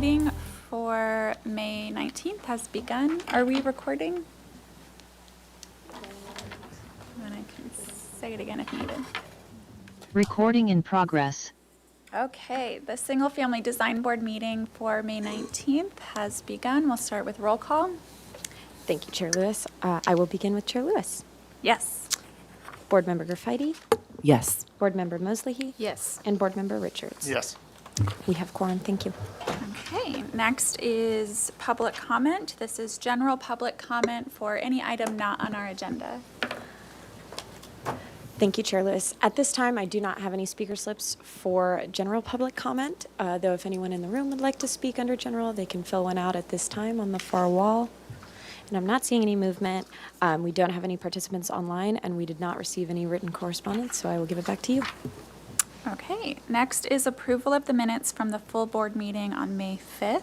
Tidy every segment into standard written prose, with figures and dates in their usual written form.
meeting for May 19th has begun. Are we recording? And I can say it again if needed. Recording in progress. Okay, the Single Family Design Board meeting for May 19th has begun. We'll start with roll call. Thank you, Chair Lewis. I will begin with Chair Lewis. Yes. Board Member Graffiti, Yes. Board Member Mosley, Yes. and Board Member Richards. Yes. We have quorum. Thank you. Okay, next is public comment. This is general public comment for any item not on our agenda. Thank you, Chair Lewis. At this time, I do not have any speaker slips for general public comment, though if anyone in the room would like to speak under general, they can fill one out at this time on the far wall. And I'm not seeing any movement. We don't have any participants online, and we did not receive any written correspondence, so I will give it back to you. Okay, next is approval of the minutes from the full board meeting on May 5th.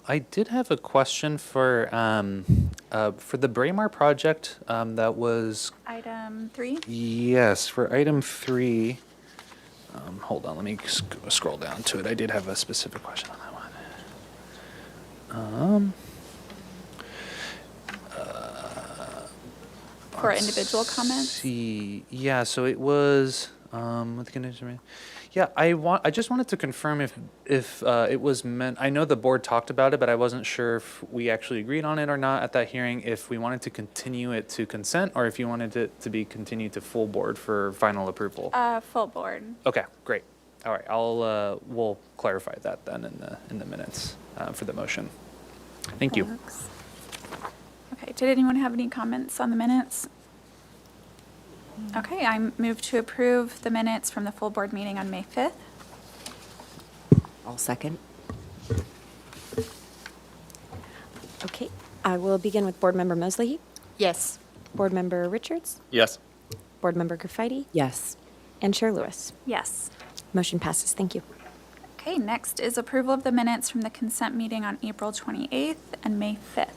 I did have a question for the Braemar project. That was Item 3. yes for item 3. Hold on, let me scroll down to it. I did have a specific question on that one. For individual comments? See, yeah. So it was with the condition. Yeah, I just wanted to confirm if it was meant. I know the board talked about it, but I wasn't sure if we actually agreed on it or not at that hearing. If we wanted to continue it to consent, or if you wanted it to be continued to full board for final approval. Full board. Okay, great. All right, we'll clarify that then in the minutes for the motion. Thank you. Works. Okay, did anyone have any comments on the minutes? Okay, I move to approve the minutes from the full board meeting on May 5th. I'll second. Okay, I will begin with Board Member Mosley, Yes. Board Member Richards, Yes. Board Member Graffiti, Yes. and Chair Lewis. Yes. Motion passes. Thank you. Okay, next is approval of the minutes from the consent meeting on April 28th and May 5th.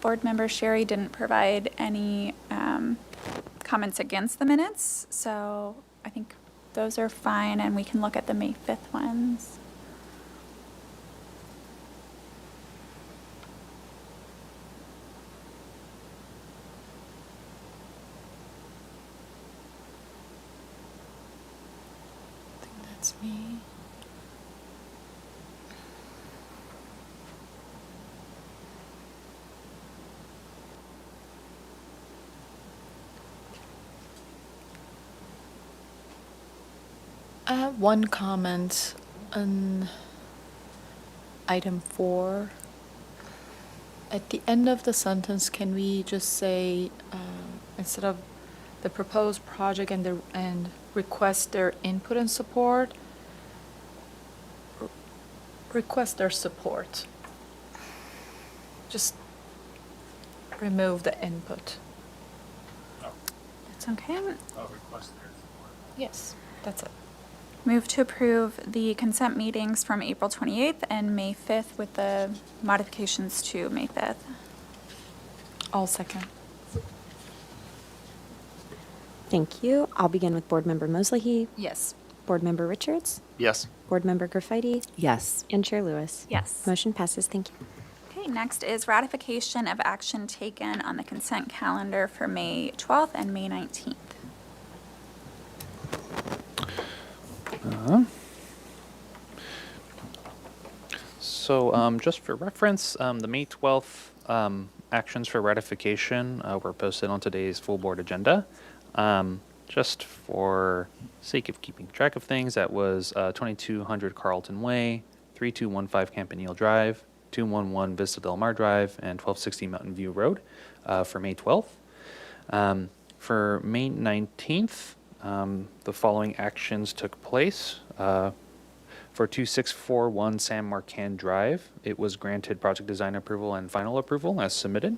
Board Member Sherry didn't provide any comments against the minutes, so I think those are fine, and we can look at the May 5th ones. I think that's me. I have one comment on item 4. At the end of the sentence, can we just say, instead of the proposed project and request their input and support, request their support? Just remove the input. That's okay. Yes, that's it. Move to approve the consent meetings from April 28th and May 5th with the modifications to May 5th. All second. Thank you. I'll begin with Board Member Mosley, Yes. Board Member Richards, Yes. Board Member Graffiti, Yes. and Chair Lewis. Yes. Motion passes. Thank you. Okay, next is ratification of action taken on the consent calendar for May 12th and May 19th. So just for reference, the May 12th actions for ratification were posted on today's full board agenda. Just for sake of keeping track of things, that was 2200 Carlton Way, 3215 Campanile Drive, 211 Vista Del Mar Drive, and 1260 Mountain View Road for May 12th. For May 19th, the following actions took place. For 2641 San Marcan Drive, it was granted project design approval and final approval as submitted.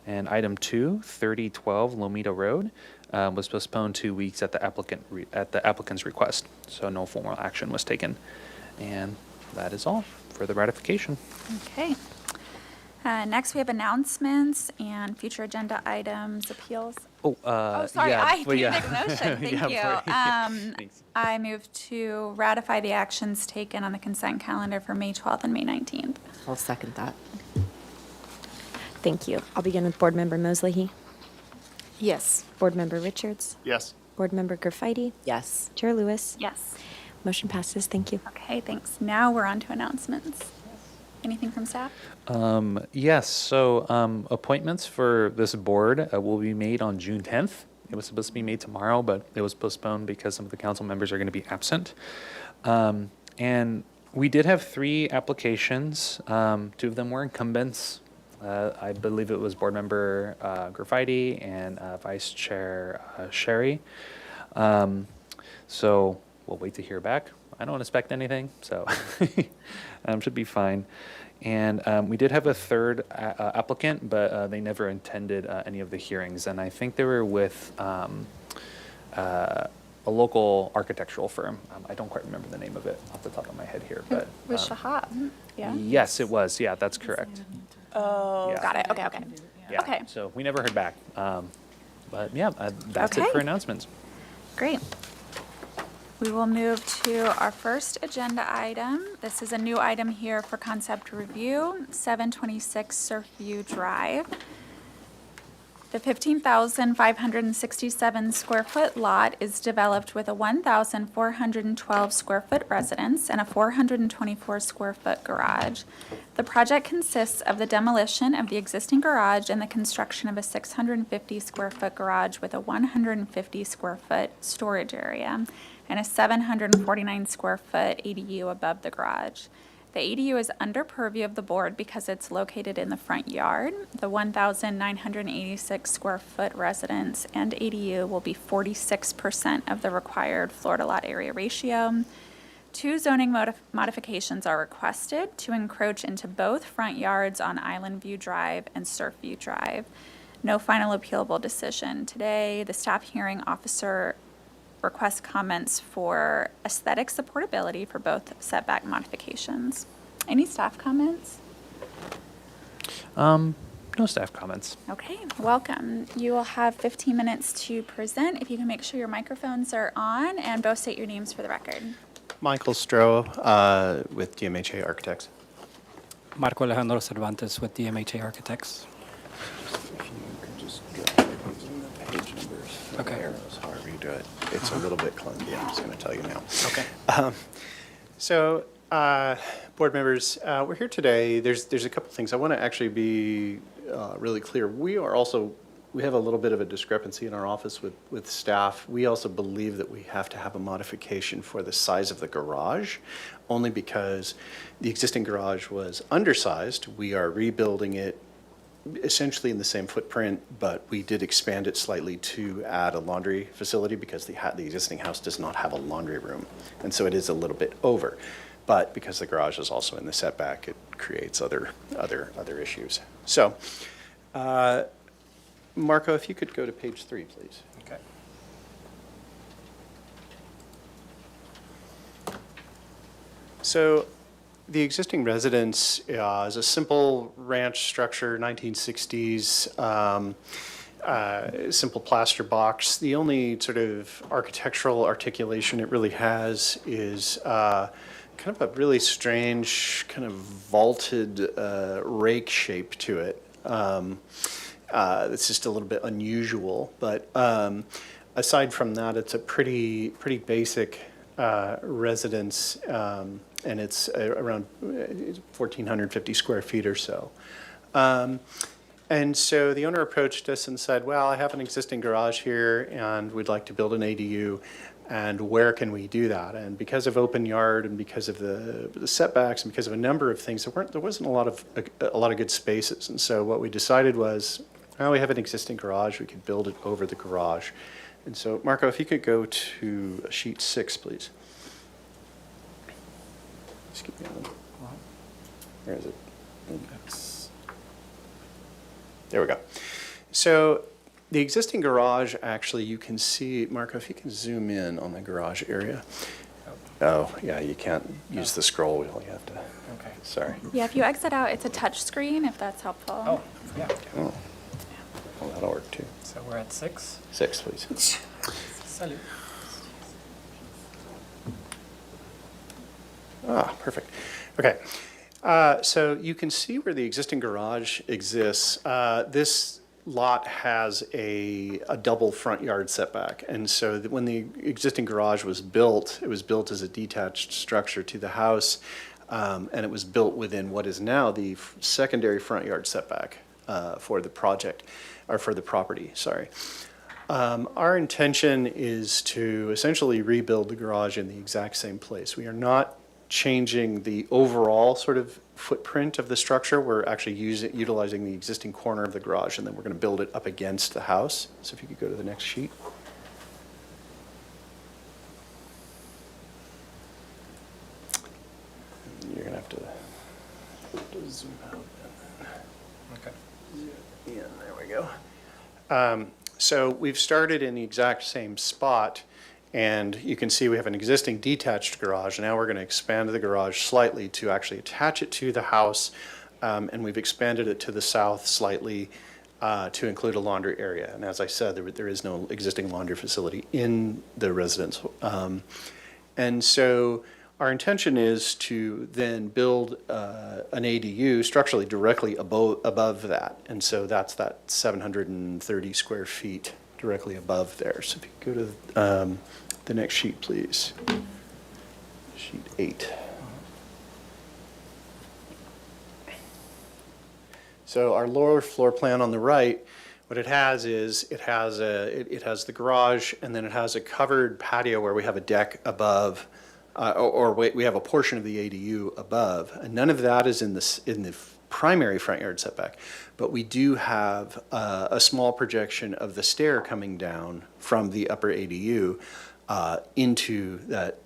And item 2, 3012 Lomita Road, was postponed 2 weeks at the applicant's request. So no formal action was taken. And that is all for the ratification. Okay. Next, we have announcements and future agenda items, appeals. Oh, Sorry, yeah, I but did yeah. make a motion. Thank Yeah, you. Thanks. I move to ratify the actions taken on the consent calendar for May 12th and May 19th. I'll second that. Thank you. I'll begin with Board Member Mosley. Yes. Board Member Richards. Yes. Board Member Graffiti. Yes. Chair Lewis. Yes. Motion passes. Thank you. Okay, thanks. Now we're on to announcements. Anything from staff? Yes, so appointments for this board will be made on June 10th. It was supposed to be made tomorrow, but it was postponed because some of the council members are going to be absent. And we did have 3 applications. 2 of them were incumbents. I believe it was Board Member Graffiti and Vice Chair Sherry. So we'll wait to hear back. I don't expect anything, so should be fine. And we did have a third applicant, but they never attended any of the hearings. And I think they were with a local architectural firm. I don't quite remember the name of it off the top of my head here, but With Shahab, yeah? yes, it was. Yeah, that's correct. Oh, Yeah. got it. Okay. Yeah. Okay. So we never heard back. But yeah, that's it Okay. for announcements. Great. We will move to our first agenda item. This is a new item here for concept review, 726 Surfview Drive. The 15,567 square foot lot is developed with a 1,412 square foot residence and a 424 square foot garage. The project consists of the demolition of the existing garage and the construction of a 650 square foot garage with a 150 square foot storage area and a 749 square foot ADU above the garage. The ADU is under purview of the board because it's located in the front yard. The 1,986 square foot residence and ADU will be 46% of the required Florida lot area ratio. 2 zoning modifications are requested to encroach into both front yards on Island View Drive and Surfview Drive. No final appealable decision. Today, the staff hearing officer request comments for aesthetic supportability for both setback modifications. Any staff comments? No staff comments. Okay, welcome. You will have 15 minutes to present. If you can make sure your microphones are on and both state your names for the record. Michael Stroh with DMHA Architects. Marco Alejandro Cervantes with DMHA Architects. If you could just go using the page numbers, Okay. arrows, however you do it. It's a little bit clunky, I'm just going to tell you now. Okay. So, board members, we're here today. There's a couple things. I want to actually be really clear. We have a little bit of a discrepancy in our office with staff. We also believe that we have to have a modification for the size of the garage, only because the existing garage was undersized. We are rebuilding it essentially in the same footprint, but we did expand it slightly to add a laundry facility because the existing house does not have a laundry room. And so it is a little bit over. But because the garage is also in the setback, it creates other issues. So, Marco, if you could go to page 3, please. Okay. So the existing residence is a simple ranch structure, 1960s, simple plaster box. The only sort of architectural articulation it really has is kind of a really strange kind of vaulted rake shape to it. It's just a little bit unusual, but aside from that, it's a pretty basic residence, and it's around 1,450 square feet or so. And so the owner approached us and said, well, I have an existing garage here, and we'd like to build an ADU, and where can we do that? And because of open yard and because of the setbacks and because of a number of things, there wasn't a lot of good spaces. And so what we decided was, well, we have an existing garage, we could build it over the garage. And so, Marco, if you could go to sheet 6, please. Just keep going. Where is it? There we go. So the existing garage, actually, you can see, Marco, if you can zoom in on the garage area. Oh, yeah, you can't use the scroll wheel. You have to. Okay. Sorry. Yeah, if you exit out, it's a touch screen, if that's helpful. Oh, yeah. Oh, well, that'll work too. So we're at 6. 6, please. Salut. Ah, perfect. Okay. So you can see where the existing garage exists. This lot has a double front yard setback. And so when the existing garage was built, it was built as a detached structure to the house. And it was built within what is now the secondary front yard setback for the project, or for the property, sorry. Our intention is to essentially rebuild the garage in the exact same place. We are not changing the overall sort of footprint of the structure. We're actually utilizing the existing corner of the garage, and then we're going to build it up against the house. So if you could go to the next sheet. You're going to have to zoom out. Okay. Yeah, there we go. So we've started in the exact same spot, and you can see we have an existing detached garage. Now we're going to expand the garage slightly to actually attach it to the house, and we've expanded it to the south slightly to include a laundry area. And as I said, there is no existing laundry facility in the residence. And so our intention is to then build an ADU structurally directly above that. And so that's that 730 square feet directly above there. So if you go to the next sheet, please. Sheet 8. So our lower floor plan on the right, what it has is it has the garage, and then it has a covered patio where we have a deck above, we have a portion of the ADU above, and none of that is in the primary front yard setback, but we do have a small projection of the stair coming down from the upper ADU into that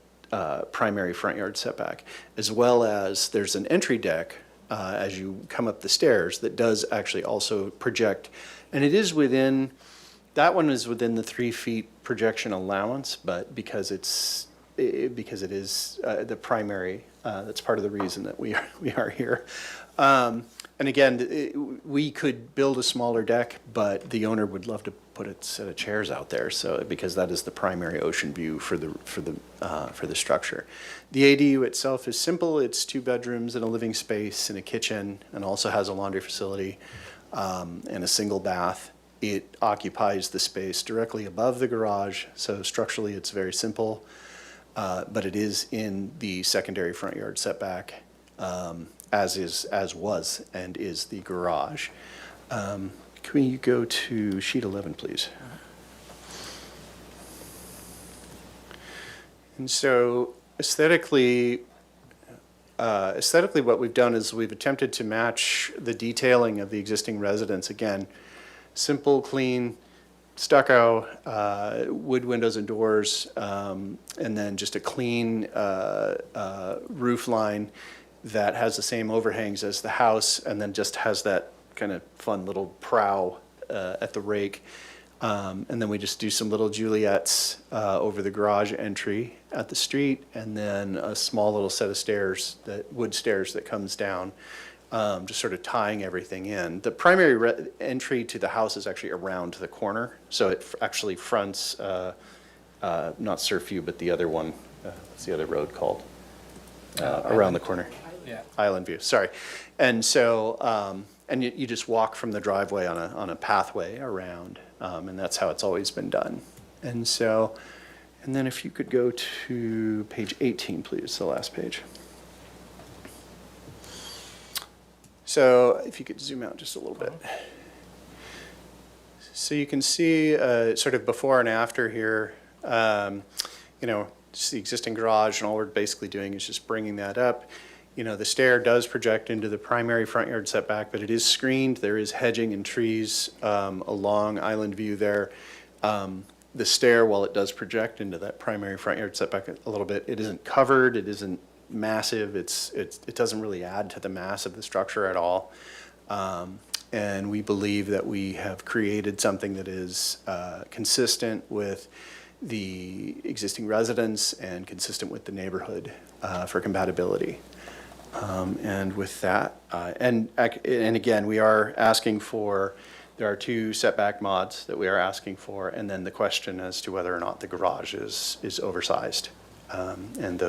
primary front yard setback, as well as there's an entry deck as you come up the stairs that does actually also project, and it is within, that one is within the 3 feet projection allowance, but because it is the primary, that's part of the reason that we are here. And again, we could build a smaller deck, but the owner would love to put a set of chairs out there, so because that is the primary ocean view for the structure. The ADU itself is simple. It's 2 bedrooms and a living space and a kitchen, and also has a laundry facility and a single bath. It occupies the space directly above the garage, so structurally it's very simple. But it is in the secondary front yard setback, as was and is the garage. Can you go to sheet 11, please? And so aesthetically, what we've done is we've attempted to match the detailing of the existing residence. Again, simple, clean, stucco, wood windows and doors, and then just a clean roof line that has the same overhangs as the house, and then just has that kind of fun little prow at the rake. And then we just do some little Juliets over the garage entry at the street, and then a small little set of stairs, wood stairs that comes down, just sort of tying everything in. The primary entry to the house is actually around the corner, so it actually fronts, not Surfview, but the other one, what's the other road called? Around the corner. Yeah. Island View, sorry. And so, and you just walk from the driveway on a pathway around, and that's how it's always been done. And so, and then if you could go to page 18, please, the last page. So if you could zoom out just a little bit. So you can see sort of before and after here, just the existing garage, and all we're basically doing is just bringing that up. The stair does project into the primary front yard setback, but it is screened. There is hedging and trees along Island View there. The stair, while it does project into that primary front yard setback a little bit, it isn't covered. It isn't massive. It doesn't really add to the mass of the structure at all. And we believe that we have created something that is consistent with the existing residents and consistent with the neighborhood for compatibility. And with that, and again, we are asking for, there are 2 setback mods that we are asking for, and then the question as to whether or not the garage is oversized. And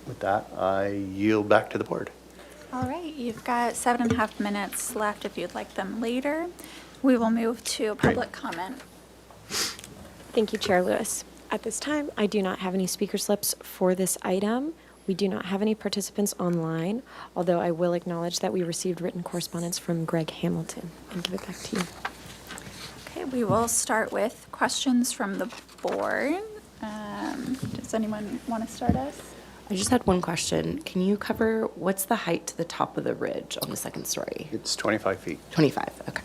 with that, I yield back to the board. All right, you've got 7.5 minutes left if you'd like them later. We will move to public comment. Thank you, Chair Lewis. At this time, I do not have any speaker slips for this item. We do not have any participants online, although I will acknowledge that we received written correspondence from Greg Hamilton and give it back to you. Okay, we will start with questions from the board. Does anyone want to start us? I just had one question. Can you cover what's the height to the top of the ridge on the second story? It's 25 feet. 25, okay.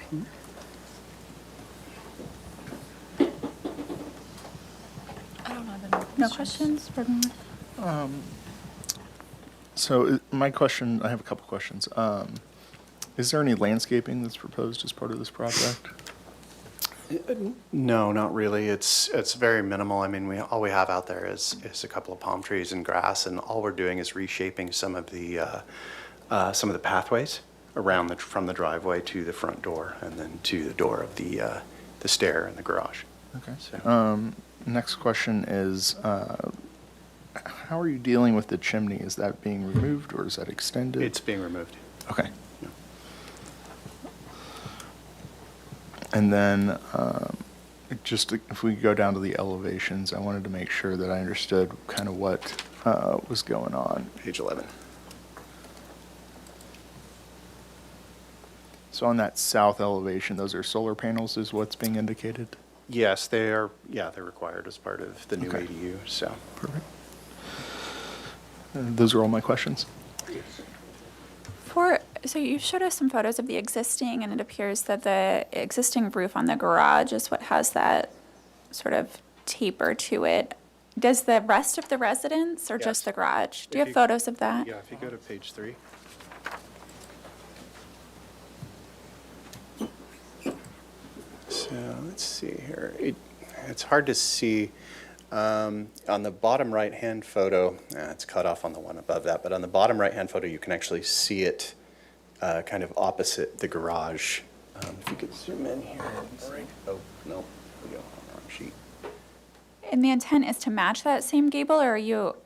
I don't have any No questions? Board member? So my question, I have a couple questions. Is there any landscaping that's proposed as part of this project? No, not really. It's very minimal. I mean, all we have out there is a couple of palm trees and grass, and all we're doing is reshaping some of the pathways around from the driveway to the front door, and then to the door of the stair in the garage. Okay. So- Next question is, how are you dealing with the chimney? Is that being removed or is that extended? It's being removed. Okay. And then, just if we go down to the elevations, I wanted to make sure that I understood kind of what was going on. Page 11. So on that south elevation, those are solar panels is what's being indicated? Yes, they are. Yeah, they're required as part of the new Okay. ADU. So. Perfect. Those are all my questions. So you showed us some photos of the existing, and it appears that the existing roof on the garage is what has that sort of taper to it. Does the rest of the residence or Yes. just the garage? Do If you have you- photos of that? Yeah, if you go to page 3. So let's see here. It's hard to see. On the bottom right-hand photo, it's cut off on the one above that, but on the bottom right-hand photo, you can actually see it kind of opposite the garage. If you could zoom in here. Oh, no, we go on the wrong sheet. And the intent is to match that same gable, or are you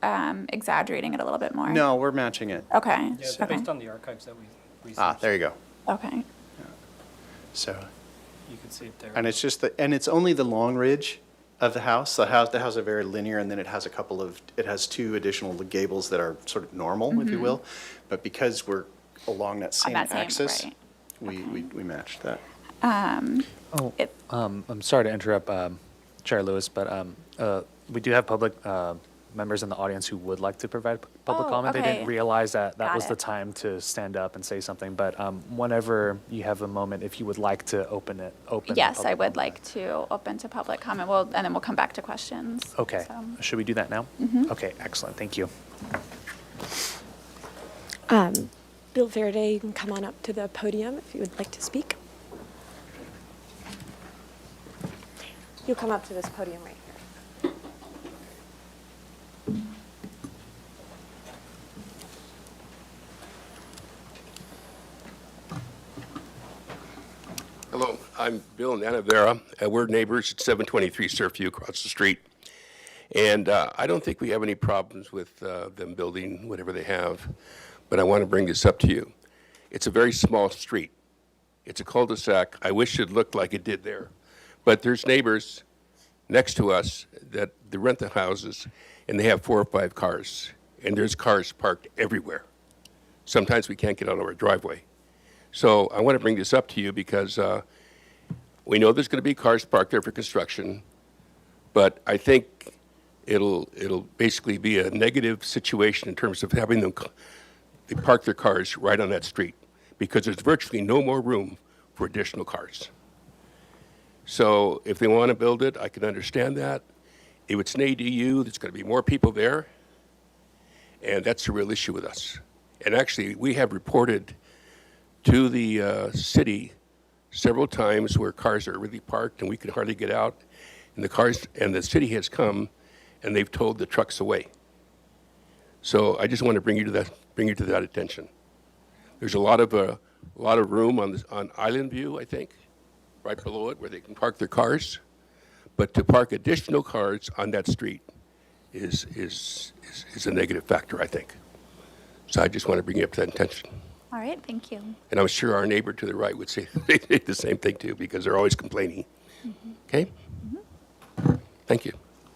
exaggerating it a little bit more? No, we're matching it. Okay. Yeah, Okay. based on the archives that we received. Ah, there you go. Okay. So, You can see it there. and it's only the long ridge of the house. The house are very linear, and then it has it has 2 additional gables that are sort of normal, if you will. But because we're along that same that same- axis, right. we matched that. I'm sorry to interrupt, Chair Lewis, but we do have public members in the audience who would like to provide public Oh, comment. They okay. didn't realize that Got was the it. time to stand up and say something. But whenever you have a moment, if you would like to open. Yes, I public would comment. like to open to public comment. Well, and then we'll come back to questions. Okay. So- Should we do that now? Okay, excellent. Thank you. Bill Faraday, you can come on up to the podium if you would like to speak. You'll come up to this podium right here. Hello, I'm Bill and Anna Vera. We're neighbors at 723 Surfview across the street. And I don't think we have any problems with them building whatever they have, but I want to bring this up to you. It's a very small street. It's a cul-de-sac. I wish it looked like it did there. But there's neighbors next to us that they rent the houses, and they have 4 or 5 cars, and there's cars parked everywhere. Sometimes we can't get out of our driveway. So I want to bring this up to you because we know there's going to be cars parked there for construction, but I think it'll basically be a negative situation in terms of having them they park their cars right on that street because there's virtually no more room for additional cars. So if they want to build it, I can understand that. If it's an ADU, there's going to be more people there. And that's a real issue with us. And actually, we have reported to the city several times where cars are really parked and we can hardly get out. And the city has come and they've towed the trucks away. So I just want to bring you to that attention. There's a lot of room on Island View, I think, right below it, where they can park their cars. But to park additional cars on that street is a negative factor, I think. So I just want to bring you up to that attention. All right, thank you. And I'm sure our neighbor to the right would say the same thing too, because they're always complaining. Okay? Thank you.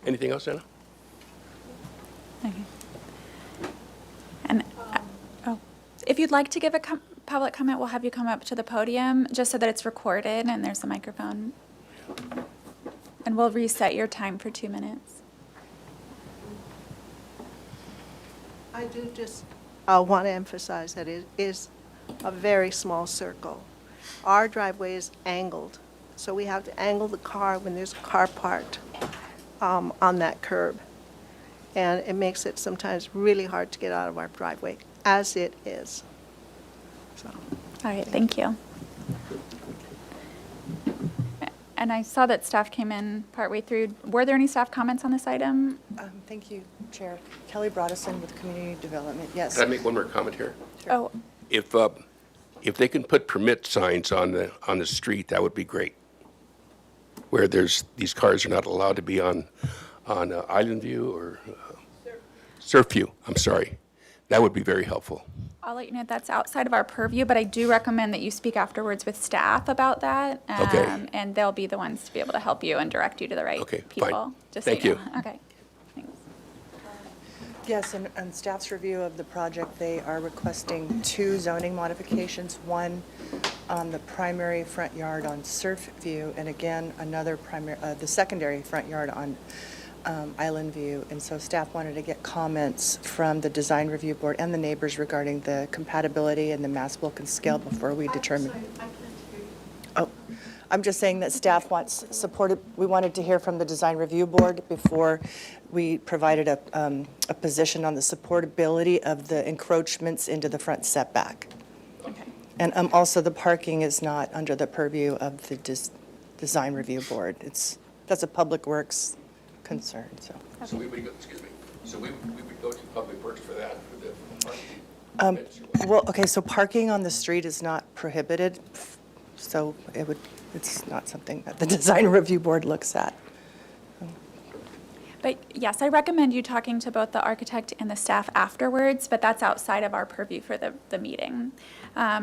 Anything else, Anna? Okay. And, if you'd like to give a public comment, we'll have you come up to the podium, just so that it's recorded and there's a microphone. And we'll reset your time for 2 minutes. I do just want to emphasize that it is a very small circle. Our driveway is angled, so we have to angle the car when there's a car parked on that curb. And it makes it sometimes really hard to get out of our driveway, as it is. So. All right, thank you. And I saw that staff came in partway through. Were there any staff comments on this item? Thank you, Chair. Kelly Broadison with Community Development. Yes. Can I make one more comment here? Oh, If they can put permit signs on the street, that would be great. Where these cars are not allowed to be on Island View or Surf View. I'm sorry. That would be very helpful. I'll let you know that's outside of our purview, but I do recommend that you speak afterwards with staff about that. Okay. And they'll be the ones to be able to help you and direct you to the right Okay, people. fine. Just so Thank you. know. Okay, thanks. Yes, and staff's review of the project, they are requesting 2 zoning modifications, one on the primary front yard on Surf View, and again, the secondary front yard on Island View. And so staff wanted to get comments from the Design Review Board and the neighbors regarding the compatibility and the mass, bulk, and scale before we determine. Oh, I'm just saying that staff wants supported. We wanted to hear from the Design Review Board before we provided a position on the supportability of the encroachments into the front setback. Okay. And also the parking is not under the purview of the Design Review Board. That's a Public Works concern, so. So we would go, excuse me, so we would go to Public Works for that, for the parking. Well, okay, so parking on the street is not prohibited, so it's not something that the Design Review Board looks at. But yes, I recommend you talking to both the architect and the staff afterwards, but that's outside of our purview for the meeting.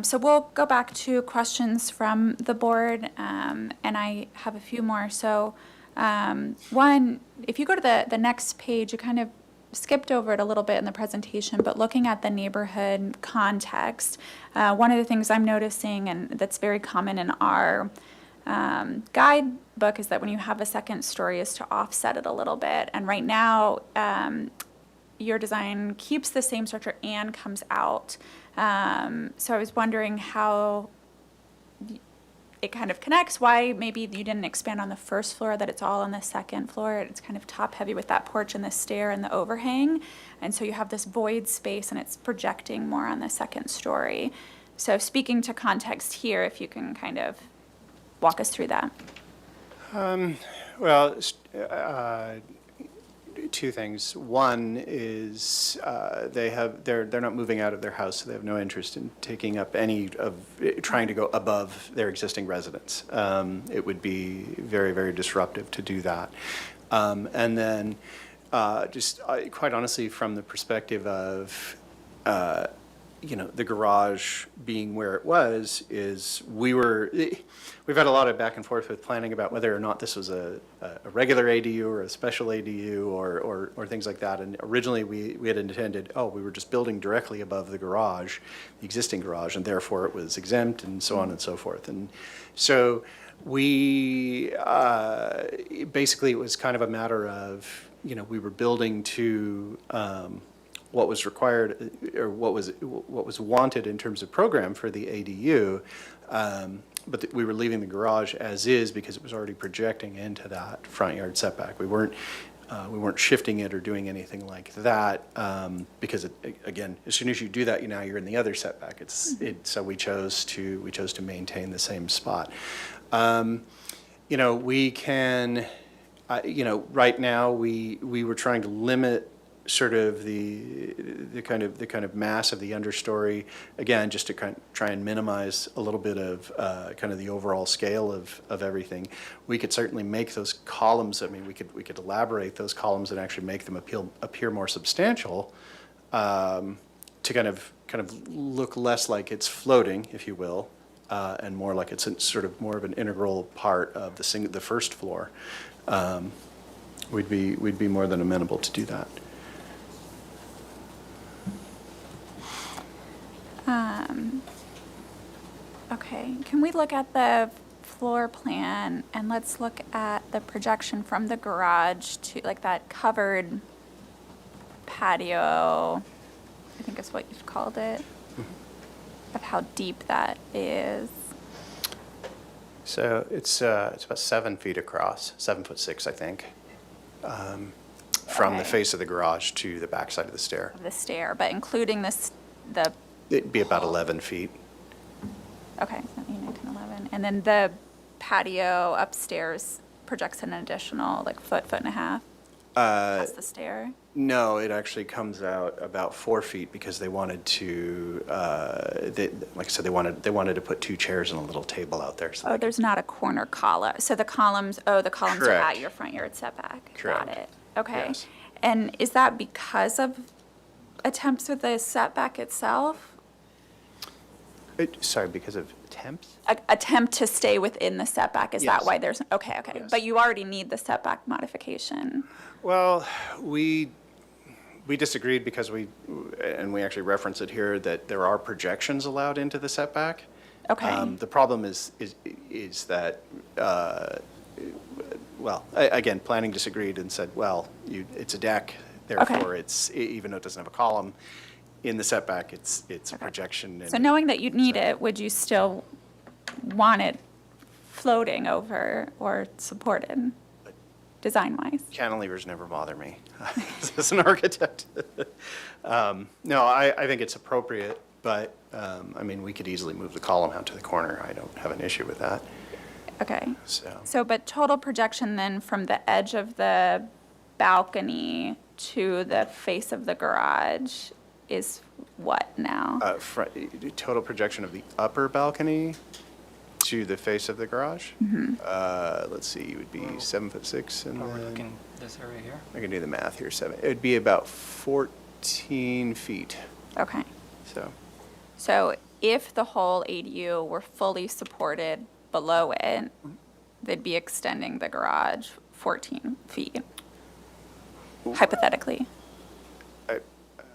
So we'll go back to questions from the board, and I have a few more. So one, if you go to the next page, you kind of skipped over it a little bit in the presentation, but looking at the neighborhood context, one of the things I'm noticing, and that's very common in our guidebook, is that when you have a second story is to offset it a little bit. And right now, your design keeps the same structure and comes out. So I was wondering how it kind of connects, why maybe you didn't expand on the first floor, that it's all on the second floor. It's kind of top heavy with that porch and the stair and the overhang. And so you have this void space and it's projecting more on the second story. So speaking to context here, if you can kind of walk us through that. Well, two things. One is they're not moving out of their house, so they have no interest in taking up trying to go above their existing residence. It would be very, very disruptive to do that. And then quite honestly, from the perspective of the garage being where it was, we've had a lot of back and forth with planning about whether or not this was a regular ADU or a special ADU or things like that. And originally we had intended, we were just building directly above the garage, the existing garage, and therefore it was exempt and so on and so forth. And so we, basically it was kind of a matter of, we were building to, what was required or what was wanted in terms of program for the ADU, but we were leaving the garage as is because it was already projecting into that front yard setback. We weren't we weren't shifting it or doing anything like that, because again, as soon as you do that, now you're in the other setback. So we chose to maintain the same spot. We can, right now we were trying to limit sort of the kind of mass of the understory, again, just to try and minimize a little bit of kind of the overall scale of everything. We could certainly make those columns, I mean, we could elaborate those columns and actually make them appear more substantial, to kind of look less like it's floating, if you will, and more like it's sort of more of an integral part of the first floor. We'd be more than amenable to do that. Okay, can we look at the floor plan and let's look at the projection from the garage to like that covered patio, I think is what you've called it, of how deep that is. So it's about 7 feet across, 7'6", I think, from the Okay. face of the garage to the back side of the stair. Of the stair, but including the, It'd be about 11 feet. okay, 7, 8, 9, 10, 11. And then the patio upstairs projects an additional like foot and a half past the stair. No, it actually comes out about 4 feet because they wanted to, like I said, they wanted to put 2 chairs and a little table out there. So Oh, there's not a corner column. So the columns are Correct. at your front yard setback. Correct. Got it. Okay. Yes. And is that because of attempts with the setback itself? Sorry, because of temps? Attempt to stay within the setback, is Yes. that why there's, okay. Yes. But you already need the setback modification. Well, we disagreed because we actually reference it here, that there are projections allowed into the setback. Okay. The problem is that, again, planning disagreed and said, well, it's a deck, therefore it's, even though it doesn't have a column, in the setback, it's a projection. So knowing that you'd need it, would you still want it floating over or supported, design-wise? Cantilevers never bother me as an architect. No, I think it's appropriate, but, I mean, we could easily move the column out to the corner. I don't have an issue with that. Okay. So, But total projection then from the edge of the balcony to the face of the garage is what now? total projection of the upper balcony to the face of the garage? Let's see, it would be 7'6", and Oh, we're then, looking this area here. I can do the math here, it would be about 14 feet, Okay. so. So if the whole ADU were fully supported below it, they'd be extending the garage 14 feet, hypothetically.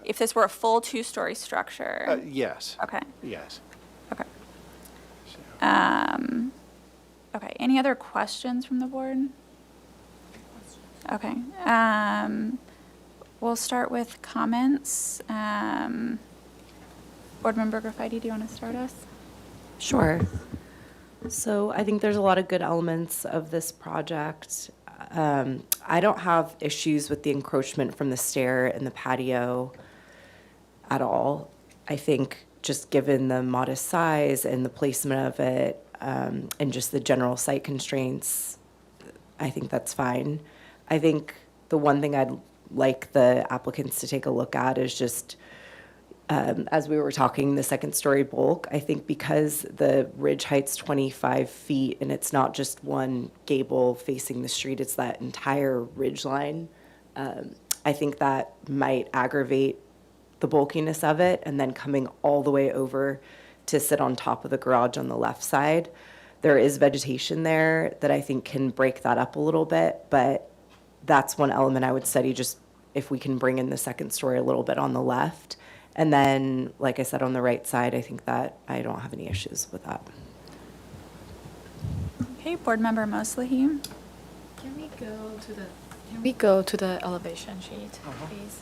If this were a full 2-story structure. Yes. Okay. Yes. Okay. So. Okay, any other questions from the board? Okay, we'll start with comments. Board Member Graffiti, do you want to start us? Sure. So I think there's a lot of good elements of this project. I don't have issues with the encroachment from the stair and the patio at all. I think just given the modest size and the placement of it, and just the general site constraints, I think that's fine. I think the one thing I'd like the applicants to take a look at is just, as we were talking, the second story bulk. I think because the ridge height's 25 feet and it's not just one gable facing the street, it's that entire ridge line. I think that might aggravate the bulkiness of it, and then coming all the way over to sit on top of the garage on the left side. There is vegetation there that I think can break that up a little bit, but that's one element I would study, just if we can bring in the second story a little bit on the left. And then, like I said, on the right side, I think that I don't have any issues with that. Okay, Board Member Mosley. Can we go to the elevation sheet, please?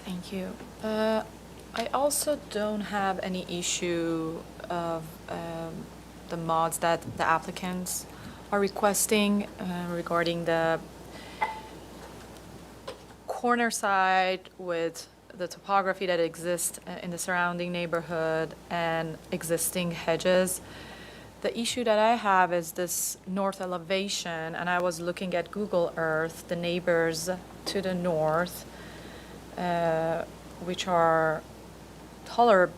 Thank you. I also don't have any issue of the mods that the applicants are requesting regarding the corner side with the topography that exists in the surrounding neighborhood and existing hedges. The issue that I have is this north elevation, and I was looking at Google Earth, the neighbors to the north, which are taller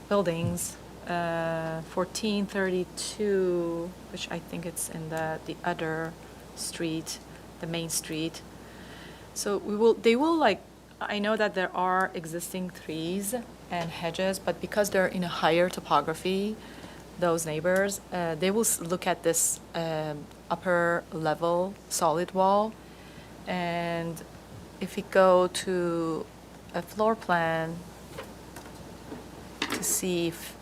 buildings, 1432, which I think it's in the other street, the main street. So they will like, I know that there are existing trees and hedges, but because they're in a higher topography, those neighbors, they will look at this upper level solid wall. And if we go to a floor plan to see if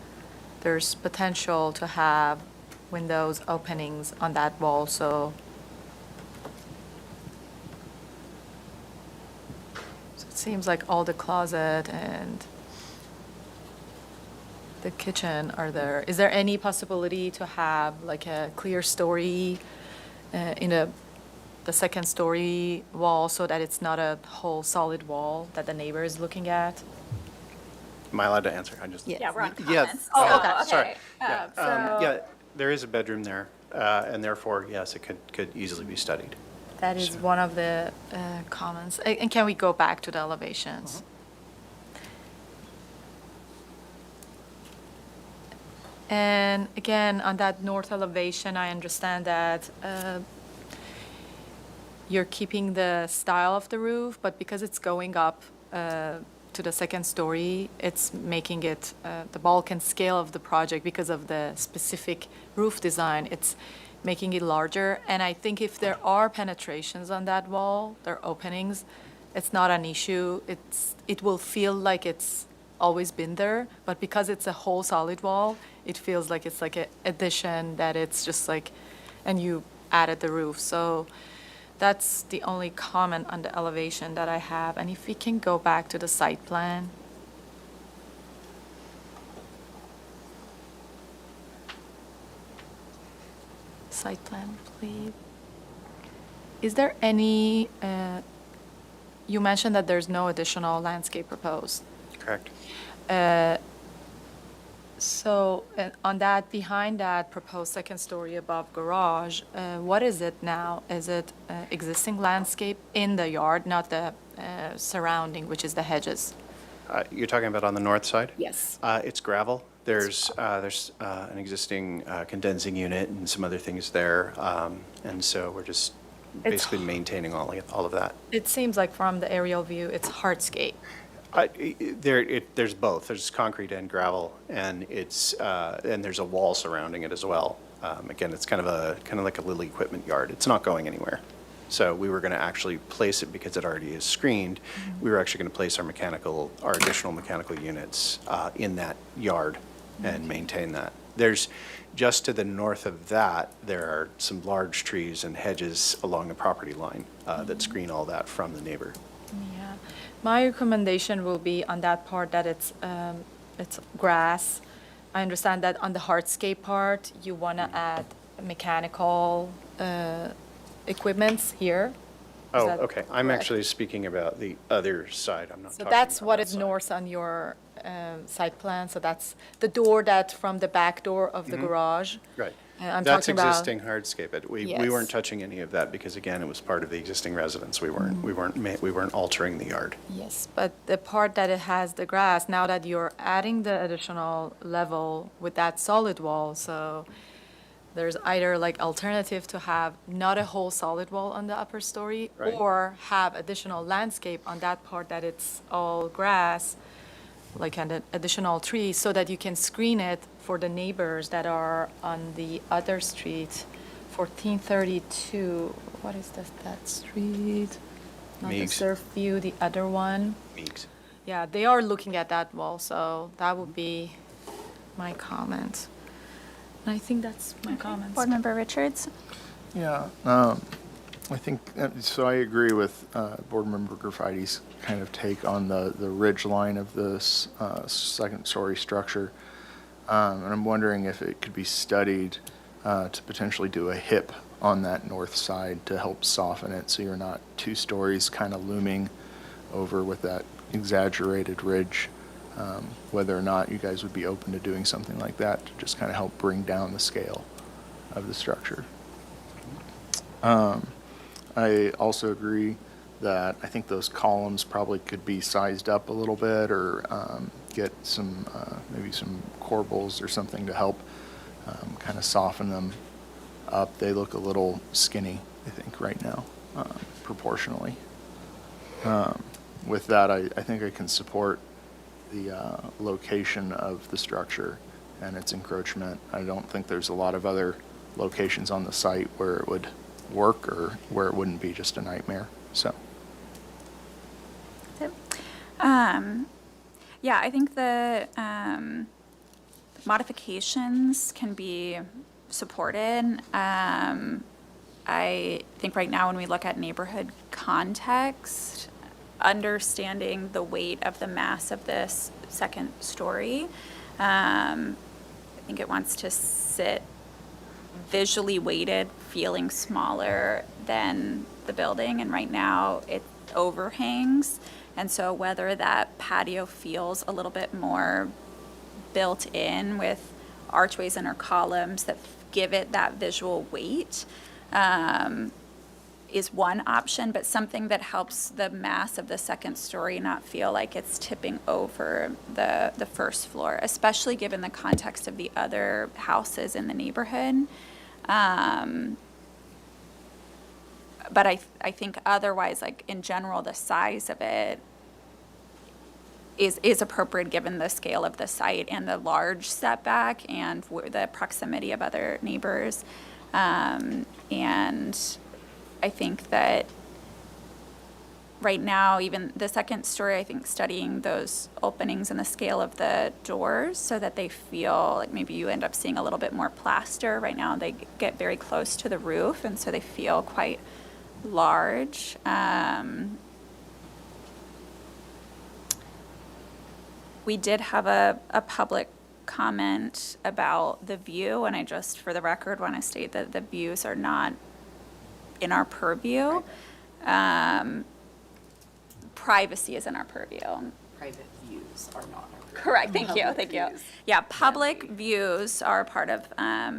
there's potential to have windows openings on that wall, so it seems like all the closet and the kitchen are there. Is there any possibility to have like a clear story in the second story wall so that it's not a whole solid wall that the neighbor is looking at? Am I allowed to answer? Yeah, we're on Yeah. comments. Oh, okay. Sorry. So- Yeah, there is a bedroom there, and therefore, yes, it could easily be studied. That is one of the comments. And can we go back to the elevations? And again, on that north elevation, I understand that you're keeping the style of the roof, but because it's going up to the second story, it's making it the bulk and scale of the project because of the specific roof design. It's making it larger. And I think if there are penetrations on that wall, there are openings, it's not an issue. It will feel like it's always been there, but because it's a whole solid wall, it feels like it's like an addition that it's just like, and you added the roof. So that's the only comment on the elevation that I have. And if we can go back to the site plan. Site plan, please. Is there any, you mentioned that there's no additional landscape proposed. Correct. So on that, behind that proposed second story above garage, what is it now? Is it existing landscape in the yard, not the surrounding, which is the hedges? You're talking about on the north side? Yes. It's gravel. There's an existing condensing unit and some other things there, and so we're just basically maintaining all of that. It seems like from the aerial view, it's hardscape. There's both. There's concrete and gravel, and and there's a wall surrounding it as well. Again, it's kind of like a little equipment yard. It's not going anywhere. So we were going to actually place it because it already is screened. We were actually going to place our additional mechanical units in that yard and maintain that. There's just to the north of that, there are some large trees and hedges along the property line that screen all that from the neighbor. Yeah. My recommendation will be on that part that it's grass. I understand that on the hardscape part, you want to add mechanical equipments here. Is Oh, that okay. I'm correct? actually speaking about the other side. I'm not So talking that's about what that is side. north on your site plan. So that's the door that from the back door of the garage. Right. I'm That's talking about- existing hardscape. We Yes. weren't touching any of that because, again, it was part of the existing residence. We weren't altering the yard. Yes, but the part that it has the grass, now that you're adding the additional level with that solid wall, so there's either like alternative to have not a whole solid wall on the upper story, Right. or have additional landscape on that part that it's all grass, like an additional tree, so that you can screen it for the neighbors that are on the other street, 1432. What is that street? Not the Meigs. Surf View, the other one. Meeks. Yeah, they are looking at that wall, so that would be my comment. And I think that's my comments. Board Member Richards? Yeah, I think, so I agree with Board Member Graffiti's kind of take on the ridge line of this second-story structure. And I'm wondering if it could be studied to potentially do a hip on that north side to help soften it so you're not 2 stories kind of looming over with that exaggerated ridge. Whether or not you guys would be open to doing something like that to just kind of help bring down the scale of the structure. I also agree that I think those columns probably could be sized up a little bit or get some, maybe some corbels or something to help kind of soften them up. They look a little skinny, I think, right now, proportionally. With that, I think I can support the location of the structure and its encroachment. I don't think there's a lot of other locations on the site where it would work or where it wouldn't be just a nightmare, so. Yeah, I think the modifications can be supported. I think right now when we look at neighborhood context, understanding the weight of the mass of this second story, I think it wants to sit visually weighted, feeling smaller than the building, and right now it overhangs. And so whether that patio feels a little bit more built in with archways and or columns that give it that visual weight is one option, but something that helps the mass of the second story not feel like it's tipping over the first floor, especially given the context of the other houses in the neighborhood. But I think otherwise, like in general, the size of it is appropriate given the scale of the site and the large setback and the proximity of other neighbors. And I think that right now, even the second story, I think studying those openings and the scale of the doors so that they feel like maybe you end up seeing a little bit more plaster. Right now they get very close to the roof, and so they feel quite large. We did have a public comment about the view, and I just, for the record, want to state that the views are not in our purview. Privacy is in our purview. Private views are not. Correct, thank you, Public thank you. views. Yeah, public views are part of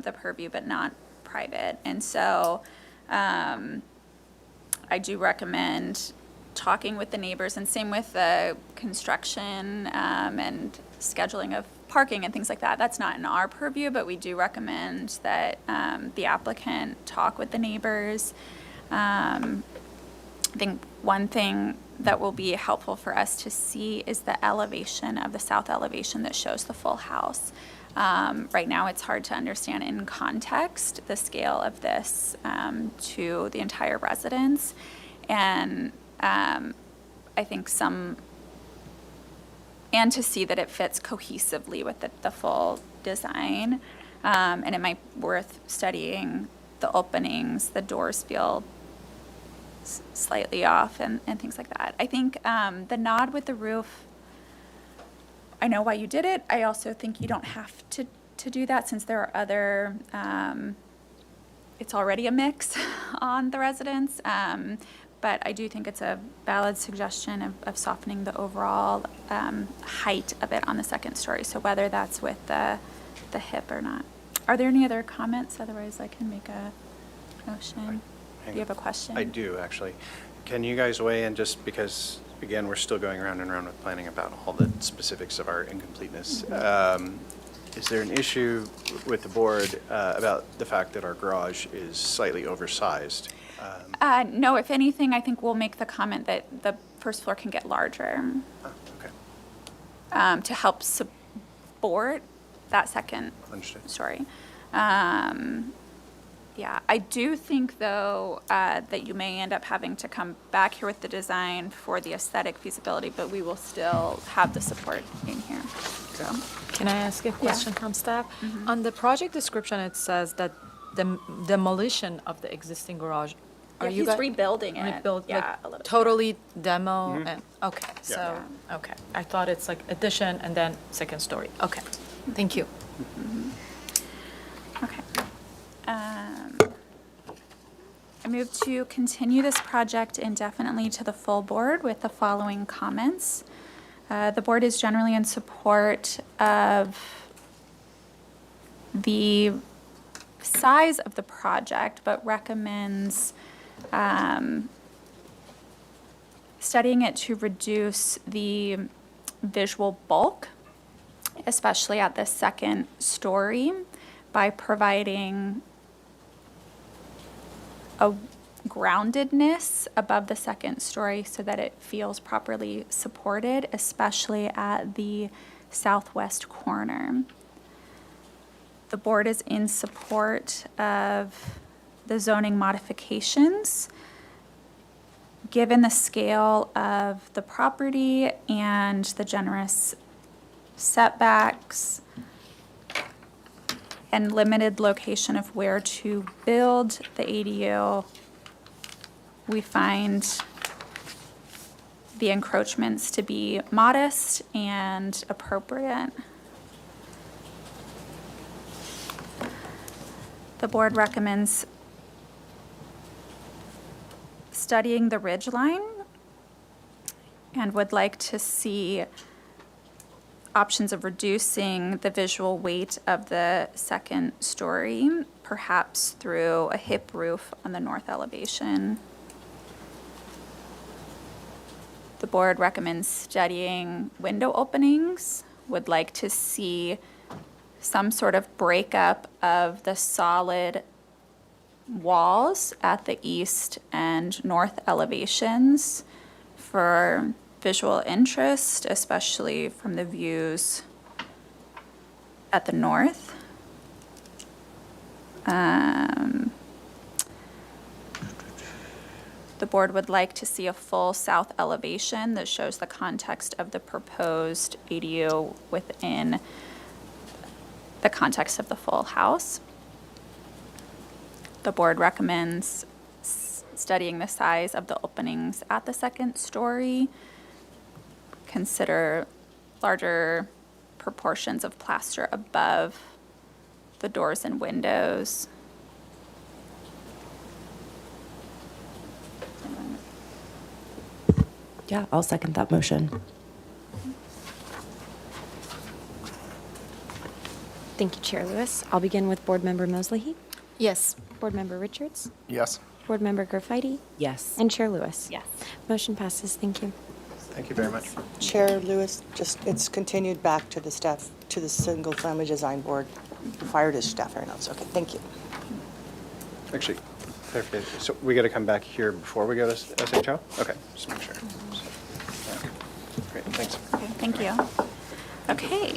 the purview, but not private. And so I do recommend talking with the neighbors, and same with the construction and scheduling of parking and things like that. That's not in our purview, but we do recommend that the applicant talk with the neighbors. I think one thing that will be helpful for us to see is the elevation of the south elevation that shows the full house. Right now, it's hard to understand in context the scale of this to the entire residence. And I think and to see that it fits cohesively with the full design. And it might be worth studying the openings, the doors feel slightly off and things like that. I think the nod with the roof, I know why you did it. I also think you don't have to do that since there are other, it's already a mix on the residence. But I do think it's a valid suggestion of softening the overall height of it on the second story. So whether that's with the hip or not. Are there any other comments? Otherwise I can make a motion. Do you have a question? I do, actually. Can you guys weigh in, just because, again, we're still going round and round with planning about all the specifics of our incompleteness. Is there an issue with the board about the fact that our garage is slightly oversized? No, if anything, I think we'll make the comment that the first floor can get larger Okay. to help support that second Understood. story. Yeah, I do think, though, that you may end up having to come back here with the design for the aesthetic feasibility, but we will still have the support in here. So, Can I ask a question from staff? On the project description, it says that the demolition of the existing garage. yeah, Are you he's guys rebuilding it. rebuild, Yeah, like, a little bit. totally demo and, okay, Yeah. so, okay. I thought it's like addition and then second story. Okay, thank you. Okay. I move to continue this project indefinitely to the full board with the following comments. The board is generally in support of the size of the project, but recommends studying it to reduce the visual bulk, especially at the second story, by providing a groundedness above the second story so that it feels properly supported, especially at the southwest corner. The board is in support of the zoning modifications. Given the scale of the property and the generous setbacks and limited location of where to build the ADU, we find the encroachments to be modest and appropriate. The board recommends studying the ridgeline and would like to see options of reducing the visual weight of the second story, perhaps through a hip roof on the north elevation. The board recommends studying window openings, would like to see some sort of breakup of the solid walls at the east and north elevations for visual interest, especially from the views at the north. The board would like to see a full south elevation that shows the context of the proposed ADU within the context of the full house. The board recommends studying the size of the openings at the second story. Consider larger proportions of plaster above the doors and windows. Yeah, I'll second that motion. Thank you, Chair Lewis. I'll begin with Board Member Mosley. Yes. Board Member Richards. Yes. Board Member Garfighty. Yes. And Chair Lewis. Yes. Motion passes. Thank you. Thank you very much. Chair Lewis, it's continued back to the staff, to the Single Family Design Board prior to staff hearing notes. Okay, thank you. Actually, clarification. So we got to come back here before we go to SHO? Okay, just make sure. Great, thanks. Okay, thank you. Okay,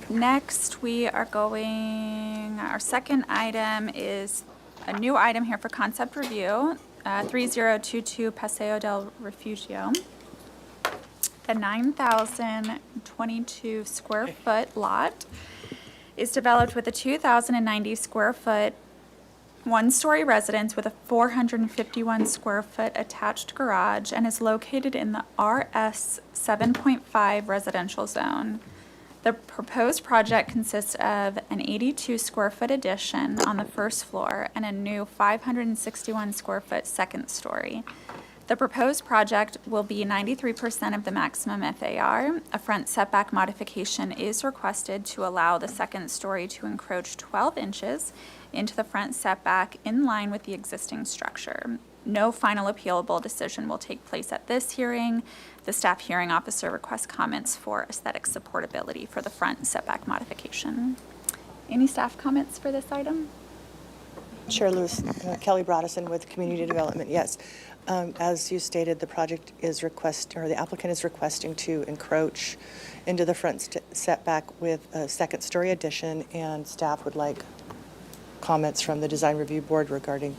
next we are going, our second item is a new item here for concept review, 3022 Paseo del Refugio. The 9,022 square foot lot is developed with a 2,090 square foot one-story residence with a 451 square foot attached garage and is located in the RS 7.5 residential zone. The proposed project consists of an 82 square foot addition on the first floor and a new 561 square foot second story. The proposed project will be 93% of the maximum FAR. A front setback modification is requested to allow the second story to encroach 12 inches into the front setback in line with the existing structure. No final appealable decision will take place at this hearing. The staff hearing officer requests comments for aesthetic supportability for the front setback modification. Any staff comments for this item? Chair Lewis, Kelly Broderson with Community Development. Yes, as you stated, the project is the applicant is requesting to encroach into the front setback with a second story addition, and staff would like comments from the Design Review Board regarding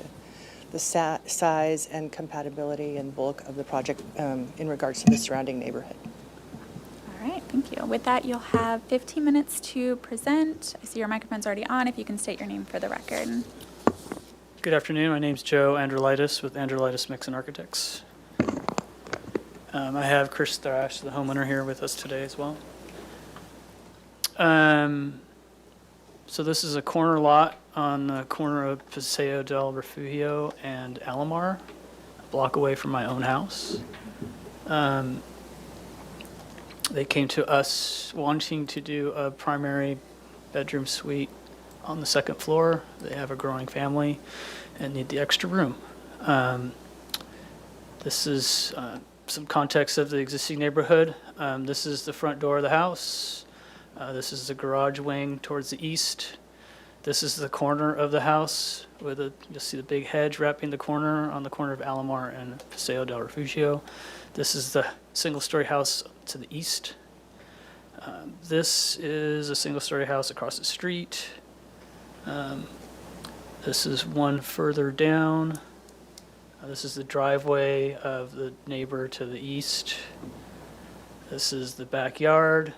the size and compatibility and bulk of the project in regards to the surrounding neighborhood. All right, thank you. With that, you'll have 15 minutes to present. I see your microphone's already on. If you can state your name for the record. Good afternoon. My name's Joe Androlitis with Androlitis Mixon Architects. I have Chris Thrash, the homeowner, here with us today as well. So this is a corner lot on the corner of Paseo del Refugio and Alomar, a block away from my own house. They came to us wanting to do a primary bedroom suite on the second floor. They have a growing family and need the extra room. This is some context of the existing neighborhood. This is the front door of the house. This is the garage wing towards the east. This is the corner of the house with you'll see the big hedge wrapping the corner on the corner of Alomar and Paseo del Refugio. This is the single-story house to the east. This is a single-story house across the street. This is one further down. This is the driveway of the neighbor to the east. This is the backyard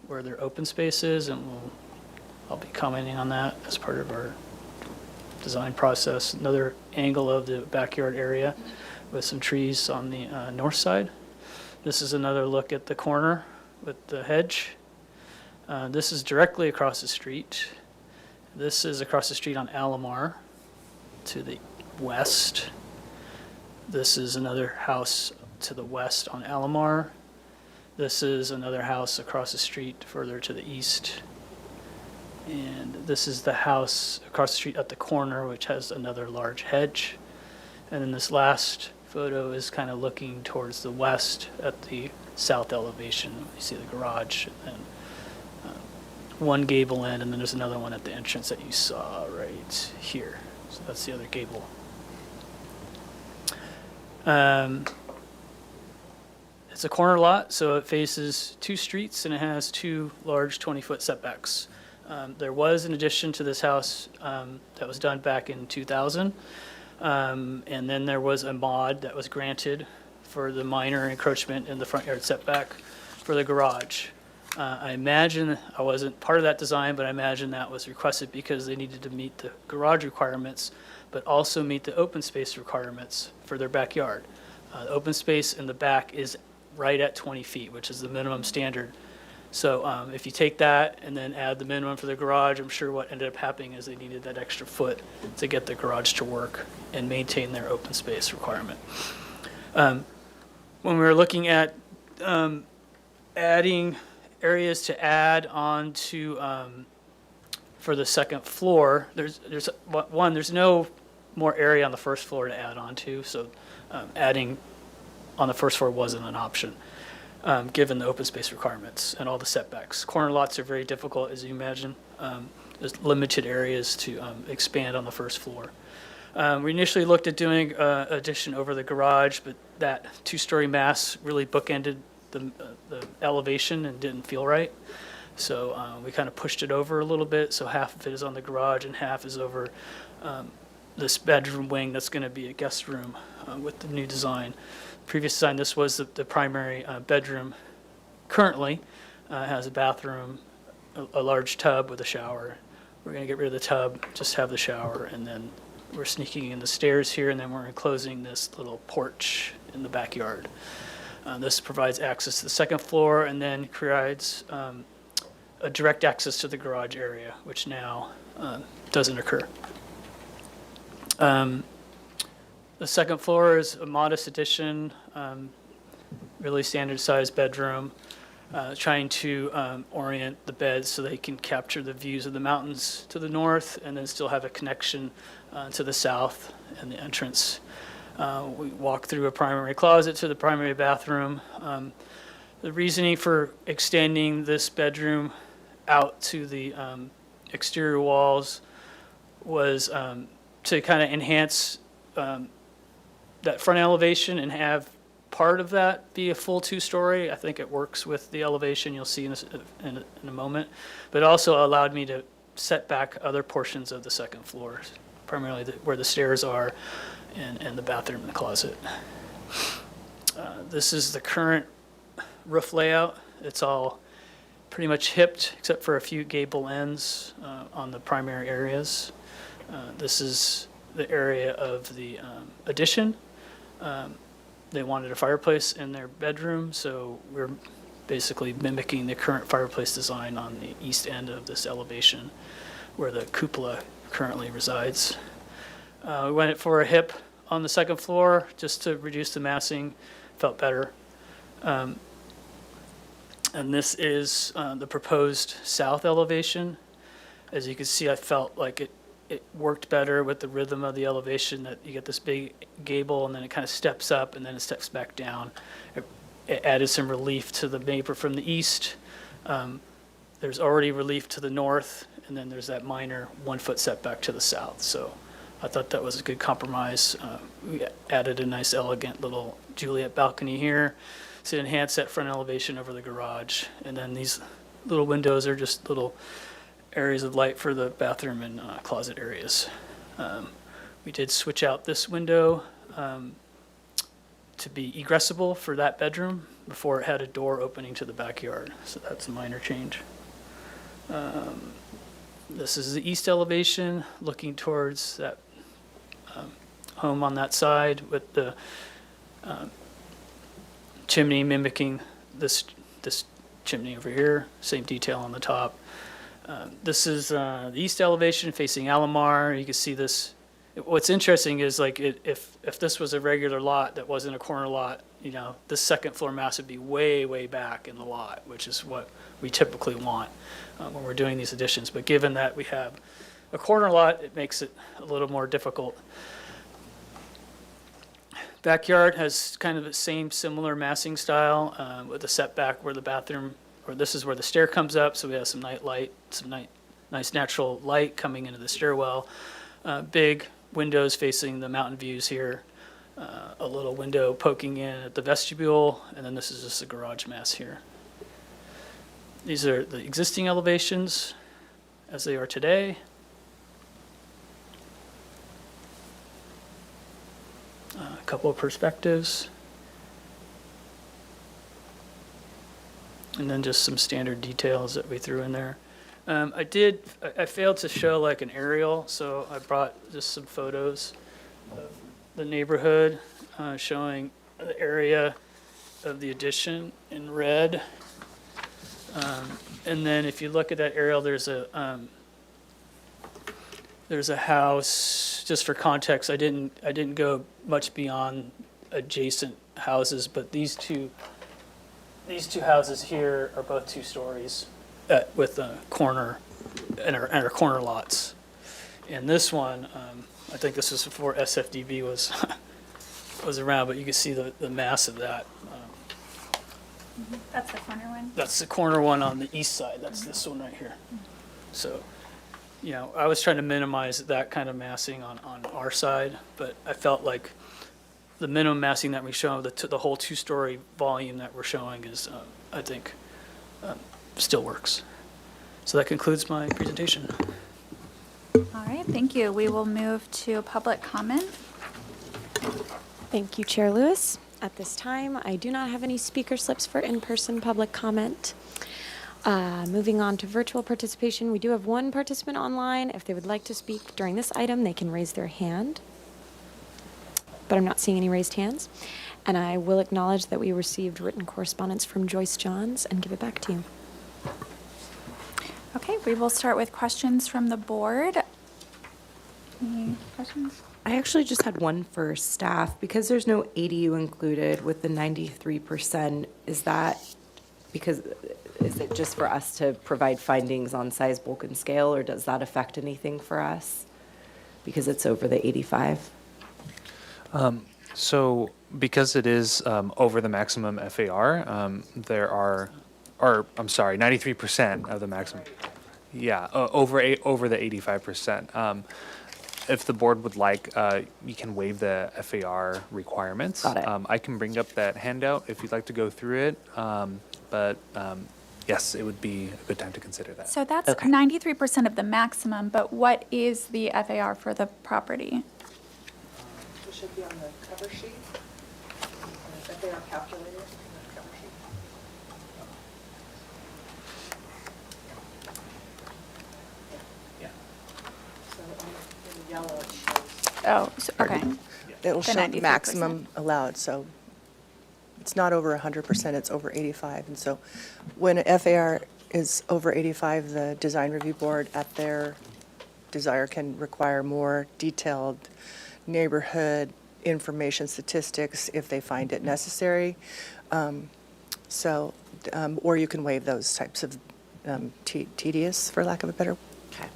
where their open space is, and I'll be commenting on that as part of our design process. Another angle of the backyard area with some trees on the north side. This is another look at the corner with the hedge. This is directly across the street. This is across the street on Alomar to the west. This is another house to the west on Alomar. This is another house across the street further to the east. And this is the house across the street at the corner, which has another large hedge. And then this last photo is kind of looking towards the west at the south elevation. You see the garage and one gable end, and then there's another one at the entrance that you saw right here. So that's the other gable. It's a corner lot, so it faces two streets and it has two large 20-foot setbacks. There was an addition to this house that was done back in 2000, and then there was a mod that was granted for the minor encroachment in the front yard setback for the garage. I imagine, I wasn't part of that design, but I imagine that was requested because they needed to meet the garage requirements, but also meet the open space requirements for their backyard. The open space in the back is right at 20 feet, which is the minimum standard. So if you take that and then add the minimum for the garage, I'm sure what ended up happening is they needed that extra foot to get the garage to work and maintain their open space requirement. When we were looking at adding areas to add on to for the second floor, there's no more area on the first floor to add on to, so adding on the first floor wasn't an option. Given the open space requirements and all the setbacks. Corner lots are very difficult, as you imagine. There's limited areas to expand on the first floor. We initially looked at doing addition over the garage, but that two-story mass really bookended the elevation and didn't feel right. So we kind of pushed it over a little bit, so half of it is on the garage and half is over this bedroom wing that's going to be a guest room with the new design. Previous design, this was the primary bedroom. Currently, has a bathroom, a large tub with a shower. We're going to get rid of the tub, just have the shower, and then we're sneaking in the stairs here, and then we're enclosing this little porch in the backyard. This provides access to the second floor and then provides a direct access to the garage area, which now doesn't occur. The second floor is a modest addition, really standard sized bedroom, trying to orient the beds so they can capture the views of the mountains to the north and then still have a connection to the south and the entrance. We walk through a primary closet to the primary bathroom. The reasoning for extending this bedroom out to the exterior walls was to kind of enhance that front elevation and have part of that be a full two-story. I think it works with the elevation you'll see in a moment, but also allowed me to set back other portions of the second floor, primarily where the stairs are and the bathroom and the closet. This is the current roof layout. It's all pretty much hipped except for a few gable ends on the primary areas. This is the area of the addition. They wanted a fireplace in their bedroom, so we're basically mimicking the current fireplace design on the east end of this elevation where the cupola currently resides. We went for a hip on the second floor just to reduce the massing, felt better. And this is the proposed south elevation. As you can see, I felt like it worked better with the rhythm of the elevation, that you get this big gable and then it kind of steps up and then it steps back down. It added some relief to the neighbor from the east. There's already relief to the north, and then there's that minor 1 foot setback to the south. So I thought that was a good compromise. We added a nice elegant little Juliet balcony here to enhance that front elevation over the garage. And then these little windows are just little areas of light for the bathroom and closet areas. We did switch out this window to be egressable for that bedroom. Before it had a door opening to the backyard, so that's a minor change. This is the east elevation looking towards that home on that side with the chimney mimicking this chimney over here, same detail on the top. This is the east elevation facing Alomar. You can see this. What's interesting is like if this was a regular lot that wasn't a corner lot, you know, this second floor mass would be way back in the lot, which is what we typically want when we're doing these additions. But given that we have a corner lot, it makes it a little more difficult. Backyard has kind of the same similar massing style with the setback where the bathroom, or this is where the stair comes up, so we have some night light, some nice natural light coming into the stairwell. Big windows facing the mountain views here, a little window poking in at the vestibule, and then this is just a garage mass here. These are the existing elevations as they are today. A couple of perspectives. And then just some standard details that we threw in there. I failed to show like an aerial, so I brought just some photos of the neighborhood showing the area of the addition in red. And then if you look at that aerial, there's a house. Just for context, I didn't go much beyond adjacent houses, but these two houses here are both 2 stories with a corner and our corner lots. And this one, I think this was before SFDB was around, but you can see the mass of that. That's the corner one? That's the corner one on the east side. That's this one right here. So, you know, I was trying to minimize that kind of massing on our side, but I felt like the minimum massing that we show, the whole 2-story volume that we're showing is, I think, still works. So that concludes my presentation. All right, thank you. We will move to public comment. Thank you, Chair Lewis. At this time, I do not have any speaker slips for in-person public comment. Moving on to virtual participation, we do have one participant online. If they would like to speak during this item, they can raise their hand. But I'm not seeing any raised hands. And I will acknowledge that we received written correspondence from Joyce Johns and give it back to you. Okay, we will start with questions from the board. Any questions? I actually just had one for staff. Because there's no ADU included with the 93%, is it just for us to provide findings on size, bulk, and scale, or does that affect anything for us? Because it's over the 85? So because it is over the maximum FAR, there are, or I'm sorry, 93% of the maximum. Yeah, over the 85%. If the board would like, you can waive the FAR requirements. Got it. I can bring up that handout if you'd like to go through it. But yes, it would be a good time to consider that. So that's Okay. 93% of the maximum, but what is the FAR for the property? It should be on the cover sheet. If they are calculated on the cover sheet. Yeah. So in the yellow, it shows. Oh, so, okay. It'll The show 93%. maximum allowed, so it's not over 100%, it's over 85. And so when a FAR is over 85, the Design Review Board, at their desire, can require more detailed neighborhood information statistics if they find it necessary. Or you can waive those types of tedious, for lack of a better. Okay.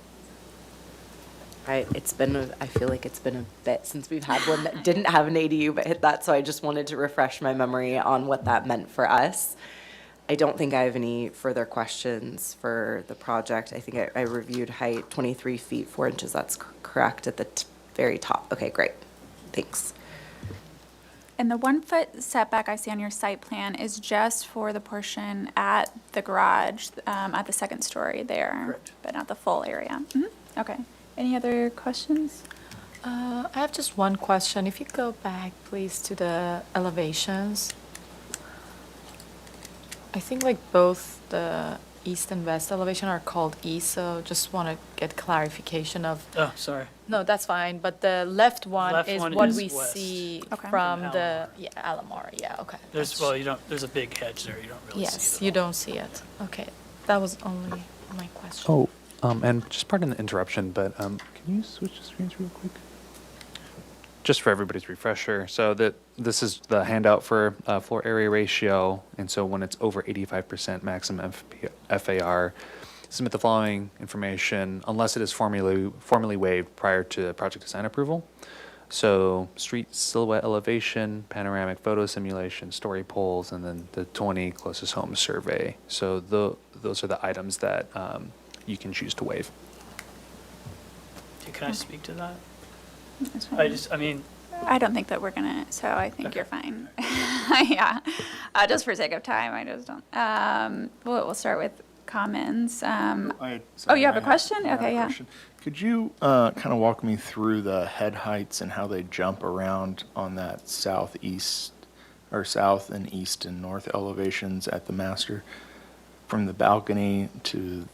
I feel like it's been a bit since we've had one that didn't have an ADU but hit that, so I just wanted to refresh my memory on what that meant for us. I don't think I have any further questions for the project. I think I reviewed height, 23 feet, 4 inches. That's correct at the very top. Okay, great. Thanks. And the 1 foot setback I see on your site plan is just for the portion at the garage, at the second story there. Correct. But not the full area. Okay. Any other questions? I have just one question. If you go back, please, to the elevations. I think like both the east and west elevation are called east, so just want to get clarification of. Oh, sorry. No, that's fine, but the left one Left is one what is we west. see Okay. from From the, Alomar. Alomar, yeah, okay. There's, well, you don't, there's a big hedge there, you don't really see it. Yes, at you all. don't see it. Okay, that was only my question. Oh, and just pardon the interruption, but can you switch the screens real quick? Just for everybody's refresher, so that this is the handout for floor area ratio, and so when it's over 85% maximum FAR, submit the following information unless it is formally waived prior to project design approval. So street silhouette elevation, panoramic photo simulation, story poles, and then the 20 closest home survey. So those are the items that you can choose to waive. Can I speak to that? That's fine. I mean, I don't think that we're gonna, so I think you're fine. Yeah, just for sake of time, I just don't. We'll start with comments. Oh, you have a question? Okay, yeah. Could you kind of walk me through the head heights and how they jump around on that southeast, or south and east and north elevations at the master, from the balcony to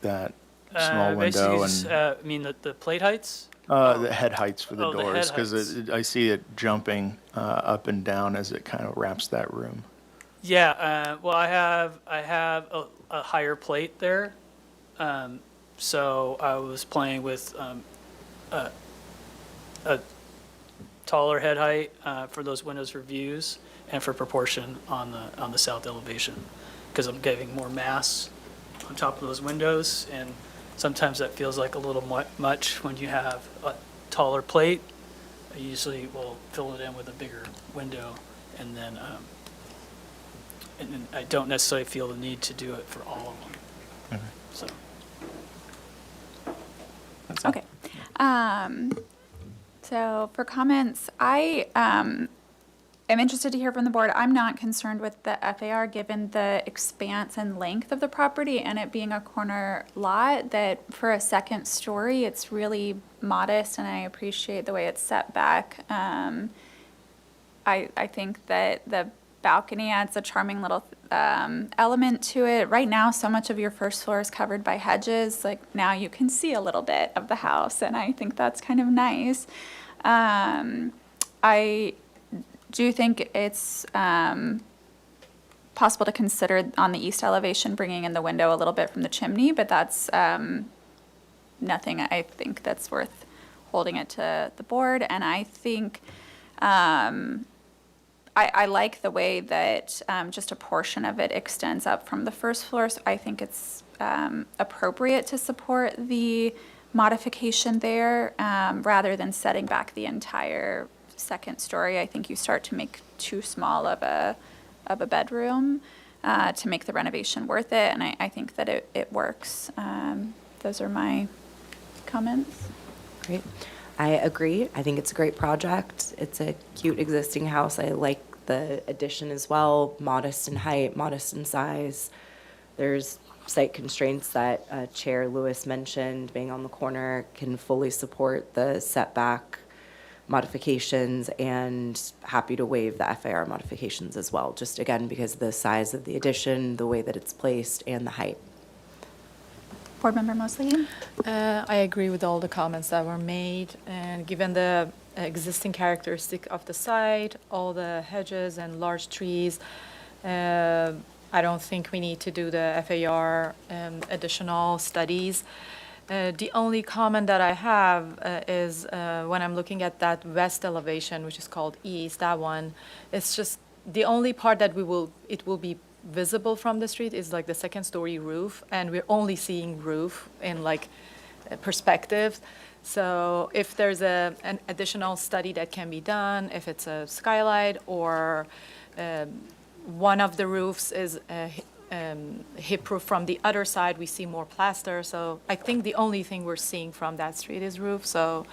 that small window? basically, And I mean, the plate heights? the head heights for the Oh, the head doors, because heights. I see it jumping up and down as it kind of wraps that room. Yeah, well, I have a higher plate there. So I was playing with a taller head height for those windows for views and for proportion on the south elevation, because I'm giving more mass on top of those windows, and sometimes that feels like a little much when you have a taller plate. I usually will fill it in with a bigger window, and then I don't necessarily feel the need to do it for all of them. So. Okay. So for comments, I am interested to hear from the board. I'm not concerned with the FAR, given the expanse and length of the property and it being a corner lot, that for a second story, it's really modest, and I appreciate the way it's set back. I think that the balcony adds a charming little element to it. Right now, so much of your first floor is covered by hedges. Like, now you can see a little bit of the house, and I think that's kind of nice. I do think it's possible to consider on the east elevation bringing in the window a little bit from the chimney, but that's nothing I think that's worth holding it to the board. And I think I like the way that just a portion of it extends up from the first floor, so I think it's appropriate to support the modification there rather than setting back the entire second story. I think you start to make too small of a bedroom to make the renovation worth it, and I think that it works. Those are my comments. Great. I agree. I think it's a great project. It's a cute existing house. I like the addition as well, modest in height, modest in size. There's site constraints that Chair Lewis mentioned, being on the corner can fully support the setback modifications, and happy to waive the FAR modifications as well, just again because of the size of the addition, the way that it's placed, and the height. Board Member Mosley? I agree with all the comments that were made, and given the existing characteristic of the site, all the hedges and large trees. I don't think we need to do the FAR additional studies. The only comment that I have is when I'm looking at that west elevation, which is called east, that one, it's just the only part that it will be visible from the street is like the second story roof, and we're only seeing roof in like perspective. So if there's an additional study that can be done, if it's a skylight or one of the roofs is hip-proof from the other side, we see more plaster. So I think the only thing we're seeing from that street is roof. So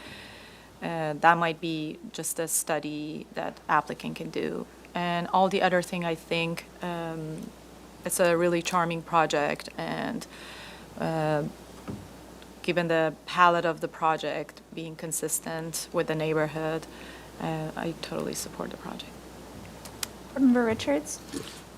that might be just a study that applicant can do. And all the other thing, I think it's a really charming project, and given the palette of the project being consistent with the neighborhood, I totally support the project. Board Member Richards?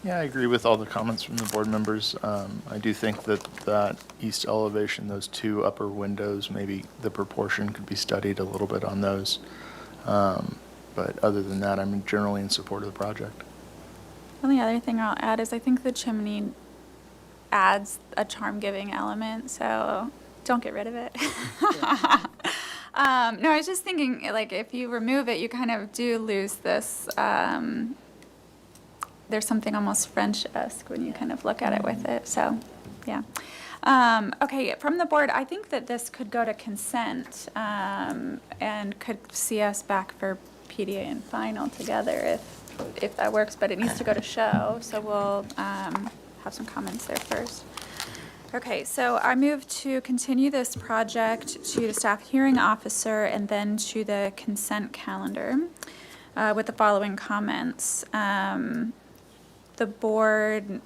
Yeah, I agree with all the comments from the board members. I do think that east elevation, those two upper windows, maybe the proportion could be studied a little bit on those. But other than that, I'm generally in support of the project. The only other thing I'll add is I think the chimney adds a charm-giving element, so don't get rid of it. No, I was just thinking, like, if you remove it, you kind of do lose this, there's something almost French-esque when you kind of look at it with it, so, yeah. Okay, from the board, I think that this could go to consent and could see us back for PDA and final together if that works, but it needs to go to show, so we'll have some comments there first. Okay, so I move to continue this project to the staff hearing officer and then to the consent calendar with the following comments. The board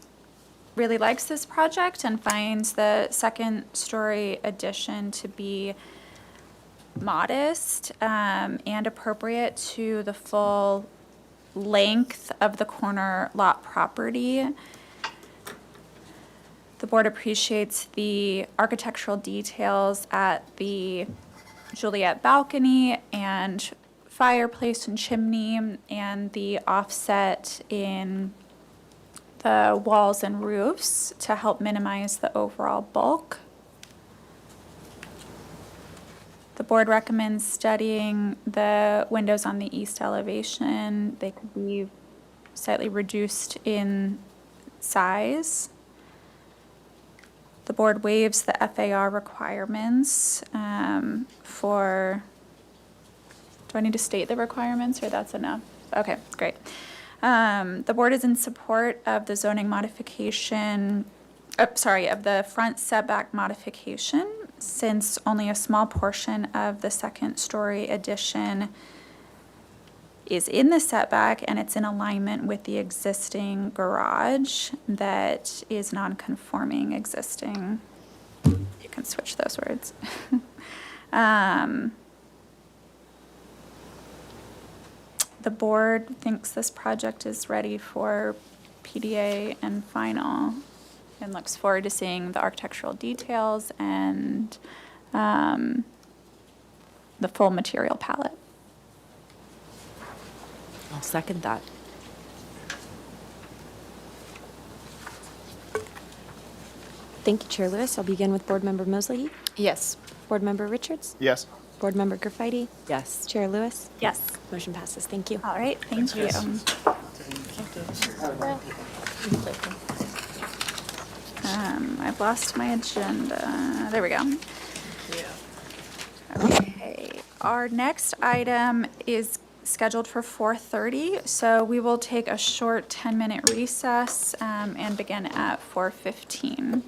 really likes this project and finds the second story addition to be modest and appropriate to the full length of the corner lot property. The board appreciates the architectural details at the Juliet balcony and fireplace and chimney and the offset in the walls and roofs to help minimize the overall bulk. The board recommends studying the windows on the east elevation. They could be slightly reduced in size. The board waives the FAR requirements for, do I need to state the requirements or that's enough? Okay, great. The board is in support of the zoning modification, of the front setback modification, since only a small portion of the second story addition is in the setback and it's in alignment with the existing garage that is non-conforming existing. You can switch those words. The board thinks this project is ready for PDA and final and looks forward to seeing the architectural details and the full material palette. I'll second that. Thank you, Chair Lewis. I'll begin with Board Member Mosley. Yes. Board Member Richards. Yes. Board Member Graffiti. Yes. Chair Lewis. Yes. Motion passes. Thank you. All right, thank you. I've lost my agenda. There we go. Okay, our next item is scheduled for 4:30, so we will take a short 10-minute recess and begin at 4:15.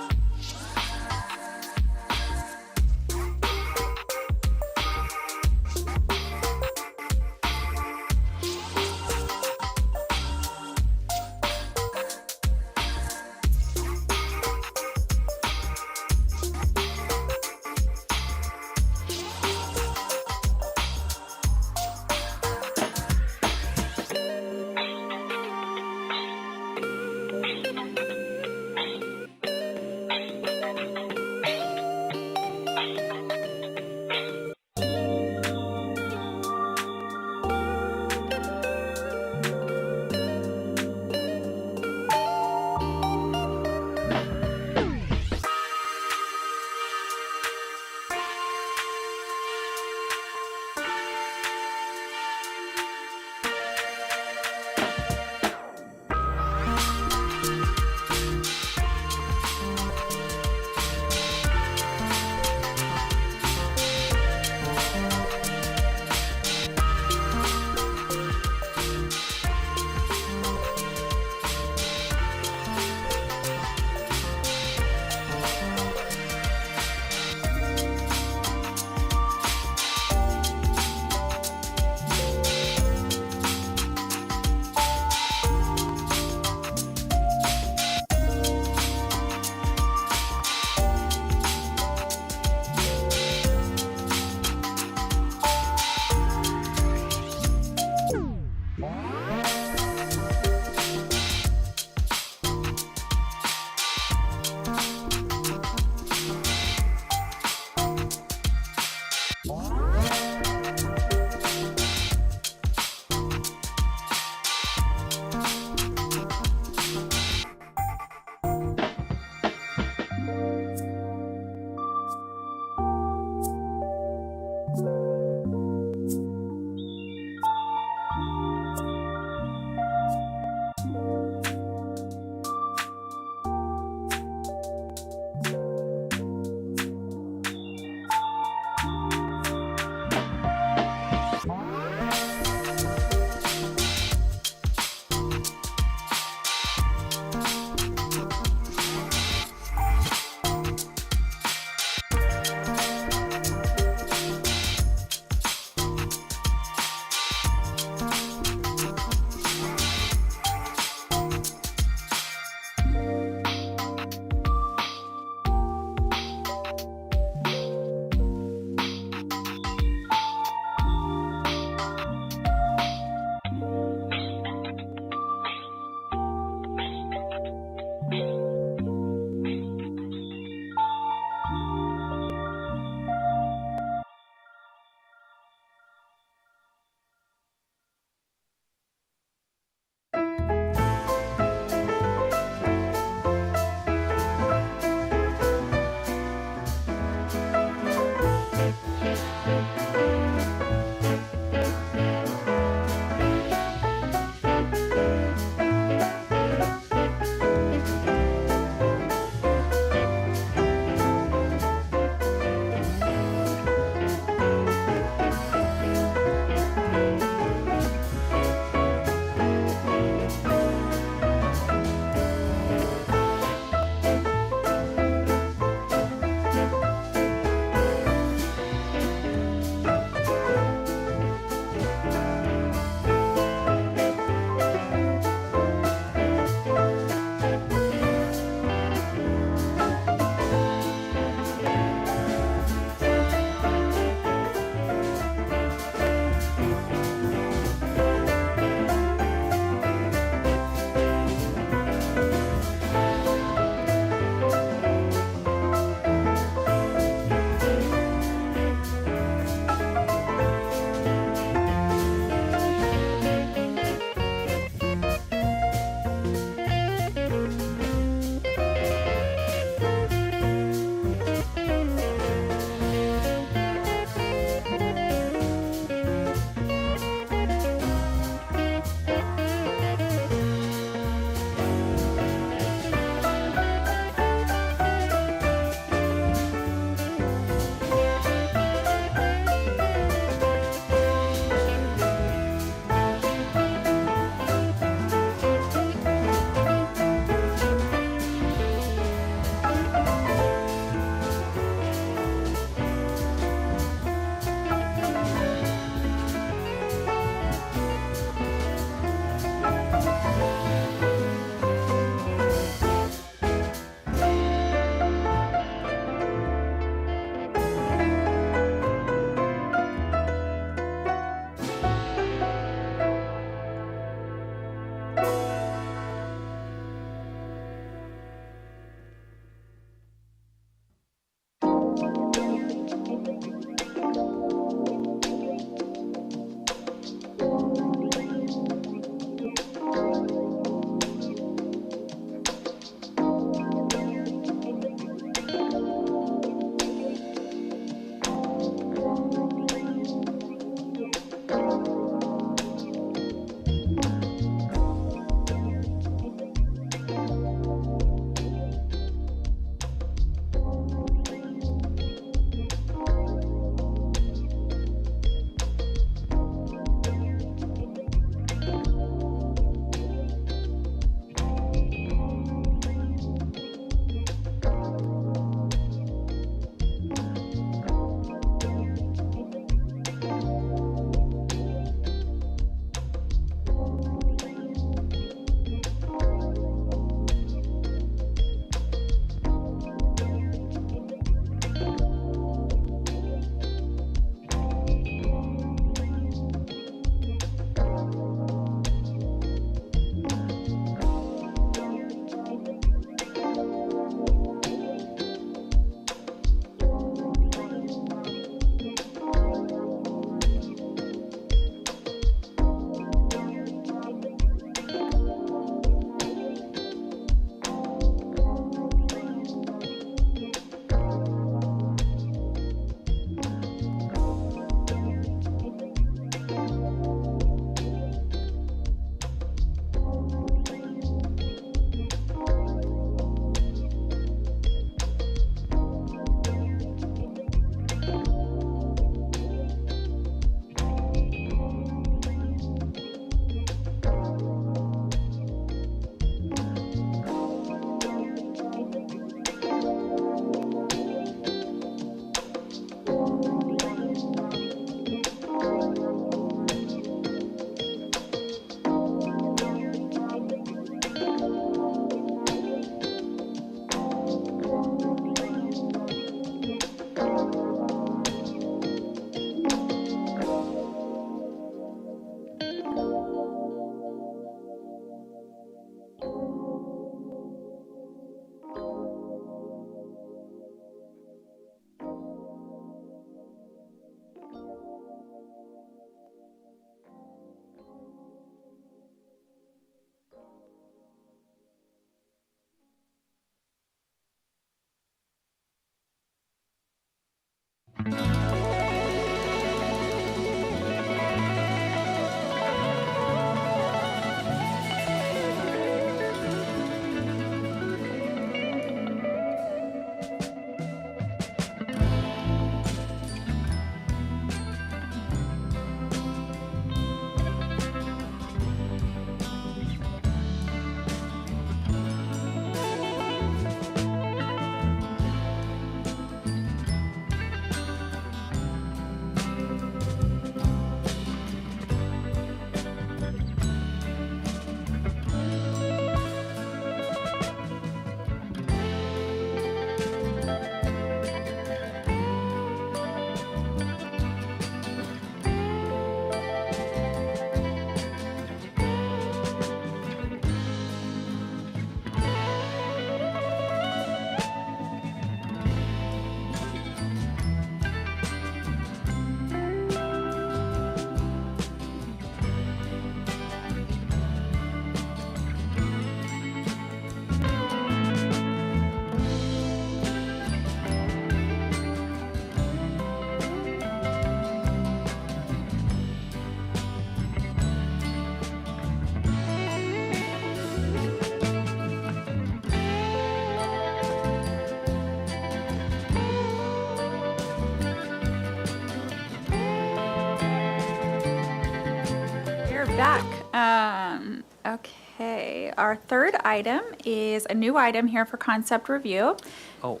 back. Okay, our third item is a new item here for concept review. Oh,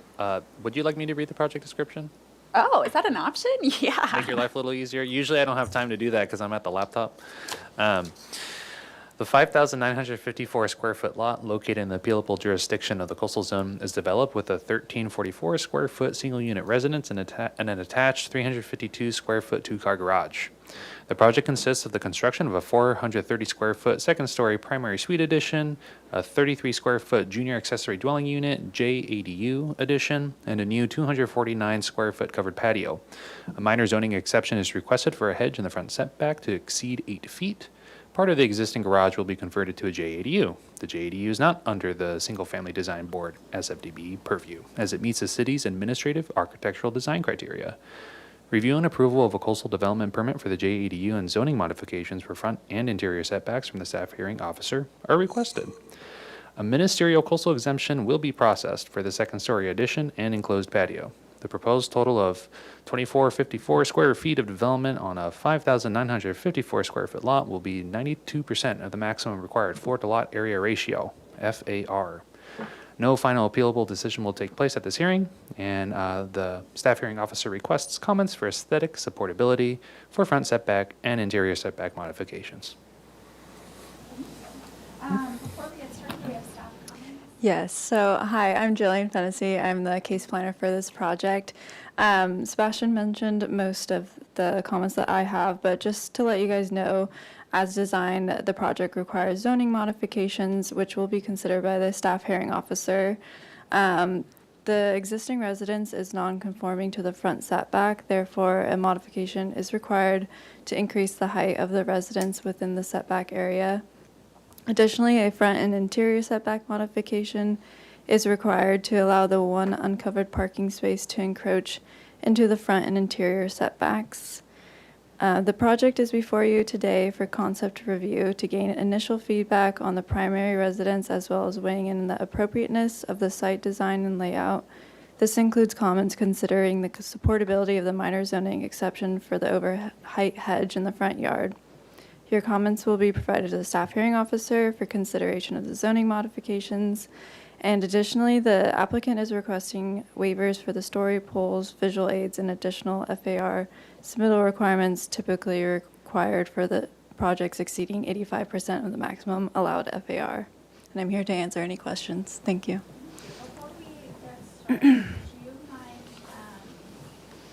would you like me to read the project description? Oh, is that an option? Yeah. Make your life a little easier. Usually I don't have time to do that because I'm at the laptop. The 5,954 square foot lot located in the appealable jurisdiction of the coastal zone is developed with a 1,344 square foot single unit residence and an attached 352 square foot 2-car garage. The project consists of the construction of a 430 square foot second story primary suite addition, a 33 square foot junior accessory dwelling unit JADU addition, and a new 249 square foot covered patio. A minor zoning exception is requested for a hedge in the front setback to exceed 8 feet. Part of the existing garage will be converted to a JADU. The JADU is not under the Single Family Design Board SFDB purview, as it meets the city's administrative architectural design criteria. Review and approval of a coastal development permit for the JADU and zoning modifications for front and interior setbacks from the staff hearing officer are requested. A ministerial coastal exemption will be processed for the second story addition and enclosed patio. The proposed total of 2,454 square feet of development on a 5,954 square foot lot will be 92% of the maximum required floor to lot area ratio, FAR. No final appealable decision will take place at this hearing, and the staff hearing officer requests comments for aesthetic supportability for front setback and interior setback modifications. Before we get started, we have staff comments. Yes, so hi, I'm Jillian Fennessy. I'm the case planner for this project. Sebastian mentioned most of the comments that I have, but just to let you guys know, as designed, the project requires zoning modifications, which will be considered by the staff hearing officer. The existing residence is non-conforming to the front setback, therefore a modification is required to increase the height of the residence within the setback area. Additionally, a front and interior setback modification is required to allow the one uncovered parking space to encroach into the front and interior setbacks. The project is before you today for concept review to gain initial feedback on the primary residence as well as weighing in the appropriateness of the site design and layout. This includes comments considering the supportability of the minor zoning exception for the overheight hedge in the front yard. Your comments will be provided to the staff hearing officer for consideration of the zoning modifications. And additionally, the applicant is requesting waivers for the story poles, visual aids, and additional FAR submittal requirements typically required for the projects exceeding 85% of the maximum allowed FAR. And I'm here to answer any questions. Thank you. Before we get started, do you mind,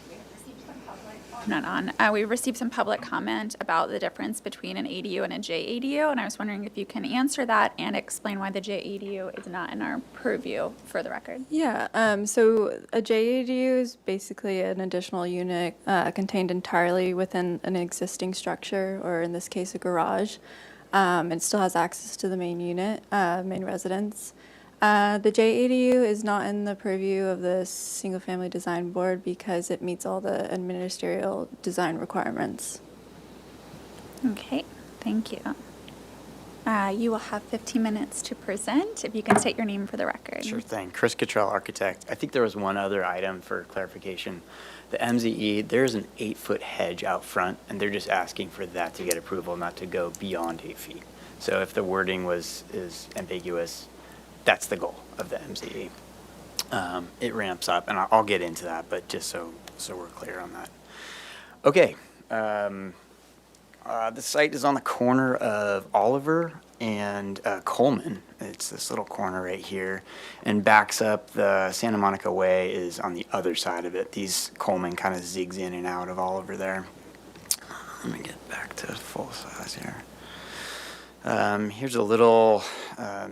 we received some public, not on, we received some public comment about the difference between an ADU and a JADU, and I was wondering if you can answer that and explain why the JADU is not in our purview for the record. Yeah, so a JADU is basically an additional unit contained entirely within an existing structure, or in this case, a garage. It still has access to the main unit, main residence. The JADU is not in the purview of the Single Family Design Board because it meets all the administrative design requirements. Okay, thank you. You will have 15 minutes to present. If you can state your name for the record. Sure thing. Chris Cottrell, architect. I think there was one other item for clarification. The MZE, there's an 8-foot hedge out front, and they're just asking for that to get approval, not to go beyond 8 feet. So if the wording is ambiguous, that's the goal of the MZE. It ramps up, and I'll get into that, but just so we're clear on that. Okay. The site is on the corner of Oliver and Coleman. It's this little corner right here, and backs up the Santa Monica Way is on the other side of it. These Coleman kind of zigs in and out of Oliver there. Let me get back to full size here. Here's a little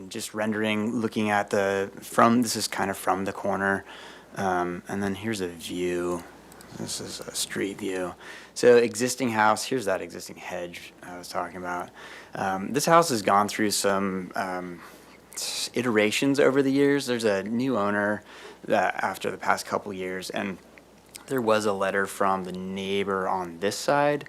just rendering looking at this is kind of from the corner. And then here's a view. This is a street view. So existing house, here's that existing hedge I was talking about. This house has gone through some iterations over the years. There's a new owner after the past couple years, and there was a letter from the neighbor on this side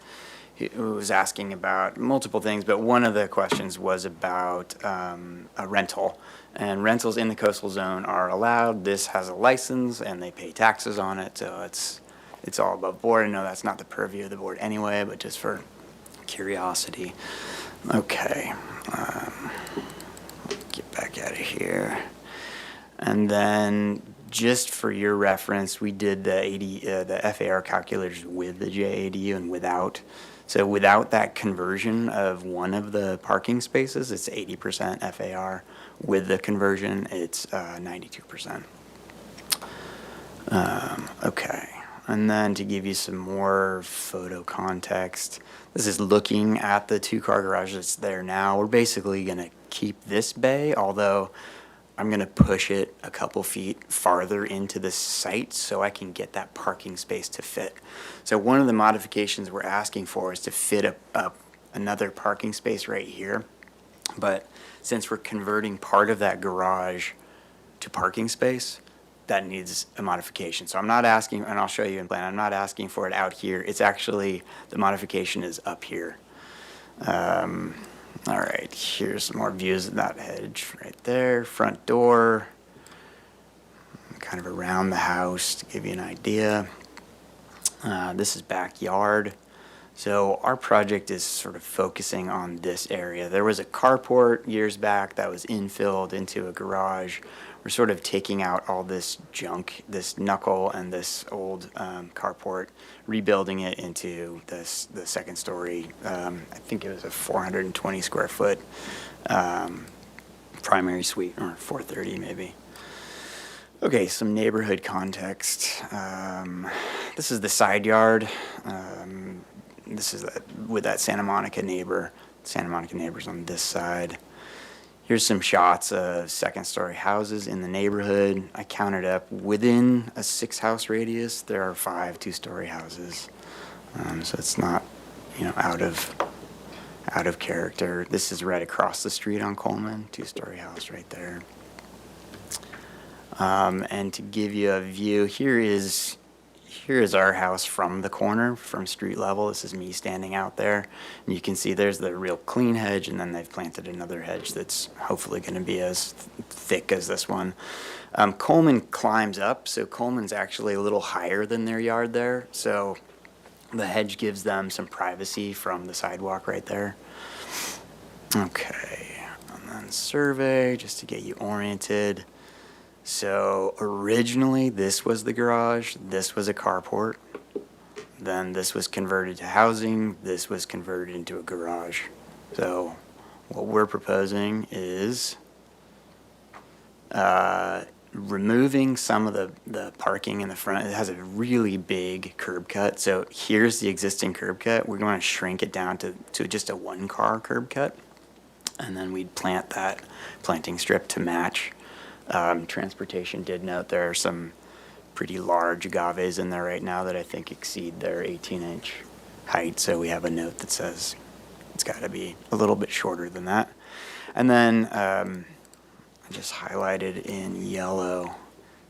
who was asking about multiple things, but one of the questions was about a rental. And rentals in the coastal zone are allowed. This has a license, and they pay taxes on it, so it's all above board. I know that's not the purview of the board anyway, but just for curiosity. Okay. Get back out of here. And then, just for your reference, we did the FAR calculators with the JADU and without. So without that conversion of one of the parking spaces, it's 80% FAR. With the conversion, it's 92%. Okay. And then to give you some more photo context, this is looking at the two-car garage that's there now. We're basically going to keep this bay, although I'm going to push it a couple feet farther into the site so I can get that parking space to fit. So one of the modifications we're asking for is to fit another parking space right here. But since we're converting part of that garage to parking space, that needs a modification. So I'm not asking, and I'll show you in plan, I'm not asking for it out here. It's actually, the modification is up here. All right, here's some more views of that hedge right there. Front door, kind of around the house to give you an idea. This is backyard. So our project is sort of focusing on this area. There was a carport years back that was infilled into a garage. We're sort of taking out all this junk, this knuckle and this old carport, rebuilding it into the second story. I think it was a 420 square foot primary suite, or 430 maybe. Okay, some neighborhood context. This is the side yard. This is with that Santa Monica neighbor. Santa Monica neighbor's on this side. Here's some shots of second-story houses in the neighborhood. I counted up within a 6-house radius. There are 5 two-story houses, so it's not, out of character. This is right across the street on Coleman, 2-story house right there. And to give you a view, here is our house from the corner, from street level. This is me standing out there. And you can see there's the real clean hedge, and then they've planted another hedge that's hopefully going to be as thick as this one. Coleman climbs up, so Coleman's actually a little higher than their yard there. So the hedge gives them some privacy from the sidewalk right there. Okay, and then survey, just to get you oriented. So originally, this was the garage, this was a carport, then this was converted to housing, this was converted into a garage. So what we're proposing is removing some of the parking in the front. It has a really big curb cut. So here's the existing curb cut. We're going to shrink it down to just a 1-car curb cut. And then we'd plant that planting strip to match. Transportation did note there are some pretty large agaves in there right now that I think exceed their 18-inch height. So we have a note that says it's got to be a little bit shorter than that. And then I just highlighted in yellow.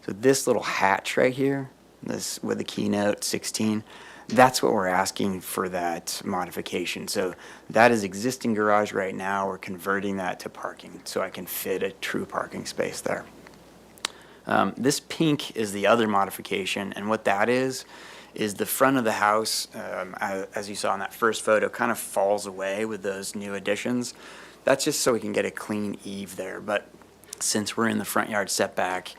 So this little hatch right here, this with the keynote 16, that's what we're asking for that modification. So that is existing garage right now. We're converting that to parking so I can fit a true parking space there. This pink is the other modification, and what that is the front of the house, as you saw in that first photo, kind of falls away with those new additions. That's just so we can get a clean eave there, but since we're in the front yard setback,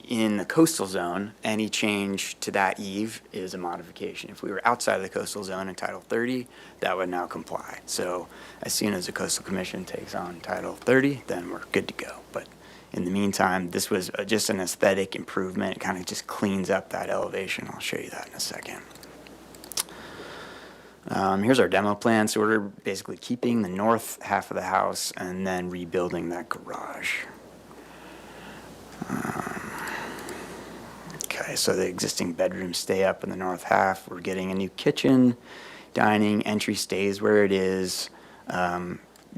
in the coastal zone, any change to that eave is a modification. If we were outside of the coastal zone in Title 30, that would now comply. So as soon as the Coastal Commission takes on Title 30, then we're good to go. But in the meantime, this was just an aesthetic improvement. It kind of just cleans up that elevation. I'll show you that in a second. Here's our demo plan. So we're basically keeping the north half of the house and then rebuilding that garage. Okay, so the existing bedrooms stay up in the north half. We're getting a new kitchen, dining, entry stays where it is.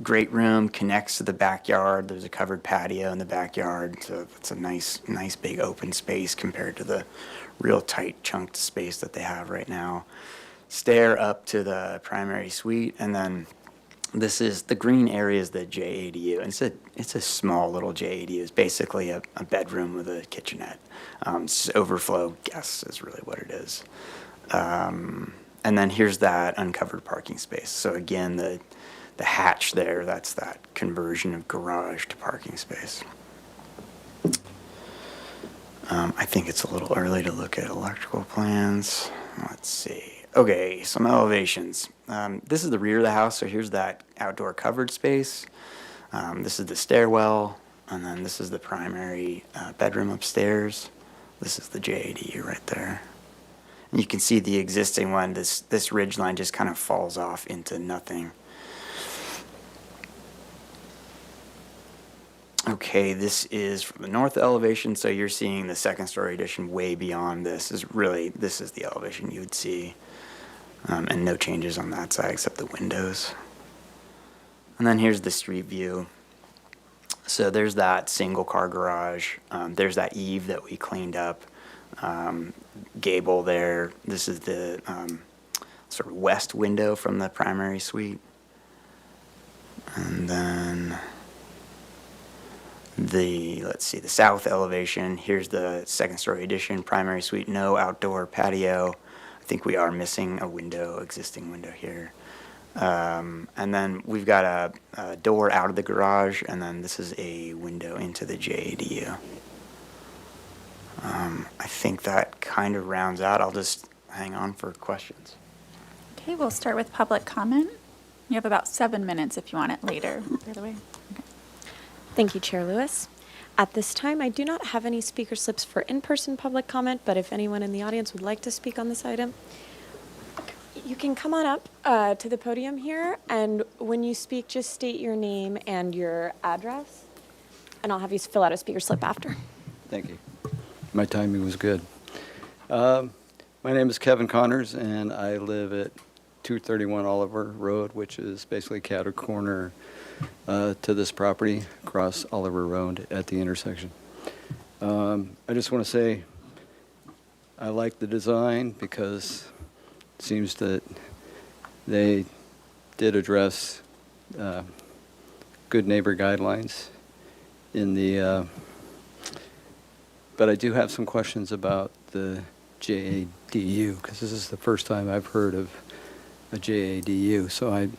Great room, connects to the backyard. There's a covered patio in the backyard, so it's a nice big open space compared to the real tight chunked space that they have right now. Stair up to the primary suite, and then this is the green area is the JADU, and it's a small little JADU. It's basically a bedroom with a kitchenette. Overflow guests is really what it is. And then here's that uncovered parking space. So again, hatch there, that's that conversion of garage to parking space. I think it's a little early to look at electrical plans. Let's see. Okay, some elevations. This is the rear of the house, so here's that outdoor covered space. This is the stairwell, and then this is the primary bedroom upstairs. This is the JADU right there. And you can see the existing one, this ridge line just kind of falls off into nothing. Okay, this is from the north elevation, so you're seeing the second story addition way beyond this. This is the elevation you would see. And no changes on that side except the windows. And then here's the street view. So there's that single car garage. There's that eave that we cleaned up. Gable there. This is the sort of west window from the primary suite. And then let's see, the south elevation. Here's the second story addition, primary suite, no outdoor patio. I think we are missing a window, existing window here. And then we've got a door out of the garage, and then this is a window into the JADU. I think that kind of rounds out. I'll just hang on for questions. Okay, we'll start with public comment. You have about 7 minutes if you want it later, by the way. Okay. Thank you, Chair Lewis. At this time, I do not have any speaker slips for in-person public comment, but if anyone in the audience would like to speak on this item, you can come on up to the podium here, and when you speak, just state your name and your address, and I'll have you fill out a speaker slip after. Thank you. My timing was good. My name is Kevin Connors, and I live at 231 Oliver Road, which is basically catty corner to this property across Oliver Road at the intersection. I just want to say I like the design because it seems that they did address good neighbor guidelines in the but I do have some questions about the JADU because this is the first time I've heard of a JADU. So I'm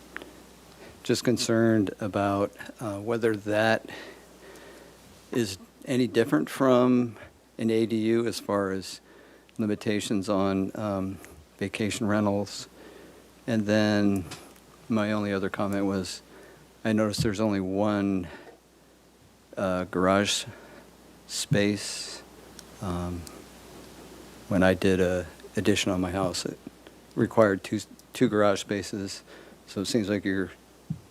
just concerned about whether that is any different from an ADU as far as limitations on vacation rentals. And then my only other comment was I noticed there's only one garage space. When I did a addition on my house, it required two garage spaces. So it seems like you're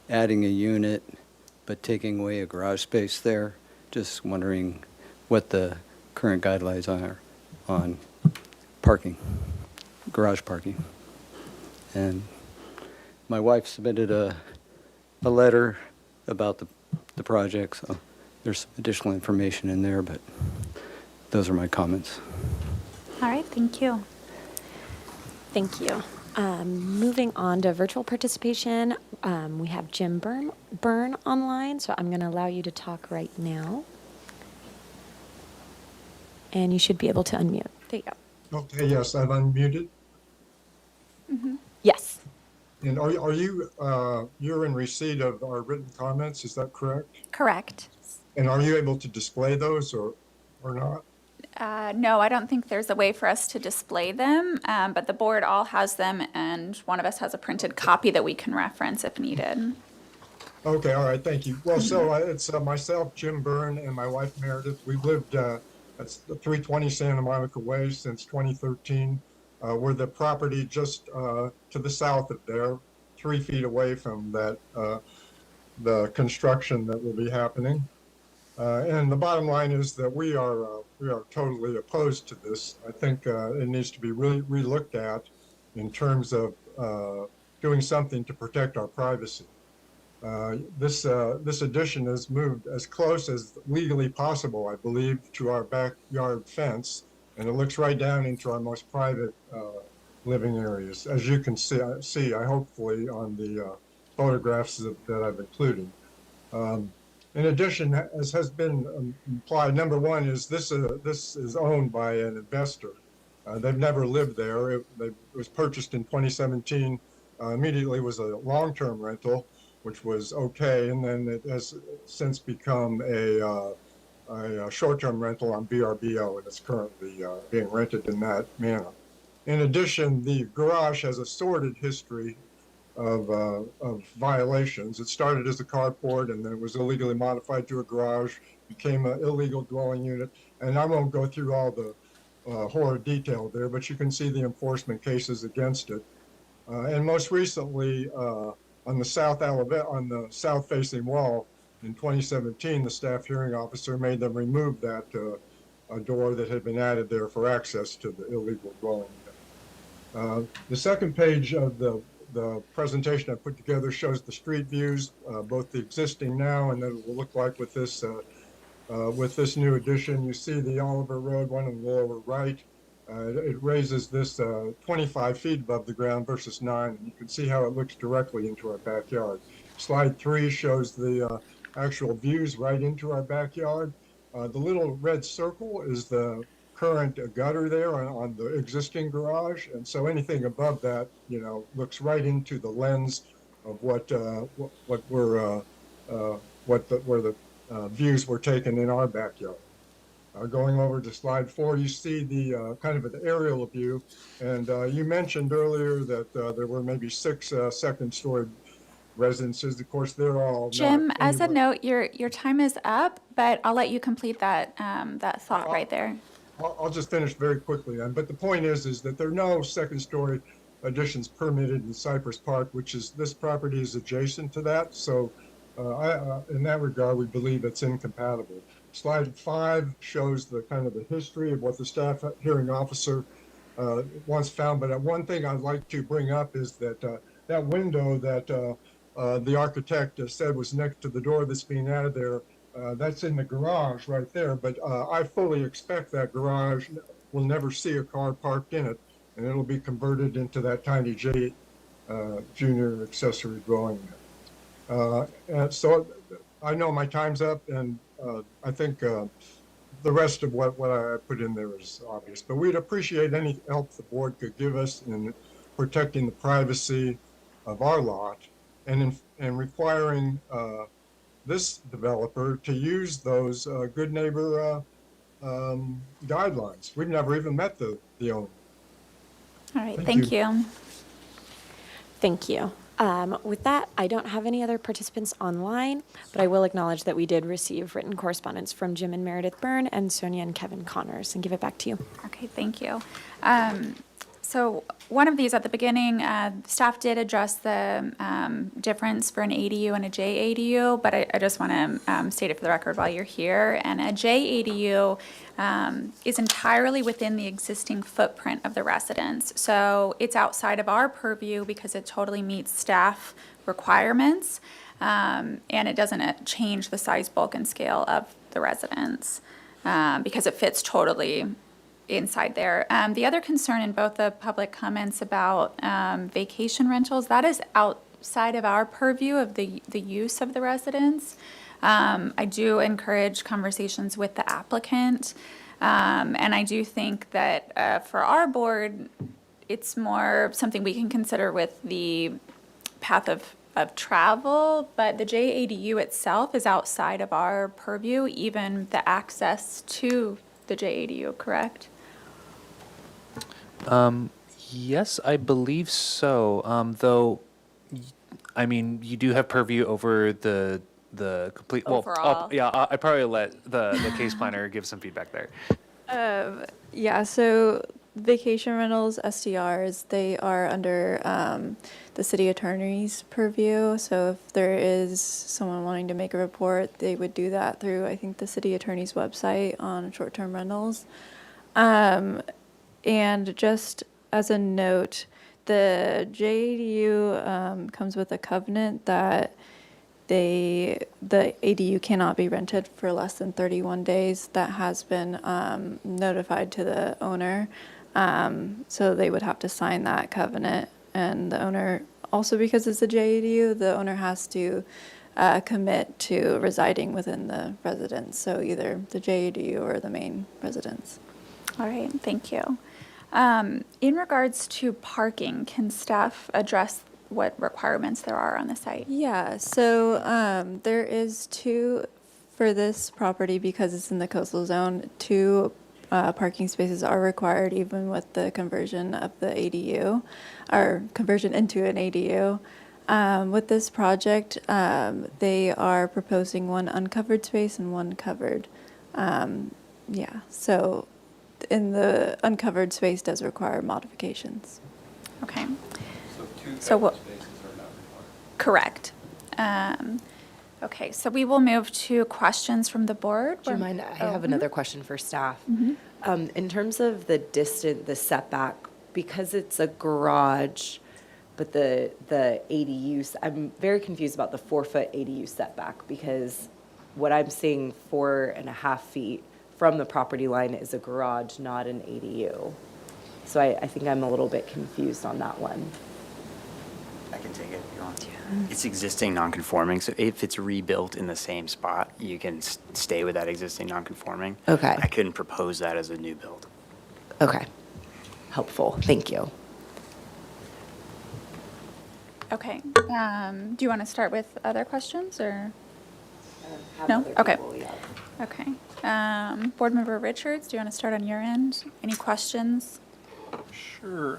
adding a unit, but taking away a garage space there. Just wondering what the current guidelines are on parking, garage parking. And my wife submitted a letter about the project, so there's some additional information in there, but those are my comments. All right, thank you. Thank you. Moving on to virtual participation, we have Jim Byrne online, so I'm going to allow you to talk right now. And you should be able to unmute. There you go. Okay, yes, I've unmuted. Mm-hmm. Yes. And are you, you're in receipt of our written comments, is that correct? Correct. And are you able to display those or not? No, I don't think there's a way for us to display them, but the board all has them, and one of us has a printed copy that we can reference if needed. Okay, all right, thank you. Well, so it's myself, Jim Byrne, and my wife Meredith. We've lived at 320 Santa Monica Way since 2013. We're the property just to the south of there, 3 feet away from that the construction that will be happening. And the bottom line is that we are totally opposed to this. I think it needs to be really relooked at in terms of doing something to protect our privacy. This addition is moved as close as legally possible, I believe, to our backyard fence, and it looks right down into our most private living areas, as you can see, hopefully on the photographs that I've included. In addition, as has been implied, number one is this is owned by an investor. They've never lived there. It was purchased in 2017. Immediately was a long-term rental. which was okay, and then it has since become a short-term rental on VRBO, and it's currently being rented in that manner. In addition, the garage has a sordid history of violations. It started as a carport, and then it was illegally modified to a garage, became an illegal dwelling unit, and I won't go through all the horror detail there, but you can see the enforcement cases against it. And most recently, on the south-facing wall in 2017, the staff hearing officer made them remove that a door that had been added there for access to the illegal dwelling unit. The second page of the presentation I put together shows the street views, both the existing now and then it will look like with this new addition. You see the Oliver Road one in the lower right. It raises this 25 feet above the ground versus 9, and you can see how it looks directly into our backyard. Slide 3 shows the actual views right into our backyard. The little red circle is the current gutter there on the existing garage, and so anything above that, looks right into the lens of where the views were taken in our backyard. Going over to slide 4, you see the kind of an aerial view, and you mentioned earlier that there were maybe 6 second-story residences. Of course, they're all Jim, not as a anywhere- note, your time is up, but I'll let you complete that thought right there. I'll just finish very quickly then. But the point is that there are no second-story additions permitted in Cypress Park, which is, this property is adjacent to that. So in that regard, we believe it's incompatible. Slide 5 shows the kind of the history of what the staff hearing officer once found. But one thing I'd like to bring up is that that window that the architect said was next to the door that's being added there, that's in the garage right there, but I fully expect that garage will never see a car parked in it, and it'll be converted into that tiny junior accessory dwelling unit. And so I know my time's up, and I think the rest of what I put in there is obvious, but we'd appreciate any help the board could give us in protecting the privacy of our lot and requiring this developer to use those good neighbor guidelines. We've never even met the owner. All right, thank you. Thank you. With that, I don't have any other participants online, but I will acknowledge that we did receive written correspondence from Jim and Meredith Byrne and Sonia and Kevin Connors, and give it back to you. Okay, thank you. So one of these at the beginning, staff did address the difference for an ADU and a JADU, but I just want to state it for the record while you're here. And a JADU is entirely within the existing footprint of the residence. So it's outside of our purview because it totally meets staff requirements, and it doesn't change the size, bulk, and scale of the residence because it fits totally inside there. The other concern in both the public comments about vacation rentals, that is outside of our purview of the use of the residence. I do encourage conversations with the applicant, and I do think that for our board, it's more something we can consider with the path of travel, but the JADU itself is outside of our purview, even the access to the JADU, correct? Yes, I believe so. Though, I mean, you do have purview over the complete. Well, Overall. I'd probably let the case planner give some feedback there. Yeah, so vacation rentals, SDRs, they are under the city attorney's purview. So if there is someone wanting to make a report, they would do that through, I think, the city attorney's website on short-term rentals. And just as a note, the JADU comes with a covenant that the ADU cannot be rented for less than 31 days. That has been notified to the owner. So they would have to sign that covenant. And the owner, also because it's a JADU, the owner has to commit to residing within the residence. So either the JADU or the main residence. All right, thank you. In regards to parking, can staff address what requirements there are on the site. Yeah, so there is two, for this property, because it's in the coastal zone, two parking spaces are required even with the conversion of the ADU, or conversion into an ADU. With this project, they are proposing one uncovered space and one covered. Yeah, so in the uncovered space does require modifications. Okay. So what? Correct. Okay, so we will move to questions from the board. Do you mind? I have another question for staff. Mhm. In terms of the setback, because it's a garage, but the ADU, I'm very confused about the 4-foot ADU setback, because what I'm seeing 4.5 feet from the property line is a garage, not an ADU. So I think I'm a little bit confused on that one. I can take it if you want. It's existing non-conforming, so if it's rebuilt in the same spot, you can stay with that existing non-conforming. Okay. I couldn't propose that as a new build. Okay. Helpful. Thank you. Okay. Do you want to start with other questions or? No? Okay. Okay. Board Member Richards, do you want to start on your end? Any questions? Sure.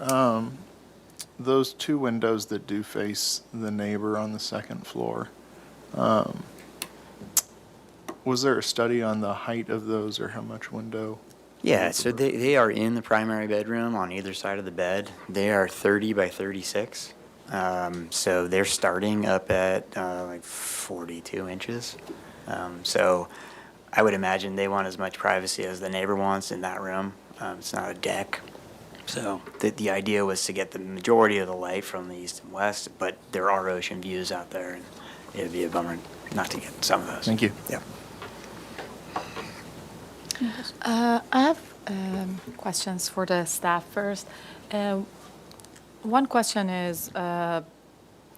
Those two windows that do face the neighbor on the second floor, was there a study on the height of those or how much window? Yeah, so they are in the primary bedroom on either side of the bed. They are 30 by 36. So they're starting up at like 42 inches. So I would imagine they want as much privacy as the neighbor wants in that room. It's not a deck. So the idea was to get the majority of the light from the east and west, but there are ocean views out there, and it'd be a bummer not to get some of those. Thank you. Yeah. I have questions for the staff first. One question is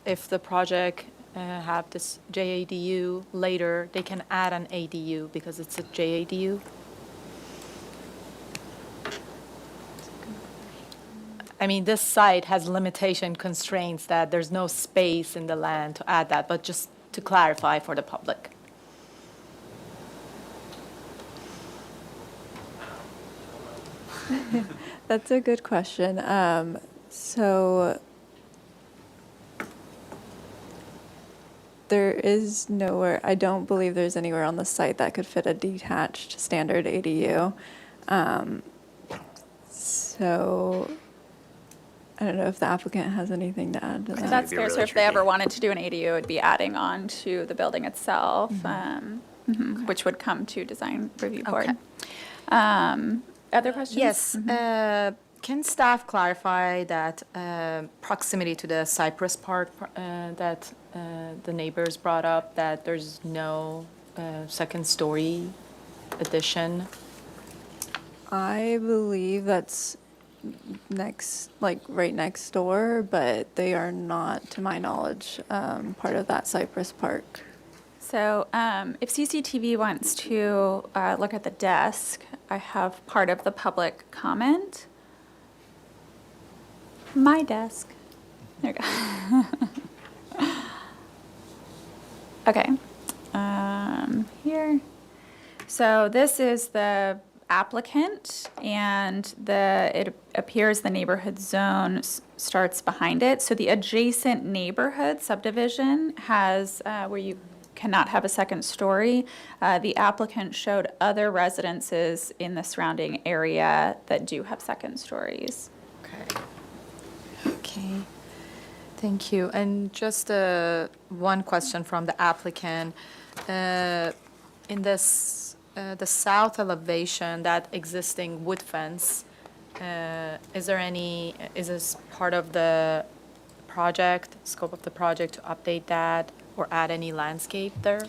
if the project have this JADU later, they can add an ADU because it's a JADU? I mean, this site has limitation constraints that there's no space in the land to add that, but just to clarify for the public. That's a good question. So there is nowhere, I don't believe there's anywhere on the site that could fit a detached standard ADU. So I don't know if the applicant has anything to add to that. That's fair. So if they ever wanted to do an ADU, it would be adding on to the building itself, which would come to design review board. Other questions? Yes. Can staff clarify that proximity to the Cypress Park that the neighbors brought up, that there's no second story addition? I believe that's next, like right next door, but they are not, to my knowledge, part of that Cypress Park. So if CCTV wants to look at the desk, I have part of the public comment. My desk. There you go. Okay. Here. So this is the applicant, and it appears the neighborhood zone starts behind it. So the adjacent neighborhood subdivision has where you cannot have a second story. The applicant showed other residences in the surrounding area that do have second stories. Okay, thank you. And just one question from the applicant. In this, the south elevation, that existing wood fence, is this part of the project, scope of the project to update that or add any landscape there?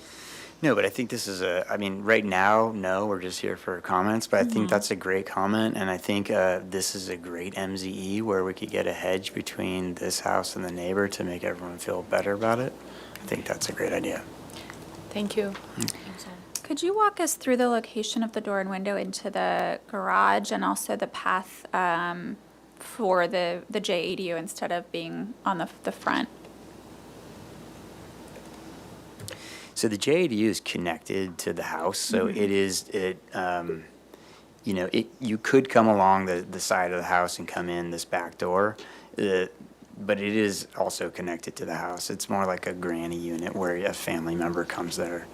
No, but I think this is right now, no, we're just here for comments, but I think that's a great comment, and I think this is a great MZE where we could get a hedge between this house and the neighbor to make everyone feel better about it. I think that's a great idea. Thank you. Could you walk us through the location of the door and window into the garage and also the path for the JADU instead of being on the front? So the JADU is connected to the house, so you could come along the side of the house and come in this back door, but it is also connected to the house. It's more like a granny unit where a family member comes there.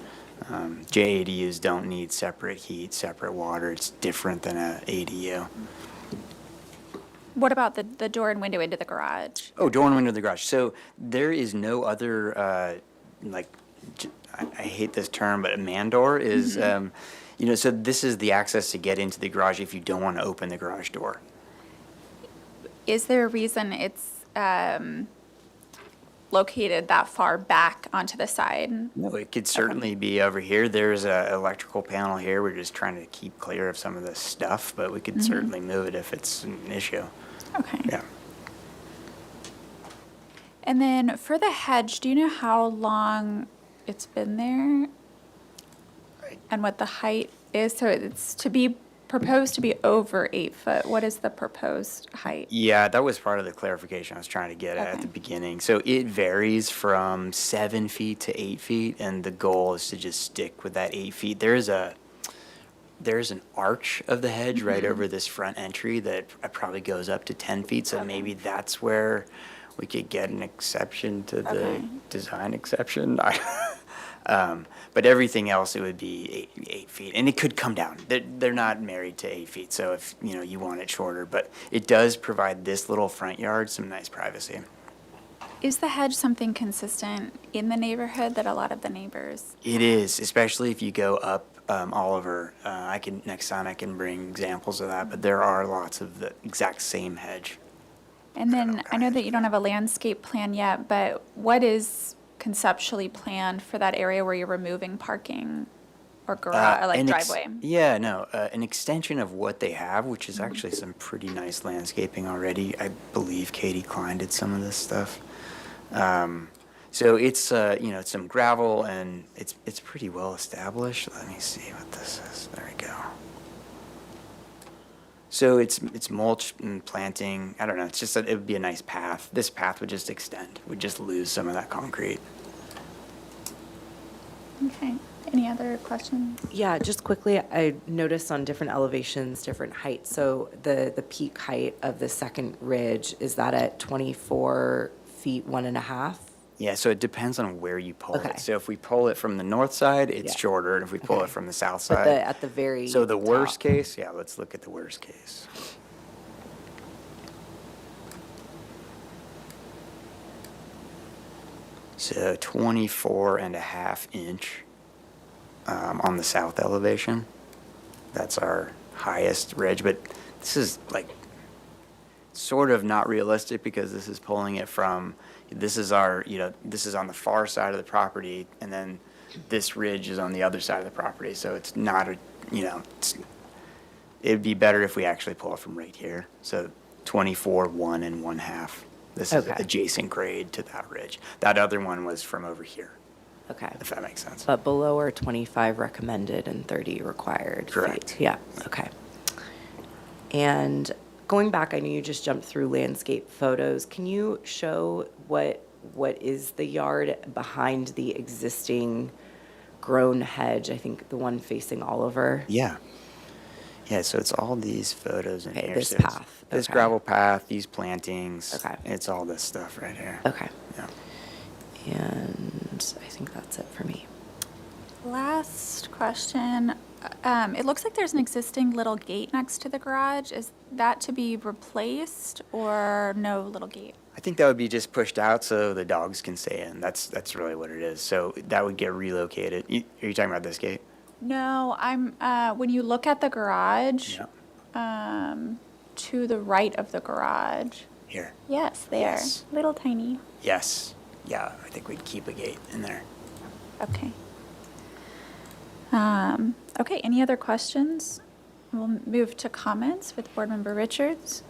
JADUs don't need separate heat, separate water. It's different than a ADU. What about the door and window into the garage? Oh, door and window of the garage. So there is no other, I hate this term, but a man door is, so this is the access to get into the garage if you don't want to open the garage door. Is there a reason it's located that far back onto the side? No, it could certainly be over here. There's an electrical panel here. We're just trying to keep clear of some of the stuff, but we could certainly move it if it's an issue. Okay. Yeah. And then for the hedge, do you know how long it's been there? And what the height is? So it's proposed to be over 8 foot. What is the proposed height? Yeah, that was part of the clarification I was trying to get at the beginning. So it varies from 7 feet to 8 feet, and the goal is to just stick with that 8 feet. There's an arch of the hedge right over this front entry that probably goes up to 10 feet, so maybe that's where we could get an exception to the design exception. But everything else, it would be 8 feet, and it could come down. They're not married to 8 feet, so if you want it shorter, but it does provide this little front yard some nice privacy. Is the hedge something consistent in the neighborhood that a lot of the neighbors? It is, especially if you go up Oliver. Next time I can bring examples of that, but there are lots of the exact same hedge. And then I know that you don't have a landscape plan yet, but what is conceptually planned for that area where you're removing parking or garage, or driveway? An extension of what they have, which is actually some pretty nice landscaping already. I believe Katie Klein did some of this stuff. So it's it's some gravel and it's pretty well established. Let me see what this is. There we go. So it's mulch and planting. I don't know. It's just it would be a nice path. This path would just extend. Would just lose some of that concrete. Okay. Any other questions? Yeah, just quickly, I noticed on different elevations, different heights. So the peak height of the second ridge, is that at 24 feet, 1.5? Yeah, so it depends on where you pull Okay. it. So if we pull it from the north side, it's Yeah. shorter, and if we pull Okay. it from the south But side. at the very So the worst top. case, let's look at the worst case. So 24.5 inch on the south elevation. That's our highest ridge, but this is sort of not realistic because this is pulling it from, this is this is on the far side of the property, and then this ridge is on the other side of the property. So it's not it'd be better if we actually pull it from right here. So 24, 1 and 1/2. This is Okay. adjacent grade to that ridge. That other one was from over here, Okay. if that makes sense. But below are 25 recommended and 30 required. Correct. feet. Yeah, okay. And going back, I know you just jumped through landscape photos. Can you show what is the yard behind the existing grown hedge? I think the one facing Oliver. Yeah. Yeah, so it's all these photos in Okay, here. this So it's path, This okay. gravel path, these plantings. Okay. It's all this stuff right here. Okay. Yeah. And I think that's it for me. Last question. It looks like there's an existing little gate next to the garage. Is that to be replaced or no little gate? I think that would be just pushed out so the dogs can stay in. That's really what it is. So that would get relocated. Are you talking about this gate? No, I'm, when you look at the garage, to the right of the garage. Here. Yes, there. Yes. Little tiny. Yes. Yeah, I think we'd keep a gate in there. Okay. Okay, any other questions? We'll move to comments with Board Member Richards.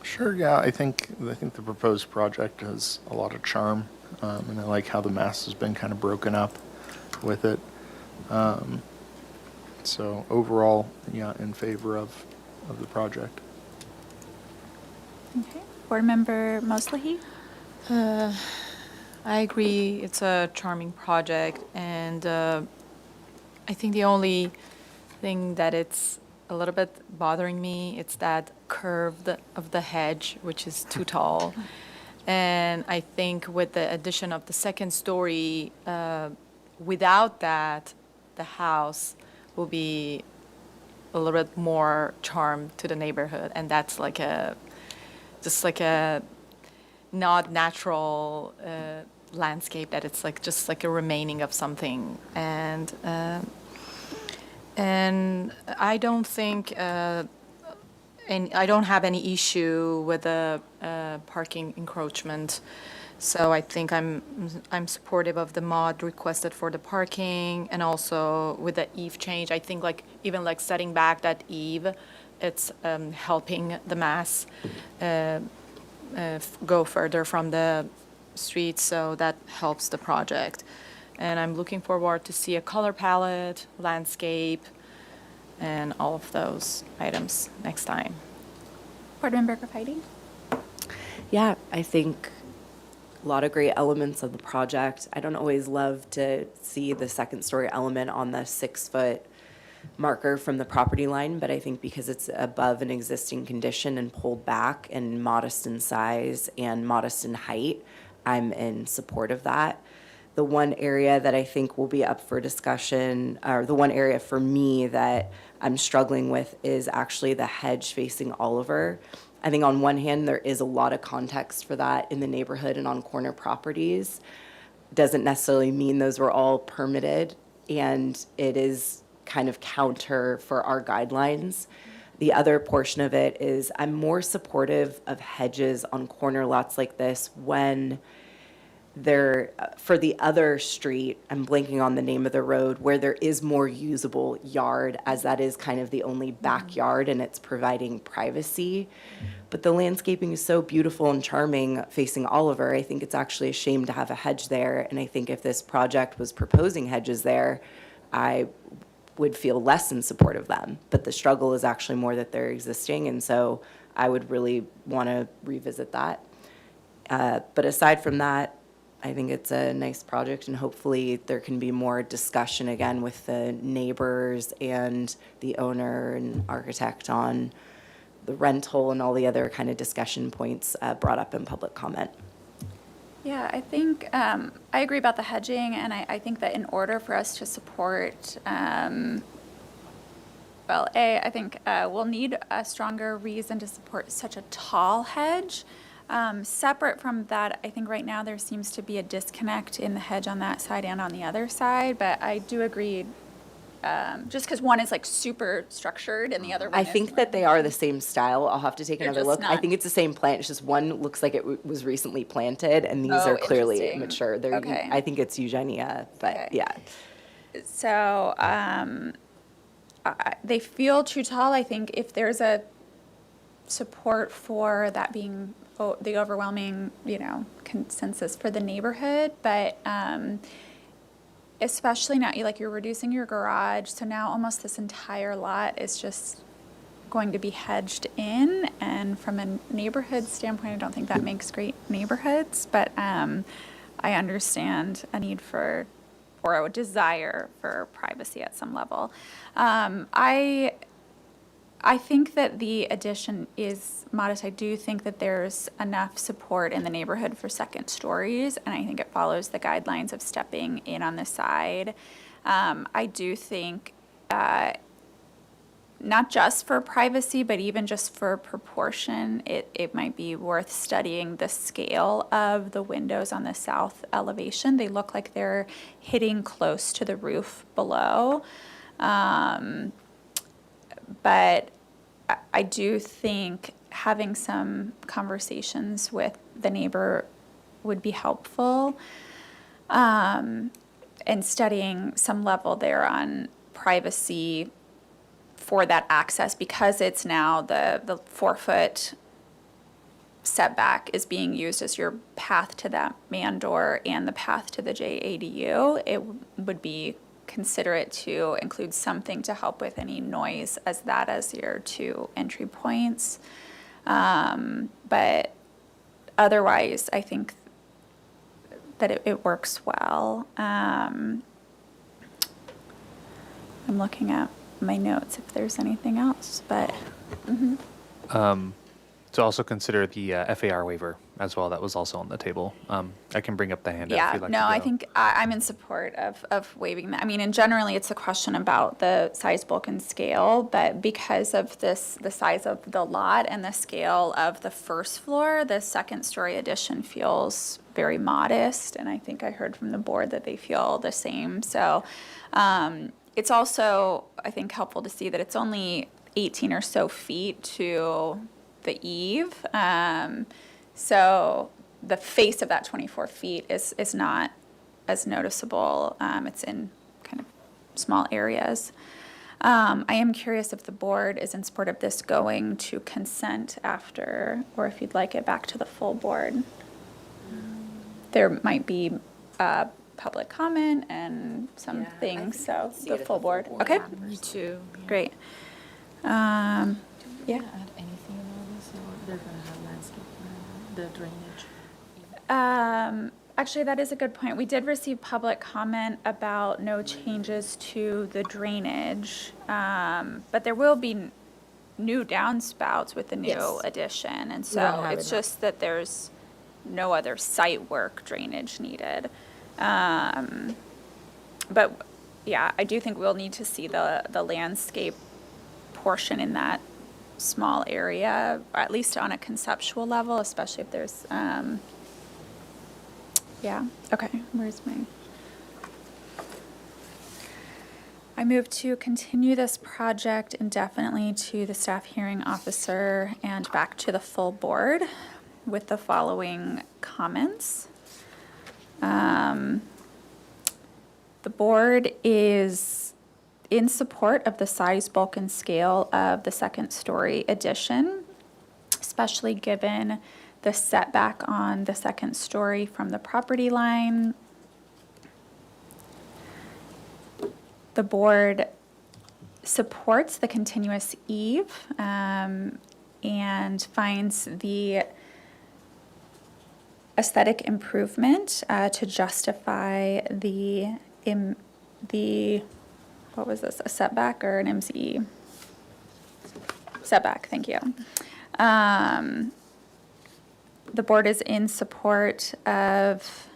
Sure, yeah, I think the proposed project has a lot of charm, and I like how the mass has been kind of broken up with it. So overall, yeah, in favor of the project. Okay. Board Member Moslehi? I agree. It's a charming project, and I think the only thing that it's a little bit bothering me, it's that curve of the hedge, which is too tall. And I think with the addition of the second story, without that, the house will be a little bit more charm to the neighborhood, and that's like just like a not natural landscape, that it's like just like a remaining of something. And I don't think and I don't have any issue with the parking encroachment. So I think I'm supportive of the mod requested for the parking, and also with the eave change. I think like even like setting back that eave, it's helping the mass go further from the street, so that helps the project. And I'm looking forward to see a color palette, landscape, and all of those items next time. Board Member Graffiti? Yeah, I think a lot of great elements of the project. I don't always love to see the second story element on the 6-foot marker from the property line, but I think because it's above an existing condition and pulled back and modest in size and modest in height, I'm in support of that. The one area that I think will be up for discussion, or the one area for me that I'm struggling with, is actually the hedge facing Oliver. I think on one hand, there is a lot of context for that in the neighborhood and on corner properties. Doesn't necessarily mean those were all permitted, and it is kind of counter for our guidelines. The other portion of it is I'm more supportive of hedges on corner lots like this when they're, for the other street, I'm blanking on the name of the road, where there is more usable yard, as that is kind of the only backyard and it's providing privacy. But the landscaping is so beautiful and charming facing Oliver. I think it's actually a shame to have a hedge there. And I think if this project was proposing hedges there, I would feel less in support of them. But the struggle is actually more that they're existing. And so I would really want to revisit that. But aside from that, I think it's a nice project, and hopefully there can be more discussion again with the neighbors and the owner and architect on the rental and all the other kind of discussion points brought up in public comment. Yeah, I think I agree about the hedging, and I think that in order for us to support, I think we'll need a stronger reason to support such a tall hedge. Separate from that, I think right now there seems to be a disconnect in the hedge on that side and on the other side, but I do agree, just because one is like super structured and the other one I is think that they are the same style. I'll have to take another just look. I not- think it's the same plant. It's just one looks like it was recently planted, and these Oh, are clearly interesting. mature. They're, Okay. I think it's Eugenia, but Okay. yeah. So they feel too tall. I think if there's a support for that being the overwhelming, consensus for the neighborhood, but especially now, you're reducing your garage, so now almost this entire lot is just going to be hedged in, and from a neighborhood standpoint, I don't think that makes great neighborhoods, but I understand a need for, or a desire for privacy at some level. I think that the addition is modest. I do think that there's enough support in the neighborhood for second stories, and I think it follows the guidelines of stepping in on the side. I do think not just for privacy, but even just for proportion, it might be worth studying the scale of the windows on the south elevation. They look like they're hitting close to the roof below. But I do think having some conversations with the neighbor would be helpful, and studying some level there on privacy for that access, because it's now the 4-foot setback is being used as your path to that man door and the path to the JADU. It would be considerate to include something to help with any noise as your two entry points. But otherwise, I think that it works well. I'm looking at my notes if there's anything else, but. To also consider the FAR waiver as well. That was also on the table. I can bring up the handout if Yeah, you'd like no, to go. I think I'm in support of waiving that. I mean, and generally it's a question about the size, bulk, and scale, but because of the size of the lot and the scale of the first floor, the second story addition feels very modest, and I think I heard from the board that they feel the same. So it's also, I think, helpful to see that it's only 18 or so feet to the eave. So the face of that 24 feet is not as noticeable. It's in kind of small areas. I am curious if the board is in support of this going to consent after, or if you'd like it back to the full board. There might be public comment and some things, so the full board. Okay. Me too. Great. Yeah. Add anything about this, or they're gonna have landscape plan, the drainage? Actually, that is a good point. We did receive public comment about no changes to the drainage, but there will be new downspouts with the new Yes. addition, and We don't so have it's enough. just that there's no other site work drainage needed. But yeah, I do think we'll need to see the landscape portion in that small area, or at least on a conceptual level, especially if there's, yeah, okay, where's my? I move to continue this project indefinitely to the staff hearing officer and back to the full board with the following comments. The board is in support of the size, bulk, and scale of the second story addition, especially given the setback on the second story from the property line. The board supports the continuous eave and finds the aesthetic improvement to justify the what was this, a setback or an MCE? Setback, thank you. The board is in support of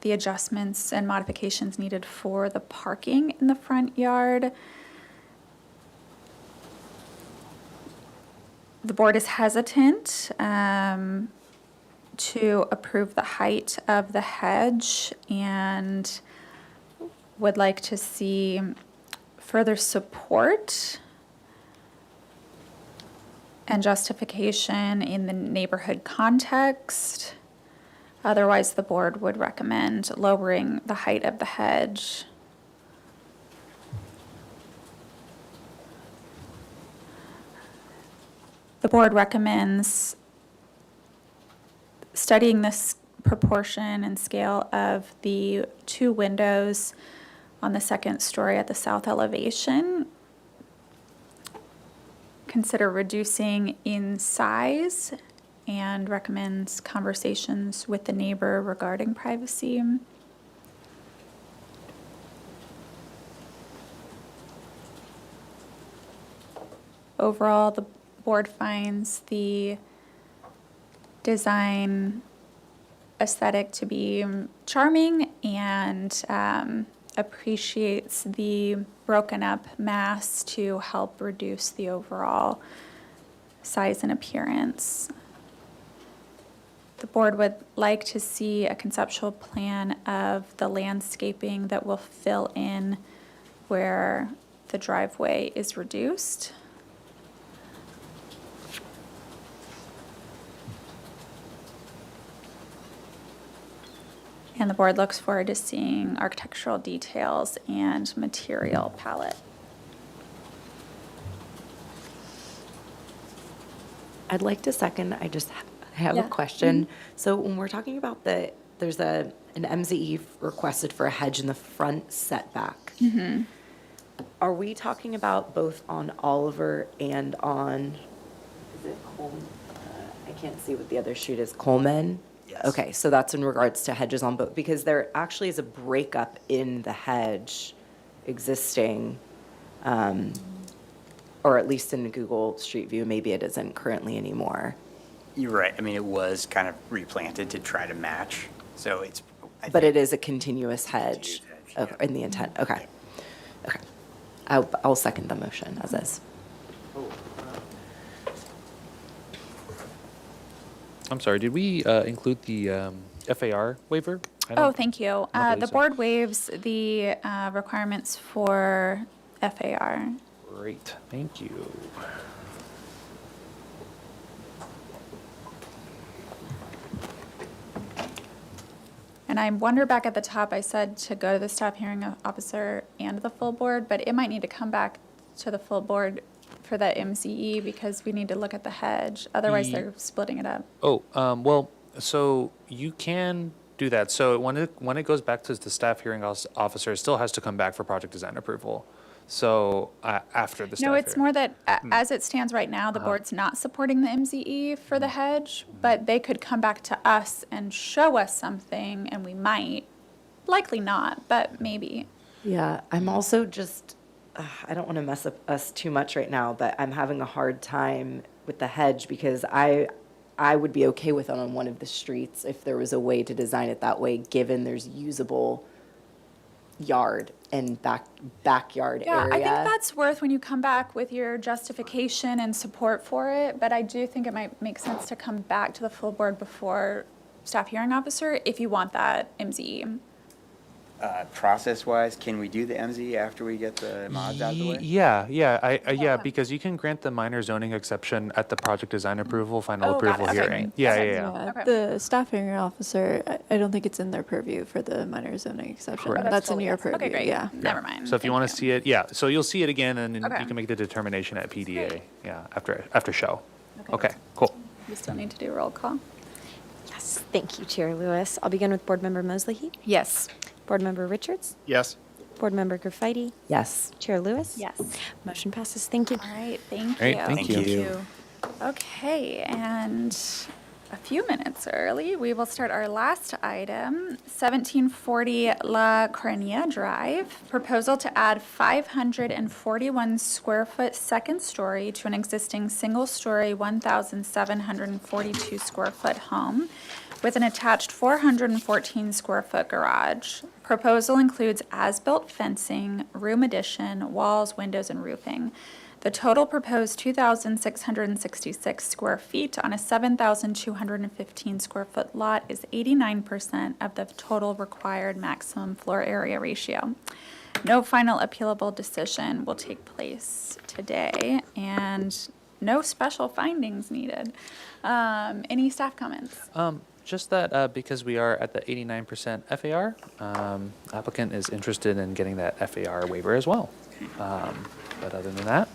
the adjustments and modifications needed for the parking in the front yard. The board is hesitant to approve the height of the hedge and would like to see further support and justification in the neighborhood context. Otherwise, the board would recommend lowering the height of the hedge. The board recommends studying this proportion and scale of the two windows on the second story at the south elevation. Consider reducing in size and recommends conversations with the neighbor regarding privacy. Overall, the board finds the design aesthetic to be charming and appreciates the broken up mass to help reduce the overall size and appearance. The board would like to see a conceptual plan of the landscaping that will fill in where the driveway is reduced. And the board looks forward to seeing architectural details and material palette. I'd like to second, I just have a question. So when we're talking about there's an MZE requested for a hedge in the front setback. Are we talking about both on Oliver and on, is it Coleman? I can't see what the other street is, Coleman? Yes. Okay, so that's in regards to hedges on both, because there actually is a breakup in the hedge existing, or at least in the Google Street View, maybe it isn't currently anymore. You're right. I mean, it was kind of replanted to try to match. So it's. But it is a continuous hedge in the intent, okay. Okay. I'll second the motion as is. I'm sorry, did we include the FAR waiver? Oh, thank you. I don't believe The so. board waives the requirements for FAR. Great, thank you. And I wonder back at the top, I said to go to the staff hearing officer and the full board, but it might need to come back to the full board for that MCE because we need to look at the hedge. Otherwise, they're splitting it up. Oh, well, so you can do that. So when it goes back to the staff hearing officer, it still has to come back for project design approval. So after the staff No, it's hearing. more that as it stands right now, the board's not supporting the MCE for the hedge, but they could come back to us and show us something, and we might. Likely not, but maybe. Yeah, I'm also just, I don't want to mess up us too much right now, but I'm having a hard time with the hedge because I would be okay with it on one of the streets if there was a way to design it that way, given there's usable yard and backyard Yeah, area. I think that's worth when you come back with your justification and support for it, but I do think it might make sense to come back to the full board before staff hearing officer if you want that MCE. Process-wise, can we do the MZ after we get the mods out of the way? Yeah, because you can grant the minor zoning exception at the project design approval, final Oh, got approval it. Okay. hearing. Okay. Yeah. Okay. The staff hearing officer, I don't think it's in their purview for the minor zoning exception. Correct. That's in fully your us. Okay, purview, great. yeah. Never mind. So if you want to see it, so you'll see it again, and then Okay. you can make the determination at PDA. Great. Yeah, after show. Okay. Okay, cool. We still need to do a roll call. Yes, thank you, Chair Lewis. I'll begin with Board Member Mosley. Yes. Board Member Richards. Yes. Board Member Graffiti. Yes. Chair Lewis. Yes. Motion passes. Thank you. All right, thank Great, you. thank you. Okay, and a few minutes early, we will start our last item, 1740 La Cornea Drive. Proposal to add 541 square foot second story to an existing single story 1,742 square foot home with an attached 414 square foot garage. Proposal includes as-built fencing, room addition, walls, windows, and roofing. The total proposed 2,666 square feet on a 7,215 square foot lot is 89% of the total required maximum floor area ratio. No final appealable decision will take place today, and no special findings needed. Any staff comments? Just that because we are at the 89% FAR, applicant is interested in getting that FAR waiver as well. But other than that,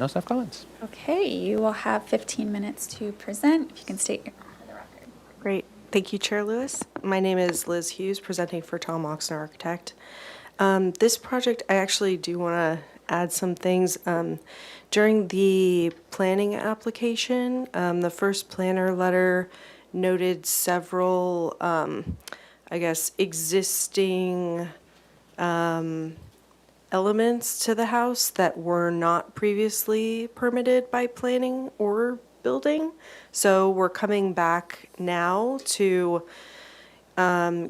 no staff comments. Okay, you will have 15 minutes to present. If you can state your name for the record. Great. Thank you, Chair Lewis. My name is Liz Hughes, presenting for Tom Oxner Architect. This project, I actually do want to add some things. During the planning application, the first planner letter noted several, existing elements to the house that were not previously permitted by planning or building. So we're coming back now to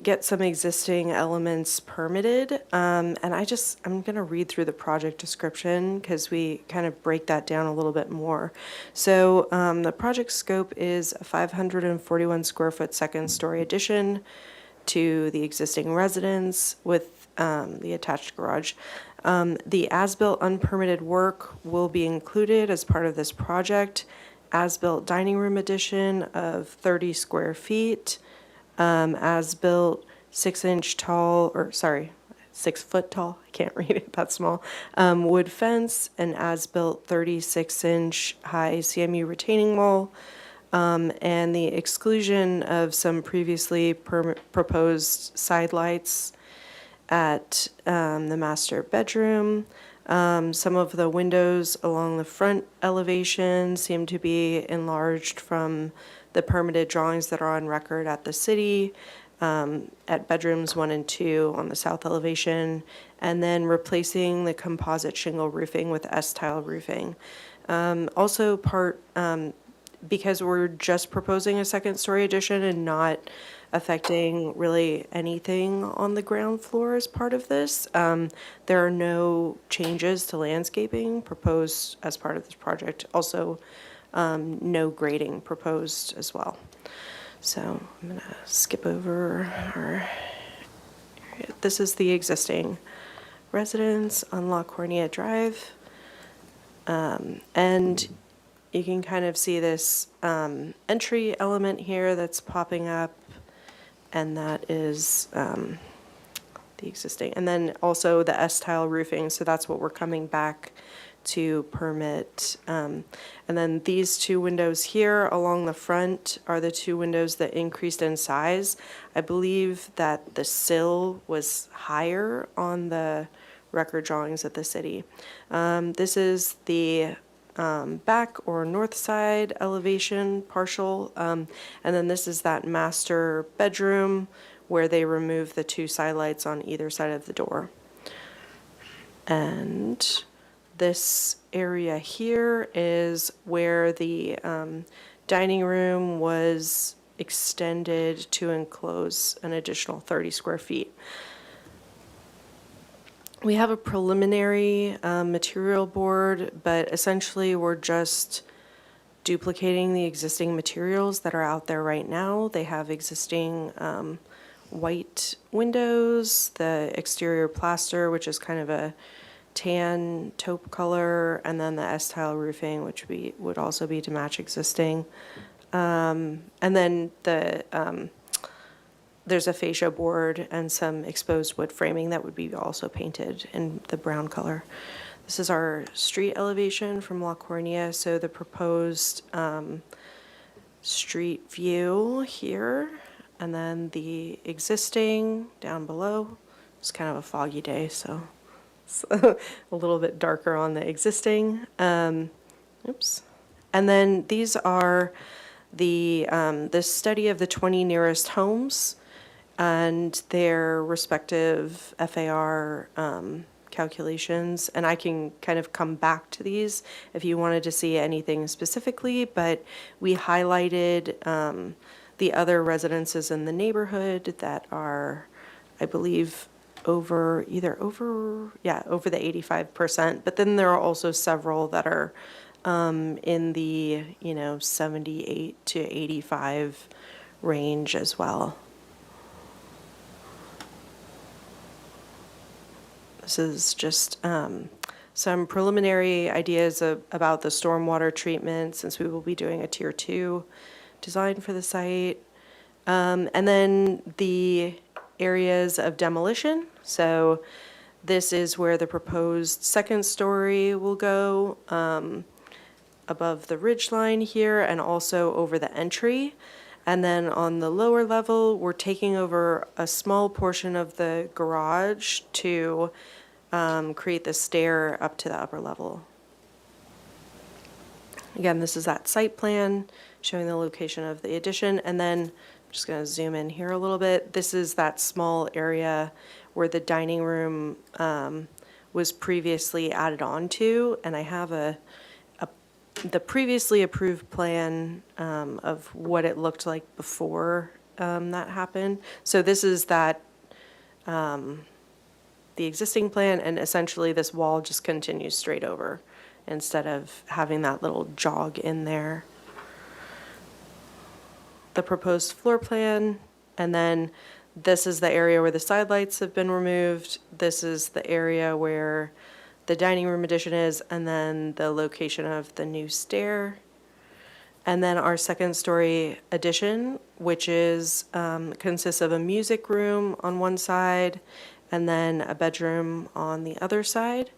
get some existing elements permitted. And I'm going to read through the project description because we kind of break that down a little bit more. So the project scope is a 541 square foot second story addition to the existing residence with the attached garage. The as-built unpermitted work will be included as part of this project. As-built dining room addition of 30 square feet. As-built 6 foot tall, I can't read it that small, wood fence, and as-built 36-inch high CMU retaining wall, and the exclusion of some previously proposed side lights, at the master bedroom. Some of the windows along the front elevation seem to be enlarged from the permitted drawings that are on record at the city, at bedrooms 1 and 2 on the south elevation, and then replacing the composite shingle roofing with S-tile roofing. Also because we're just proposing a second-story addition and not affecting really anything on the ground floor as part of this, there are no changes to landscaping proposed as part of this project. Also, no grading proposed as well. So I'm gonna skip over this is the existing residence on La Cornea Drive. And you can kind of see this entry element here that's popping up, and that is the existing. And then also the S-tile roofing, so that's what we're coming back to permit. And then these 2 windows here along the front are the 2 windows that increased in size. I believe that the sill was higher on the record drawings at the city. This is the back or north side elevation partial, and then this is that master bedroom where they remove the 2 side lights on either side of the door. And this area here is where the dining room was extended to enclose an additional 30 square feet. We have a preliminary material board, but essentially we're just duplicating the existing materials that are out there right now. They have existing white windows, the exterior plaster, which is kind of a tan taupe color, and then the S-tile roofing, which would also be to match existing. And then there's a fascia board and some exposed wood framing that would be also painted in the brown color. This is our street elevation from La Cornea, so the proposed street view here, and then the existing down below. It's kind of a foggy day, so it's a little bit darker on the existing. Oops. And then these are the study of the 20 nearest homes and their respective FAR calculations. And I can kind of come back to these if you wanted to see anything specifically, but we highlighted the other residences in the neighborhood that are, I believe, over the 85%, but then there are also several that are in the 78 to 85 range as well. This is just some preliminary ideas about the stormwater treatment, since we will be doing a tier 2 design for the site. And then the areas of demolition. So this is where the proposed second story will go, above the ridge line here and also over the entry. And then on the lower level, we're taking over a small portion of the garage to create the stair up to the upper level. Again, this is that site plan showing the location of the addition. And then I'm just going to zoom in here a little bit. This is that small area where the dining room was previously added on to. And I have the previously approved plan of what it looked like before that happened. So this is that the existing plan, and essentially this wall just continues straight over instead of having that little jog in there. The proposed floor plan, and then this is the area where the side lights have been removed. This is the area where the dining room addition is, and then the location of the new stair. And then our second story addition, which is consists of a music room on one side and then a bedroom on the other side,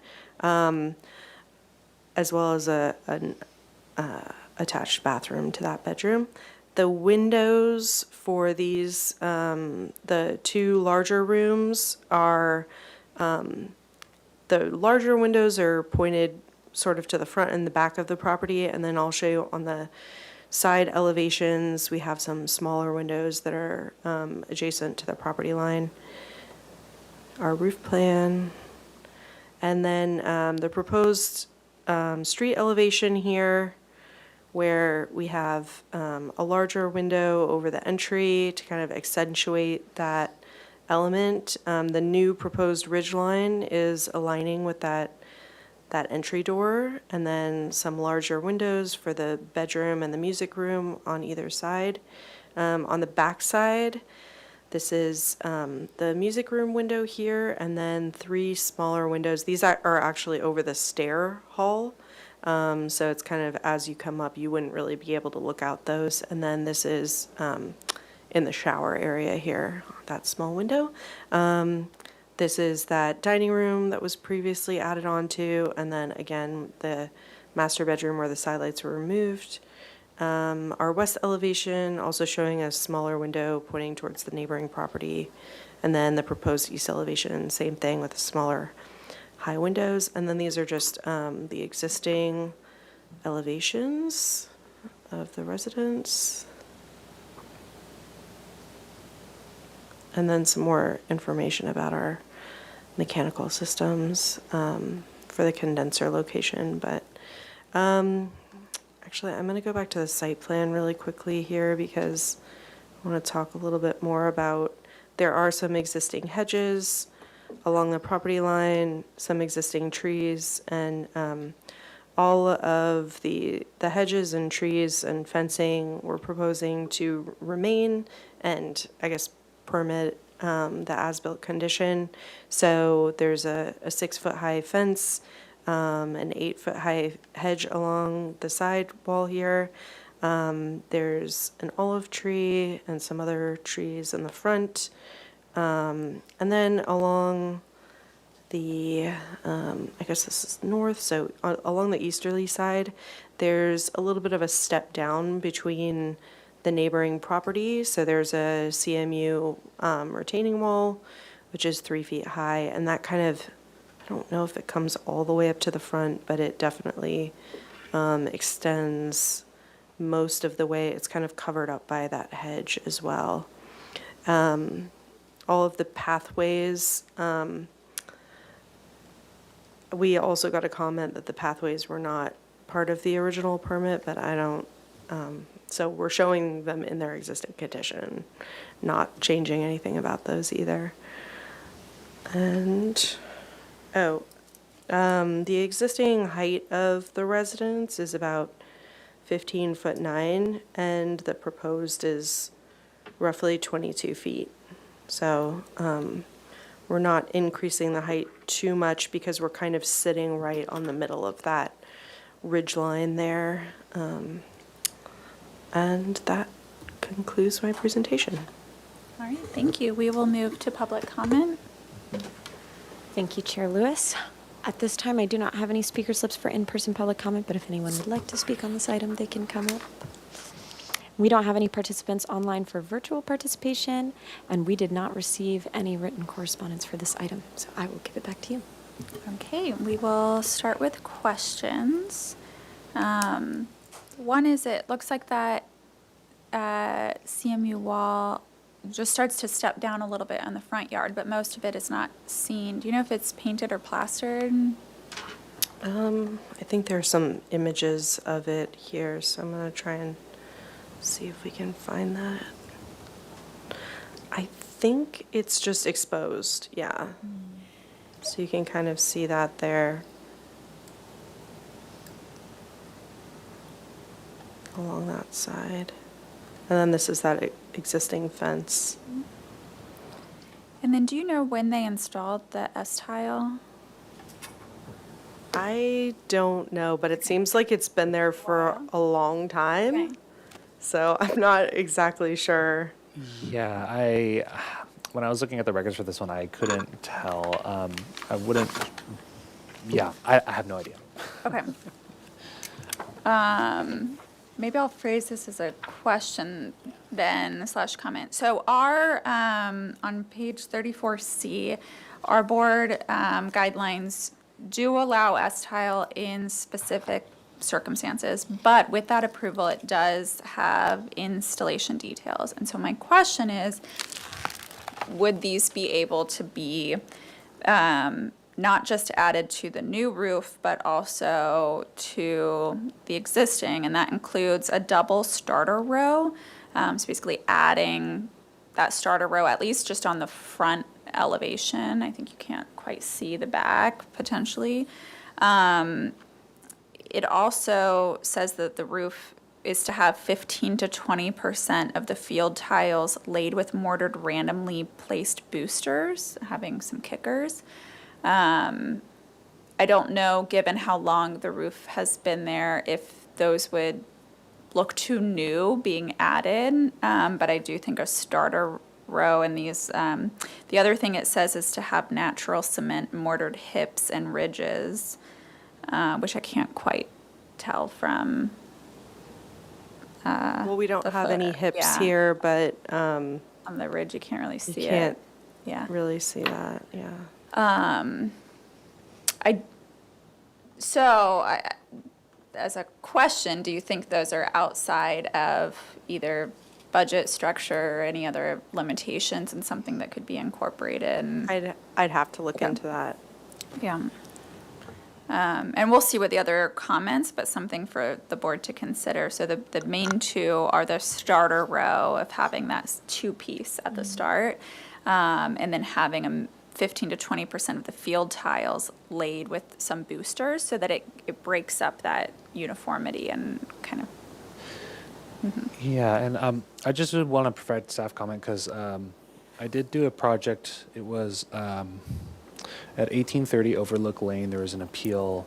as well as an attached bathroom to that bedroom. The windows for these, the two larger rooms are, the larger windows are pointed sort of to the front and the back of the property, and then I'll show you on the side elevations, we have some smaller windows that are adjacent to the property line. Our roof plan, and then the proposed street elevation here, where we have a larger window over the entry to kind of accentuate that element. The new proposed ridge line is aligning with that entry door, and then some larger windows for the bedroom and the music room on either side. On the back side, this is the music room window here, and then 3 smaller windows. These are actually over the stair hall. So it's kind of as you come up, you wouldn't really be able to look out those. And then this is in the shower area here, that small window. This is that dining room that was previously added onto, and then again, the master bedroom where the side lights were removed. Our west elevation also showing a smaller window pointing towards the neighboring property. And then the proposed east elevation, same thing with smaller high windows. And then these are just the existing elevations of the residence. And then some more information about our mechanical systems for the condenser location. But actually, I'm going to go back to the site plan really quickly here because I want to talk a little bit more about, there are some existing hedges along the property line, some existing trees, and all of the hedges and trees and fencing we're proposing to remain and, I guess, permit the as-built condition. So there's a 6-foot-high fence, an 8-foot-high hedge along the side wall here. There's an olive tree and some other trees in the front. And then along the, I guess this is north, so along the easterly side, there's a little bit of a step down between the neighboring property. So there's a CMU retaining wall, which is 3 feet high, and that kind of, I don't know if it comes all the way up to the front, but it definitely extends most of the way. It's kind of covered up by that hedge as well. All of the pathways, we also got a comment that the pathways were not part of the original permit, but I don't, so we're showing them in their existing condition, not changing anything about those either. And, the existing height of the residence is about 15'9", and the proposed is roughly 22 feet. So we're not increasing the height too much because we're kind of sitting right on the middle of that ridge line there. And that concludes my presentation. All right, thank you. We will move to public comment. Thank you, Chair Lewis. At this time, I do not have any speaker slips for in-person public comment, but if anyone would like to speak on this item, they can come up. We don't have any participants online for virtual participation, and we did not receive any written correspondence for this item, so I will give it back to you. Okay, we will start with questions. One is, it looks like that CMU wall just starts to step down a little bit on the front yard, but most of it is not seen. Do you know if it's painted or plastered? I think there are some images of it here, so I'm going to try and see if we can find that. I think it's just exposed, yeah. So you can kind of see that there. Along that side. And then this is that existing fence. And then do you know when they installed the S-tile? I don't know, but it seems like it's been there for a long time. Okay. So I'm not exactly sure. Yeah, when I was looking at the records for this one, I couldn't tell. I wouldn't, yeah, I have no idea. Okay. maybe I'll phrase this as a question then / comment. So our, on page 34C, our board guidelines do allow S-tile in specific circumstances, but with that approval, it does have installation details. And so my question is, would these be able to be not just added to the new roof, but also to the existing? And that includes a double starter row. So basically adding that starter row, at least just on the front elevation. I think you can't quite see the back, potentially. It also says that the roof is to have 15 to 20% of the field tiles laid with mortared randomly placed boosters, having some kickers. I don't know, given how long the roof has been there, if those would look too new being added, but I do think a starter row in these, the other thing it says is to have natural cement mortared hips and ridges, which I can't quite tell from Well, we don't the have any photo. hips Yeah. here, but On the ridge, you can't really see you can't it. Yeah. really see that, yeah. As a question, do you think those are outside of either budget structure or any other limitations and something that could be incorporated? I'd have to look into that. Yeah. And we'll see what the other comments, but something for the board to consider. So the main two are the starter row of having that two-piece at the start, and then having a 15 to 20% of the field tiles laid with some boosters so that it breaks up that uniformity and kind of. Yeah, and I just would want to provide staff comment because I did do a project. It was at 1830 Overlook Lane. There was an appeal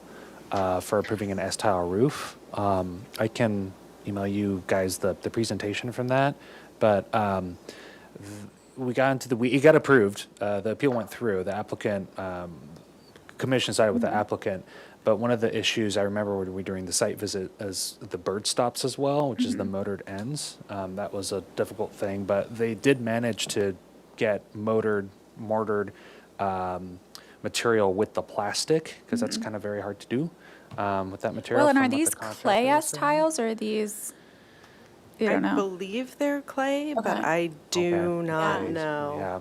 for approving an S-tile roof. I can email you guys the presentation from that, but we got into it got approved. The appeal went through. The applicant, commission sided with the applicant. But one of the issues I remember when we during the site visit is the bird stops as well, which is the motored ends. That was a difficult thing, but they did manage to get mortared material with the plastic because that's kind of very hard to do with that material. Well, and from are what the these contractor clay was S saying. tiles or are these? You don't I know. believe they're clay, but Okay. I do Okay. not Yeah. know. Yeah.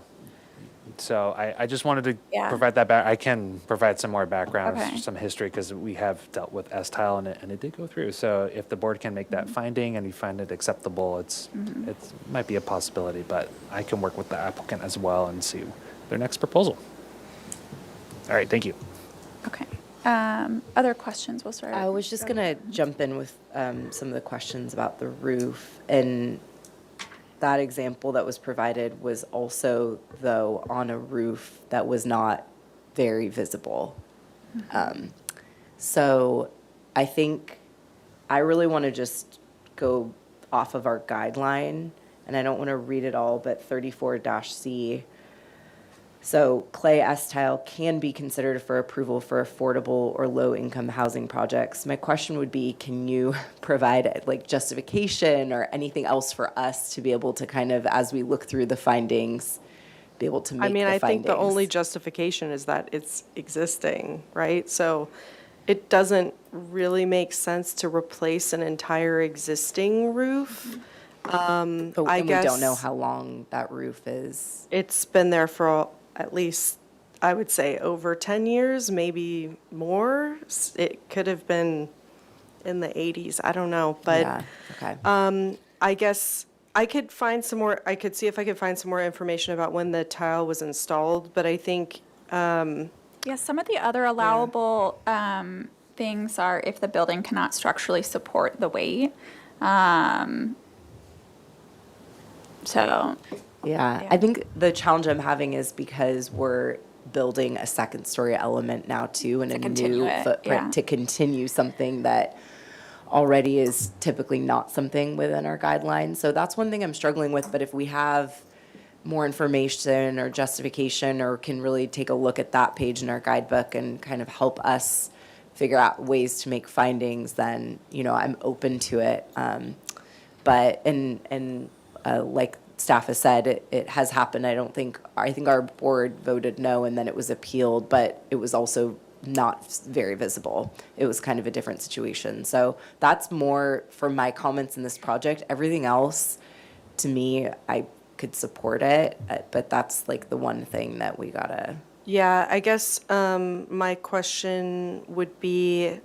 So I just wanted to Yeah. provide that back. I can provide some more background, Okay. some history, because we have dealt with S-tile and it did go through. So if the board can make that finding and you find it acceptable, it might be a possibility, but I can work with the applicant as well and see their next proposal. All right, thank you. Okay. Other questions? We'll start. I was just going to jump in with some of the questions about the roof. And that example that was provided was also, though, on a roof that was not very visible. So I think I really want to just go off of our guideline, and I don't want to read it all, but 34-C. So clay S-tile can be considered for approval for affordable or low-income housing projects. My question would be, can you provide like justification or anything else for us to be able to kind of, as we look through the findings, be able to make I mean, the I think the findings? only justification is that it's existing, right? So it doesn't really make sense to replace an entire existing roof. But I and guess we don't know how long that roof is. it's been there for at least, I would say, over 10 years, maybe more. It could have been in the 80s, I don't know. But Yeah, okay. I guess I could find some more, I could see if I could find some more information about when the tile was installed, but I think, Yeah, some of the other allowable things are if the building cannot structurally support the weight. So, Yeah, I think the challenge I'm having is because we're building a second story element now too, and a continue new it, footprint yeah. to continue something that already is typically not something within our guidelines. So that's one thing I'm struggling with, but if we have more information or justification, or can really take a look at that page in our guidebook and kind of help us figure out ways to make findings, then, I'm open to it. But, like staff has said, it has happened. I think our board voted no, and then it was appealed, but it was also not very visible. It was kind of a different situation. So that's more from my comments in this project. Everything else, to me, I could support it, but that's like the one thing that we gotta. Yeah, I guess my question would be,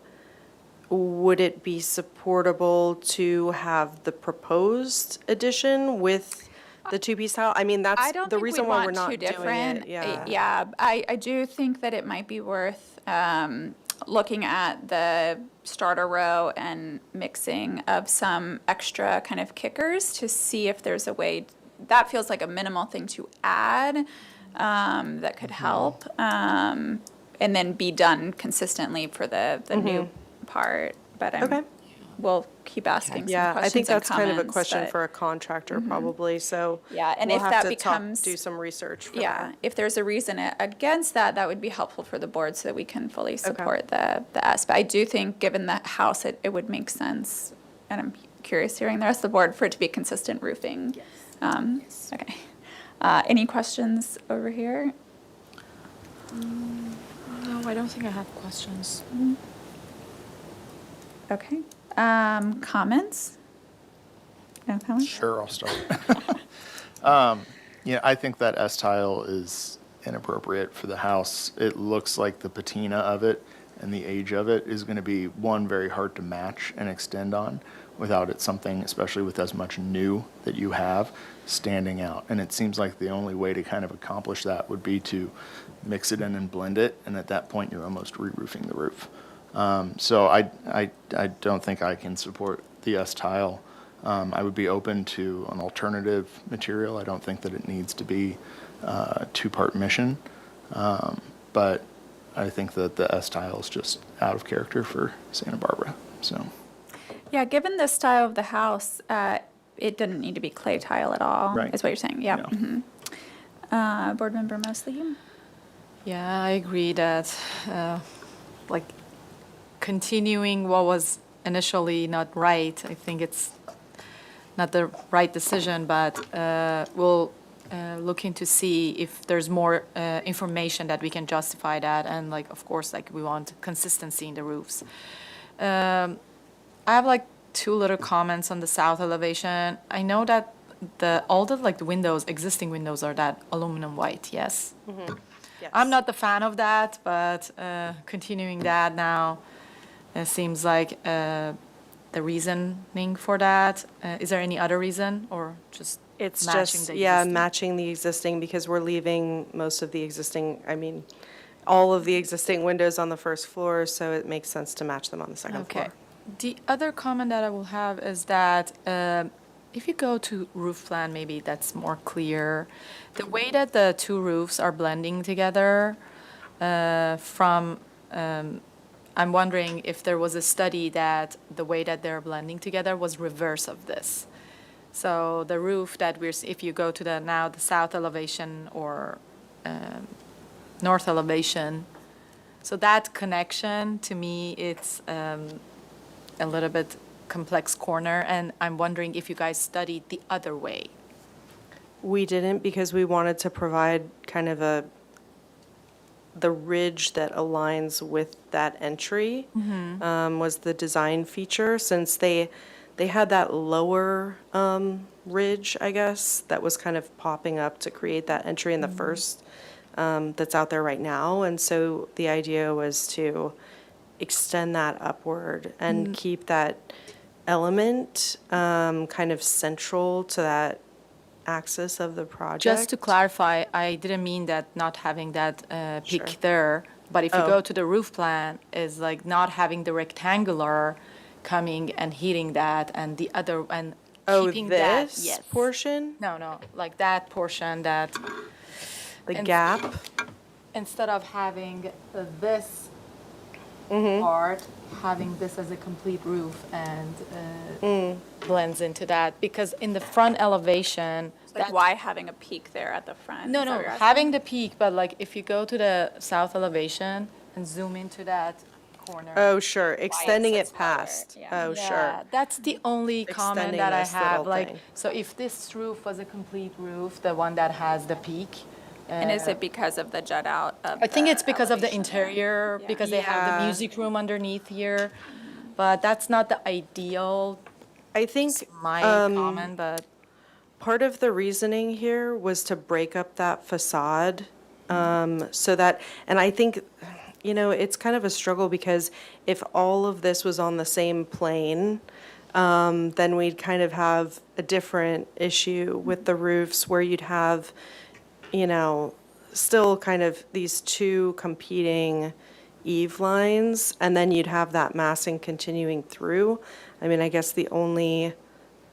would it be supportable to have the proposed addition with the two-piece tile? I mean, that's I don't the think reason we'd why want we're not two doing different. it. Yeah. Yeah, I do think that it might be worth looking at the starter row and mixing of some extra kind of kickers to see if there's a way. That feels like a minimal thing to add that could help, and then be done consistently for the new part. But we'll keep asking some Yeah, questions I think that's and kind of a comments, question but- for a contractor probably, so. Yeah, and we'll if have that to becomes do some research for yeah, that. if there's a reason against that, that would be helpful for the board so that we can fully support the S. But I do think, given the house, it would make sense, and I'm curious hearing the rest of the board, for it to be consistent roofing. Yes. Okay. Any questions over here? No, I don't think I have questions. Okay. Comments? No comments? Sure, I'll start. I think that S-tile is inappropriate for the house. It looks like the patina of it and the age of it is going to be, one, very hard to match and extend on without it something, especially with as much new that you have, standing out. And it seems like the only way to kind of accomplish that would be to mix it in and blend it, and at that point, you're almost re-roofing the roof. So I don't think I can support the S-tile. I would be open to an alternative material. I don't think that it needs to be a two-part mission. But I think that the S-tile is just out of character for Santa Barbara, so. Yeah, given the style of the house, it didn't need to be clay tile at all, Right. is what you're saying. Yeah. Yeah. Board Member Mosley? Yeah, I agree that, continuing what was initially not right, I think it's not the right decision, but we'll looking to see if there's more information that we can justify that, and of course, we want consistency in the roofs. I have two little comments on the south elevation. I know that all the windows, existing windows, are that aluminum white. Yes. Yes. I'm not the fan of that, but continuing that now seems like the reasoning for that. Is there any other reason, or just It's matching just, the yeah, existing? matching the existing, because we're leaving most of the existing, all of the existing windows on the first floor, so it makes sense to match them on the second floor. Okay. The other comment that I will have is that if you go to roof plan, maybe that's more clear. The way that the two roofs are blending together I'm wondering if there was a study that the way that they're blending together was reverse of this. So the roof that if you go to the south elevation or north elevation, so that connection, to me, it's a little bit complex corner, and I'm wondering if you guys studied the other way. We didn't, because we wanted to provide kind of the ridge that aligns with that entry, was the design feature, since they had that lower ridge, I guess, that was kind of popping up to create that entry in the first that's out there right now. And so the idea was to extend that upward and keep that element kind of central to that axis of the project. Just to clarify, I didn't mean that not having that peak Sure. there, but if you Oh. go to the roof plan, is not having the rectangular coming and hitting that, and the other, and keeping that. This Yes. portion? No, that portion that. The gap? Instead of having this part, having this as a complete roof and blends into that, because in the front elevation. Why having a peak there at the front? No, Is that what you're asking? having the peak, but if you go to the south elevation and zoom into that corner. Oh, sure, extending it past. Oh, Yeah, sure. that's the only comment Extending that I this have. little Like, thing. so if this roof was a complete roof, the one that has the peak. And is it because of the jut out of I think the it's because of the elevation there? interior, because they have the Yeah. music room underneath here. But that's not the ideal, I think my comment, but. part of the reasoning here was to break up that facade, so that, and I think, you know, it's kind of a struggle because if all of this was on the same plane, then we'd kind of have a different issue with the roofs where you'd have, you know, still kind of these two competing eave lines, and then you'd have that massing continuing through. I mean, I guess the only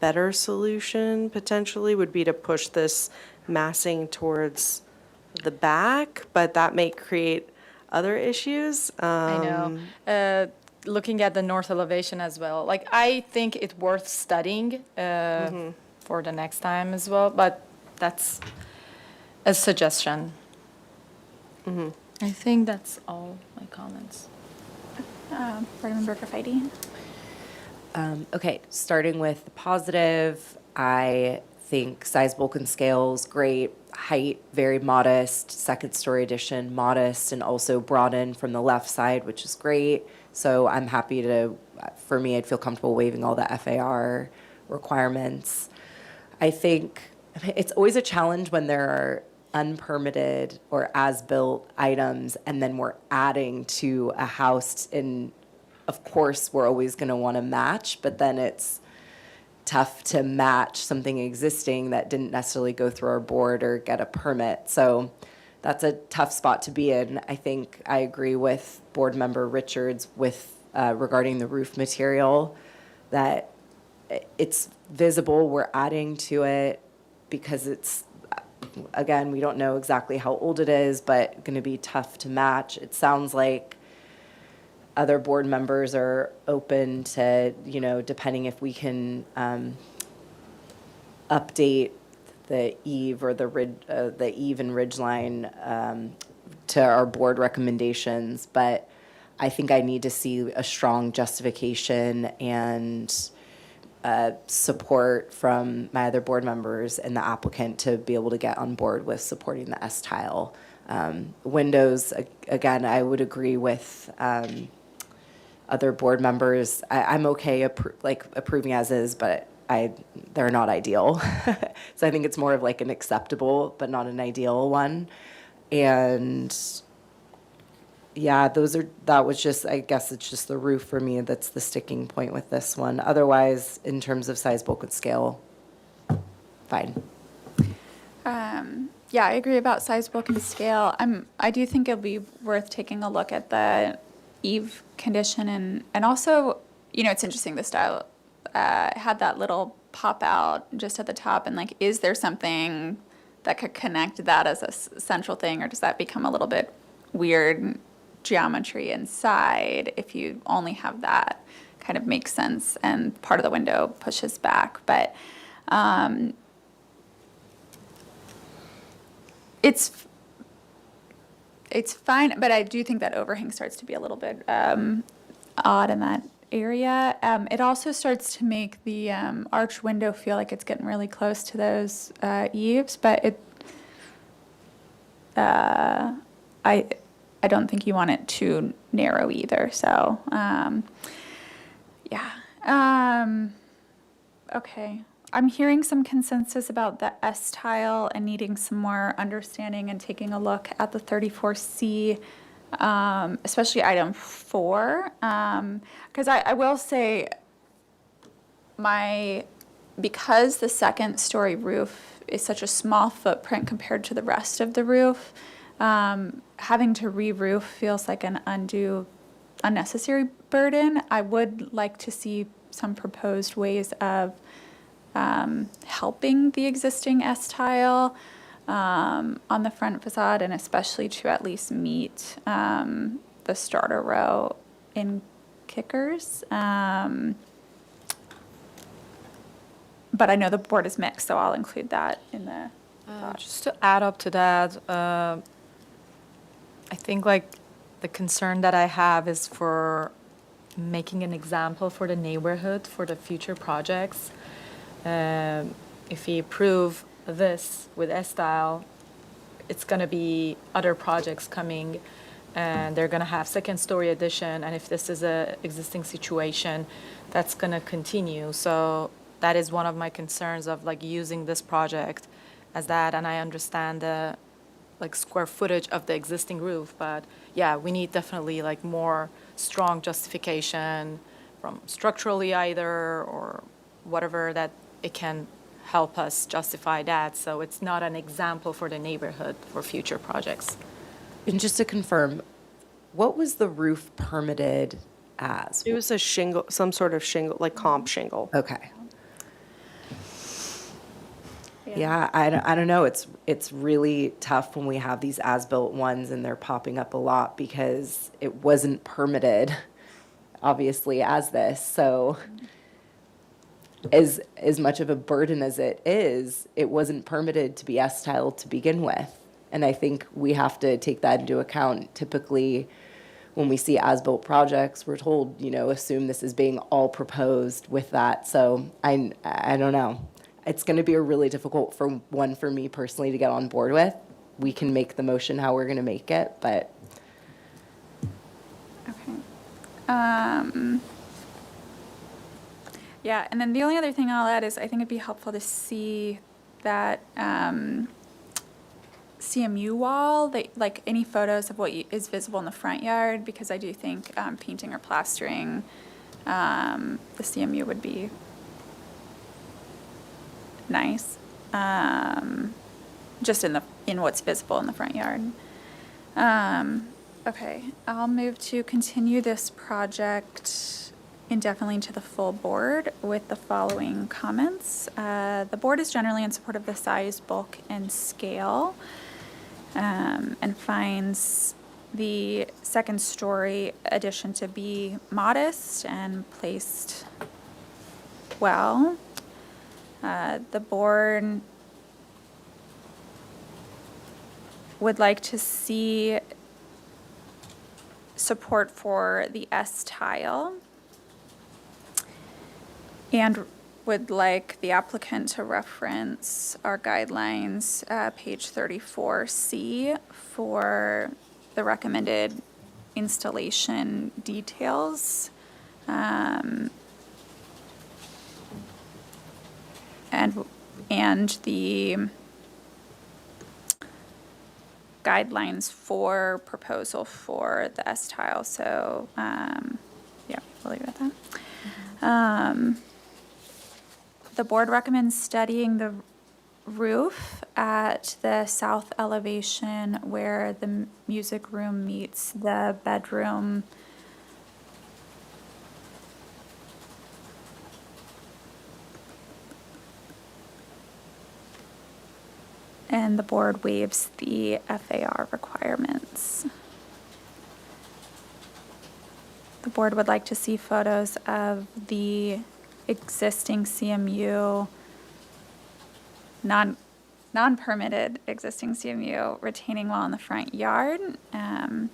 better solution potentially would be to push this massing towards the back, but that may create other issues. I know. Looking at the north elevation as well, like I think it's worth studying for the next time as well, but that's a suggestion. I think that's all my comments. Board Member Graffiti? Okay, starting with the positive, I think size, bulk, and scales, great. Height, very modest. Second story addition, modest, and also broadened from the left side, which is great. So I'm happy to, for me, I'd feel comfortable waiving all the FAR requirements. I think it's always a challenge when there are unpermitted or as-built items and then we're adding to a house, and of course we're always going to want to match, but then it's tough to match something existing that didn't necessarily go through our board or get a permit. So that's a tough spot to be in. I think I agree with Board Member Richards with regarding the roof material, that it's visible, we're adding to it because it's, again, we don't know exactly how old it is, but going to be tough to match. It sounds like other board members are open to, you know, depending if we can update the eave or the eave and ridge line to our board recommendations. But I think I need to see a strong justification and support from my other board members and the applicant to be able to get on board with supporting the S-tile. Windows, again, I would agree with other board members. I'm okay approving as is, but they're not ideal. So I think it's more of like an acceptable but not an ideal one. And yeah, that was just, I guess it's just the roof for me that's the sticking point with this one. Otherwise, in terms of size, bulk, and scale, fine. Yeah, I agree about size, bulk, and scale. I do think it'll be worth taking a look at the eave condition and also, you know, it's interesting, the style had that little pop out just at the top, and like, is there something that could connect that as a central thing, or does that become a little bit weird geometry inside if you only have that? Kind of makes sense, and part of the window pushes back, but it's fine, but I do think that overhang starts to be a little bit odd in that area. It also starts to make the arch window feel like it's getting really close to those eaves, but I don't think you want it too narrow either. So yeah. Okay. I'm hearing some consensus about the S-tile and needing some more understanding and taking a look at the 34C, especially item 4. Because I will say, because the second story roof is such a small footprint compared to the rest of the roof, having to re-roof feels like an unnecessary burden. I would like to see some proposed ways of helping the existing S-tile on the front facade, and especially to at least meet the starter row in kickers. But I know the board is mixed, so I'll include that in the Just to add up to that, I think like the concern that I have is for making an example for the neighborhood for the future projects. If we approve this with S-Style, it's going to be other projects coming, and they're going to have second-story addition, and if this is a existing situation, that's going to continue. So that is one of my concerns of like using this project as that, and I understand the like square footage of the existing roof, but yeah, we need definitely like more strong justification from structurally either or whatever that it can help us justify that, so it's not an example for the neighborhood for future projects. And just to confirm, what was the roof permitted as? It was a shingle, some sort of shingle, like comp shingle. Okay. Yeah, I don't know. It's really tough when we have these as-built ones and they're popping up a lot because it wasn't permitted, obviously, as this. So as much of a burden as it is, it wasn't permitted to be S-style to begin with. And I think we have to take that into account. Typically, when we see as-built projects, we're told, assume this is being all proposed with that. So I don't know. It's going to be a really difficult one for me personally to get on board with. We can make the motion how we're going to make it, but. Okay. Yeah, and then the only other thing I'll add is I think it'd be helpful to see that CMU wall, like any photos of what is visible in the front yard, because I do think painting or plastering the CMU would be nice, just in what's visible in the front yard. Okay, I'll move to continue this project indefinitely to the full board with the following comments. The board is generally in support of the size, bulk, and scale, and finds the second story addition to be modest and placed well. The board would like to see support for the S-tile and would like the applicant to reference our guidelines, page 34C, for the recommended installation details. And the guidelines for proposal for the S-tile. So, yeah, we'll leave it at that. The board recommends studying the roof at the south elevation where the music room meets the bedroom. And the board waives the FAR requirements. The board would like to see photos of the existing CMU, non-permitted existing CMU retaining wall in the front yard, and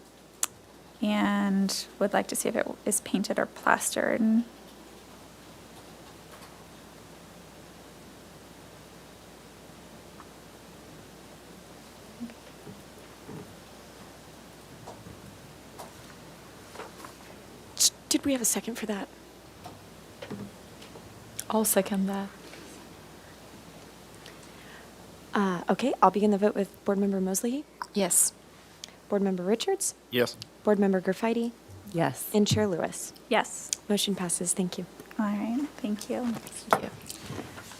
would like to see if it is painted or plastered. Did we have a second for that? I'll second that. Okay, I'll begin the vote with Board Member Mosley. Yes. Board Member Richards. Yes. Board Member Graffiti. Yes. And Chair Lewis. Yes. Motion passes. Thank you. All right, thank you. Thank you.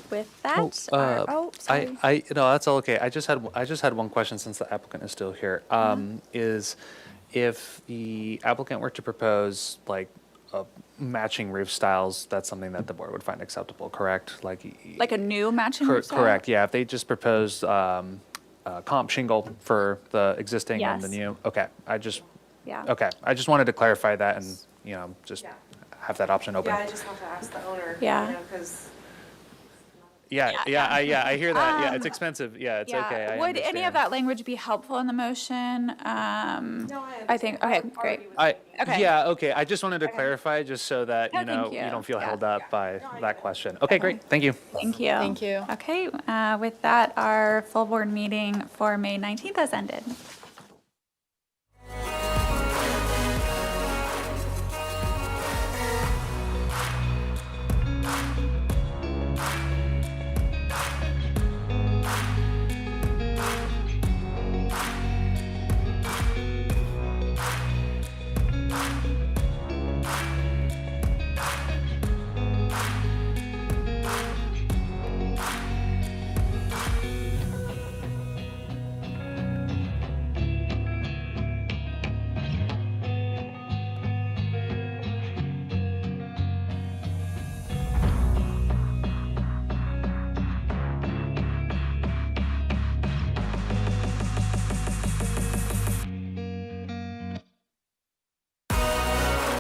With that, sorry. No, that's all okay. I just had one question since the applicant is still here. Is if the applicant were to propose like matching roof styles, that's something that the board would find acceptable, correct? Like a new matching roof style? Correct. Yeah. If they just proposed comp shingle for the existing and the Yes. new. Okay. Yeah. Okay. I just wanted to clarify that and just have that option open. Yeah, I just have to ask the owner. Yeah. Because. I hear that. Yeah, it's expensive. Yeah, it's okay. I Would any of understand. that language be helpful in the motion? No, I think, okay, great. Okay. Yeah, okay. I just wanted to clarify, just so that, No, you know, thank you. you don't feel Yeah. held up by that question. Okay, great. Thank you. Thank you. Thank you. Okay, with that, our full board meeting for May 19th has ended.